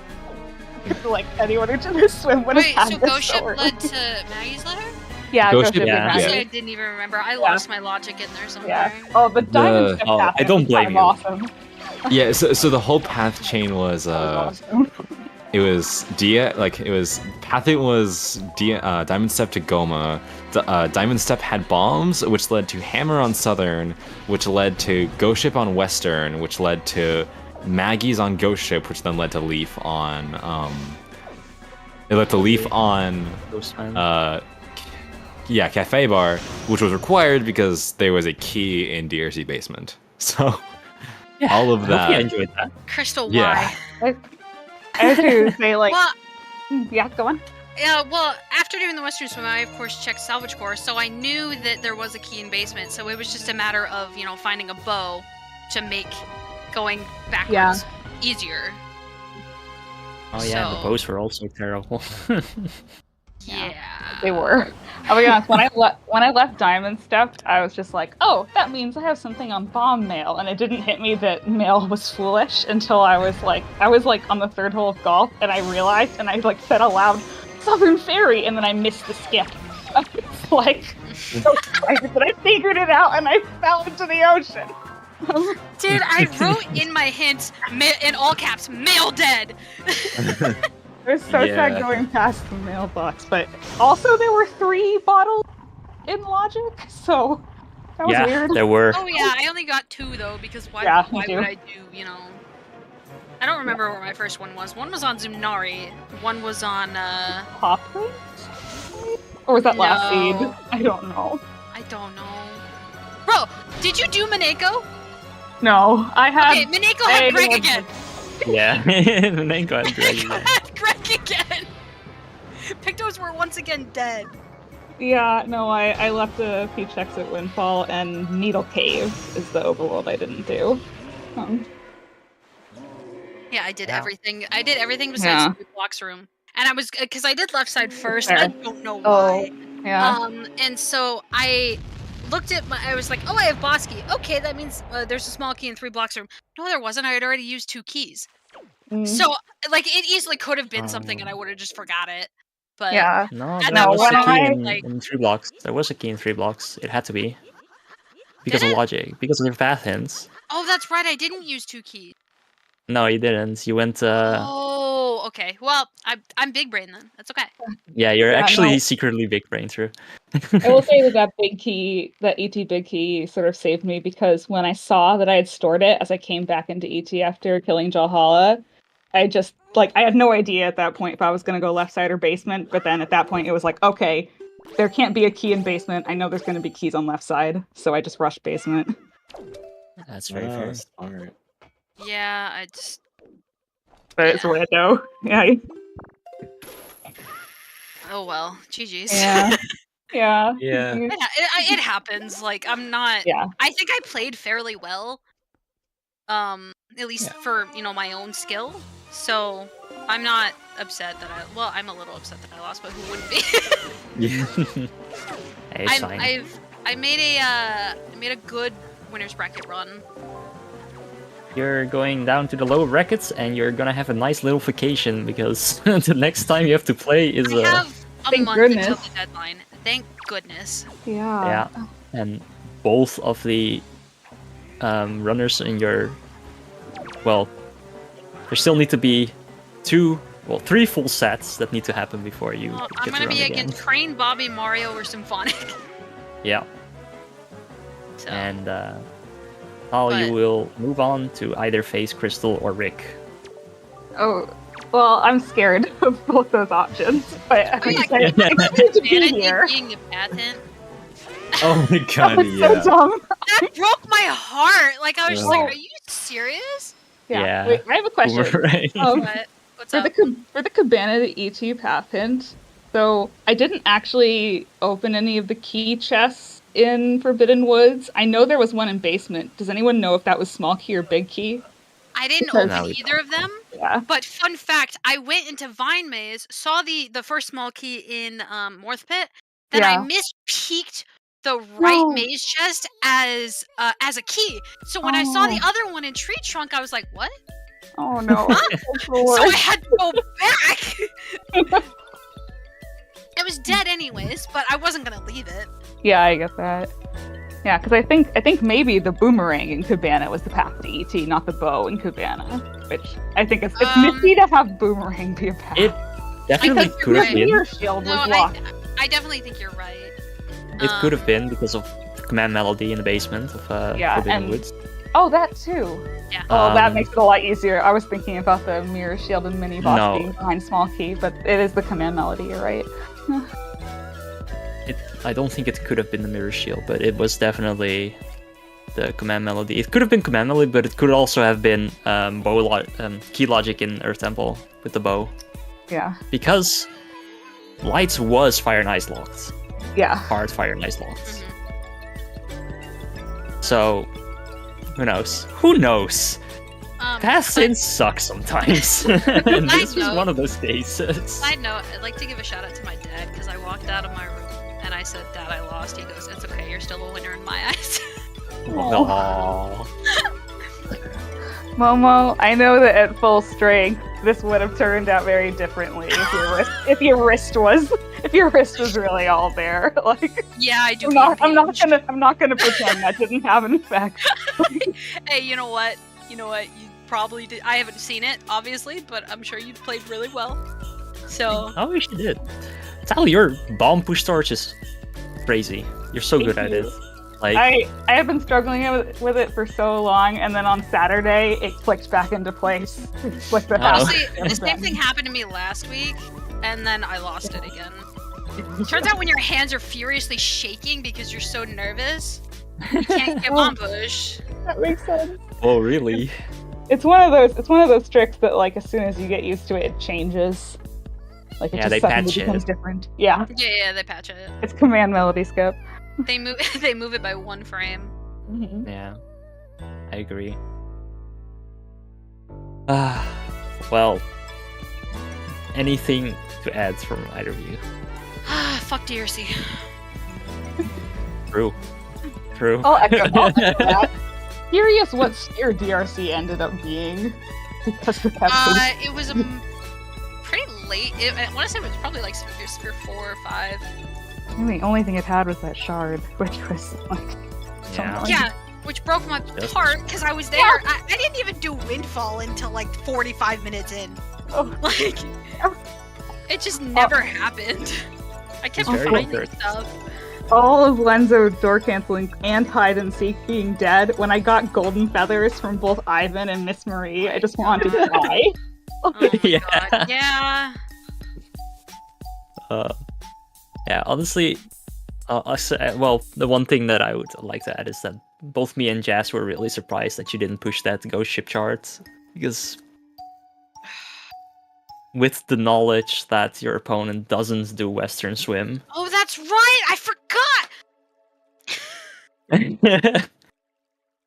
Like anyone who did this swim would have had so this Ghost Ship sword. led to Maggie's letter? Yeah, Ghost Ship. yeah. I didn't even remember. I lost my logic in there somewhere. Yeah. Oh, the diamond step path I don't blame was you. awesome. Yeah, so the whole path chain was Awesome. it was pathing was Diamond Step to Goma. Diamond Step had bombs, which led to Hammer on Southern, which led to Ghost Ship on Western, which led to Maggie's on Ghost Ship, which then led to Leaf on Cafe Bar, which was required because there was a key in DRC basement. So Yeah, all of I that. hope you enjoyed that. Crystal, Yeah. why? I have to say, like, Well, yeah, go on. yeah, well, after doing the Western Swim, I, of course, checked Salvage Core, so I knew that there was a key in basement, so it was just a matter of, finding a bow to make going backwards easier. Oh yeah, So- the bows were also terrible. Yeah. They were. I'll be honest, when I left Diamond Step, I was just like, oh, that means I have something on Bomb Mail, and it didn't hit me that Mail was foolish until I was like on the third hole of golf, and I realized, and I said aloud, Southern Ferry, and then I missed the skip. I was like, so excited that I figured it out, and I fell into the ocean. Dude, I wrote in my hints, in all caps, Mail dead! It was so sad going past the mailbox, but also there were 3 bottles in Logic, so that was weird. there were. Oh yeah, I only got 2 though, because why Yeah, would me I do, I don't remember where my first one was. One was on Zumnari. One was on Pop? Or was that last seed? No. I don't know. I don't know. Bro, did you do Mineko? No, I had. Okay, Mineko had Greg again. Yeah, Mineko had Greg Mineko again. had Greg again. Pictos were once again dead. Yeah, no, I left a Peach Exit Windfall, and Needle Cave is the overworld I didn't do. Yeah, I did Yeah. everything. I did everything besides Yeah. the blocks room. And I was, because I did left side first. Fair. I don't know why. Yeah. And so I looked at I was like, oh, I have boss key. Okay, that means there's a small key in 3 blocks room. No, there wasn't. I had already used 2 keys. So, like, it easily could have been something and I would have just forgot it. But Yeah. No, At there that was a point, key like- in 3 blocks. There was a key in 3 blocks. It had to be. Because Did of it? logic. Because of the path hints. Oh, that's right. I didn't use 2 keys. No, you didn't. You went, Oh, okay. Well, I'm big brain then. That's okay. yeah, you're Yeah, actually no. secretly big brain through. I will say that big key, that ET big key, sort of saved me because when I saw that I had stored it as I came back into ET after killing Jalhalla, I just, like, I had no idea at that point if I was going to go left side or basement, but then at that point it was like, okay, there can't be a key in basement. I know there's going to be keys on left side, so I just rushed basement. That's very fair. Smart. Yeah, I just. But it's a window. Yeah. Oh well. GG's. Yeah. Yeah. Yeah. It happens. Like, I'm not. Yeah. I think I played fairly well. At least for, my own skill. So, I'm not upset that I'm a little upset that I lost, but who wouldn't be? Yeah. Hey, it's fine. I made a good winner's bracket run. You're going down to the lower brackets, and you're gonna have a nice little vacation because the next time you have to play is I have a Thank month until goodness. the deadline. Thank goodness. Yeah. and both of the runners in your there still need to be 3 full sets that need to happen before you Well, get I'm to gonna run be again. against Crane, Bobby, Mario, or Symphonic. Yeah, So. and you But- will move on to either face Crystal or Rick. Oh, well, I'm scared of both those options. But I Oh, yeah, think I need to be Vanity here. being a patent. Oh my god, That's yeah. so dumb. That broke my heart. Like, I was just Yeah. like, are you serious? Yeah. Wait, I have a question. Right. What's For up? the Cabana the ET path hint, so I didn't actually open any of the key chests in Forbidden Woods. I know there was one in basement. Does anyone know if that was small key or big key? I didn't Because- open No, we either of them. Yeah. But fun fact, I went into Vine Maze, saw the first small key in Morth Pit, then I Yeah. mispeaked the right No. maze chest as a key. So when I saw the Oh. other one in Tree Trunk, I was like, what? Oh no. That's the So I worst. had to go back. It was dead anyways, but I wasn't gonna leave it. Yeah, I get that. Yeah, because I think maybe the boomerang in Cabana was the path to ET, not the bow in Cabana. Which I think it's nifty to have boomerang be a path. It definitely think could you're have right. been. Your shield No, was locked. I definitely think you're right. It could have been because of the command melody in the basement of Yeah, Forbidden and- Woods. Oh, that too. Yeah. Oh, that Um, makes it a lot easier. I was thinking about the mirror shield and mini boss No. being behind small key, but it is the command melody. You're right. I don't think it could have been the mirror shield, but it was definitely the command melody. It could have been command melody, but it could also have been key logic in Earth Temple with the bow. Yeah. Because Lights was Fire and Ice locked. Yeah. Hard Fire and Ice locked. Mhm. So, who knows? Who knows? Pass Side- in suck sometimes. And this was note- one of those days. Side note, I'd like to give a shout out to my dad because I walked out of my room and I said, Dad, I lost. He goes, it's okay, you're still a winner in my eyes. Aww. Momo, I know that at full strength, this would have turned out very differently if your wrist was really all there. Like, Yeah, I do. I'm not gonna pretend that didn't have an effect. Hey, you know what? You probably did. I haven't seen it, obviously, but I'm sure you played really well. So I wish you did. Tal, your bomb push torch is crazy. You're so Thank good at you. it. Like, I have been struggling with it for so long, and then on Saturday it clicked back into place. Like the house. Honestly, the same thing happened to me last week, and then I lost it again. Turns out when your hands are furiously shaking because you're so nervous, you can't get one push. That makes sense. oh really? It's one of those tricks that, like, as soon as you get used to it, it changes. Like, it Yeah, just they suddenly patch it. becomes different. Yeah, Yeah, they patch it. it's command melody skip. They move it by 1 frame. Mm-hmm. Yeah, I agree. Well, anything to add from either of you? Fuck DRC. True. True. I'll echo that. Curious what sphere DRC ended up being. Because the captain. It was pretty late. I want to say it was probably like Sphere 4 or 5. The only thing it had was that shard, which was like. so Yeah. annoying. Yeah, which broke my Just- heart because I was there. I didn't even do Windfall until like 45 minutes in. Oh. Like, it just never happened. I kept It's very finding awkward. stuff. All of Lenzo door canceling and hide and seek being dead. When I got golden feathers from both Ivan and Miss Marie, I just wanted to cry. Oh my Yeah. God. Yeah. Yeah, honestly, well, the one thing that I would like to add is that both me and Jazz were really surprised that you didn't push that ghost ship chart, because with the knowledge that your opponent doesn't do Western Swim, Oh, that's right. I forgot.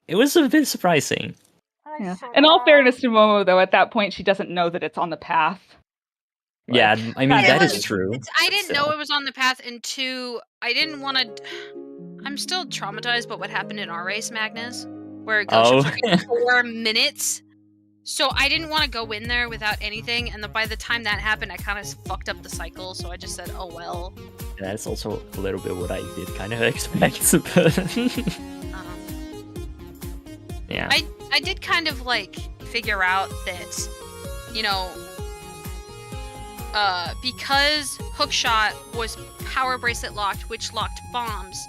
it was a bit surprising. Yeah. In all fairness to Momo, though, at that point she doesn't know that it's on the path. Yeah, I mean, It that was- is true. I didn't know Still. it was on the path, and 2, I didn't want to. I'm still traumatized by what happened in our race, Magnus, where Ghost Oh. took like 4 minutes. So I didn't want to go in there without anything, and by the time that happened, I kind of fucked up the cycle. So I just said, "Oh well." That's also a little bit what I did kind of expect, but yeah. I did kind of like figure out that, you know, because Hookshot was power bracelet locked, which locked bombs,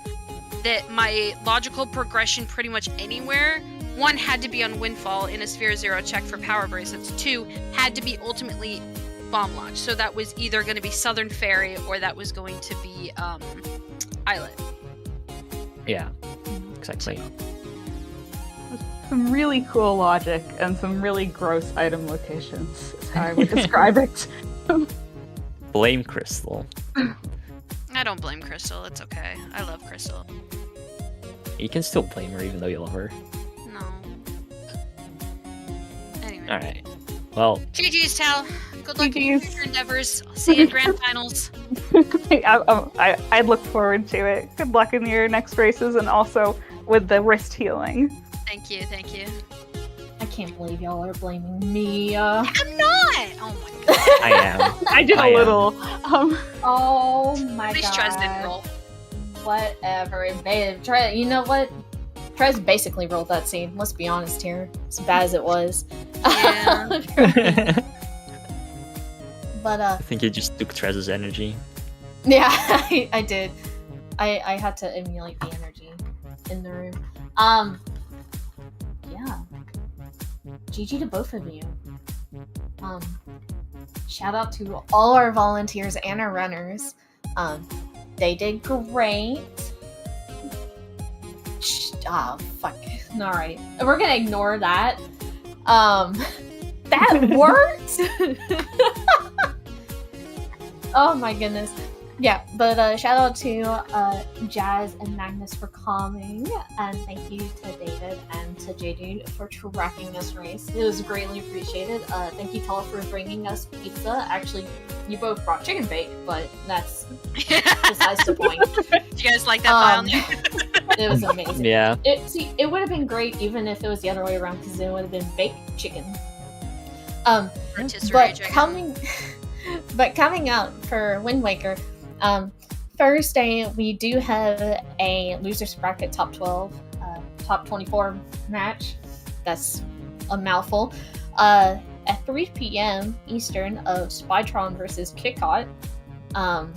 that my logical progression pretty much anywhere, 1 had to be on Windfall in a Sphere 0 check for power bracelets, 2 had to be ultimately bomb launch. So that was either going to be Southern Ferry or that was going to be Islet. Yeah, exactly. Some really cool logic and some really gross item locations is how I would describe it. Blame Crystal. I don't blame Crystal. It's okay. I love Crystal. You can still blame her even though you love her. No. Anyway. Alright. Well, GG's, Tal. Good luck in your GG's. future endeavors. I'll see you in grand finals. I'd look forward to it. Good luck in your next races and also with the wrist healing. Thank you, thank you. I can't believe y'all are blaming me. I'm not! Oh my god. I am. I did I a am. little. Oh my At least god. Trez didn't roll. Whatever. Trez, you know what? Trez basically rolled that scene. Let's be honest here. As bad as it was. Yeah. But I think you just took Trez's energy. yeah, I did. I had to emulate the energy in the room. Yeah. GG to both of you. Shout out to all our volunteers and our runners. They did great. Oh, fuck. Alright. We're gonna ignore that. That worked! Oh my goodness. Yeah, but shout out to Jazz and Magnus for coming, and thank you to David and to JD for tracking this race. It was greatly appreciated. Thank you, Tal, for bringing us pizza. Actually, you both brought chicken bake, but that's besides the point. Do you guys like that file? It was amazing. Yeah. It would have been great even if it was the other way around, because it would have been baked chicken. Rotisserie chicken. But coming up for Wind Waker, Thursday we do have a losers bracket top 12, top 24 match. That's a mouthful. At 3 p.m. Eastern of Spytron versus Kicot. And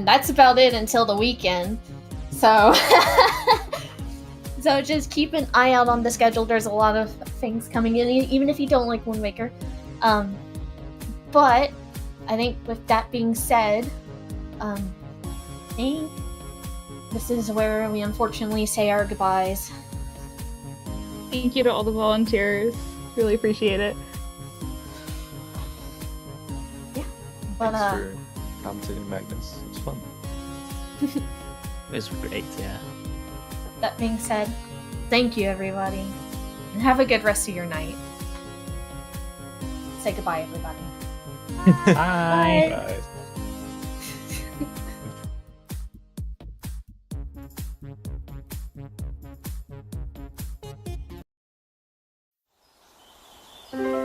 that's about it until the weekend. So, so just keep an eye out on the schedule. There's a lot of things coming in, even if you don't like Wind Waker. But I think with that being said, I think this is where we unfortunately say our goodbyes. Thank you to all the volunteers. Really appreciate it. Yeah, but Thanks for commentating, Magnus. It was fun. It was great, yeah. That being said, thank you everybody, and have a good rest of your night. Say goodbye, everybody. Bye. Bye.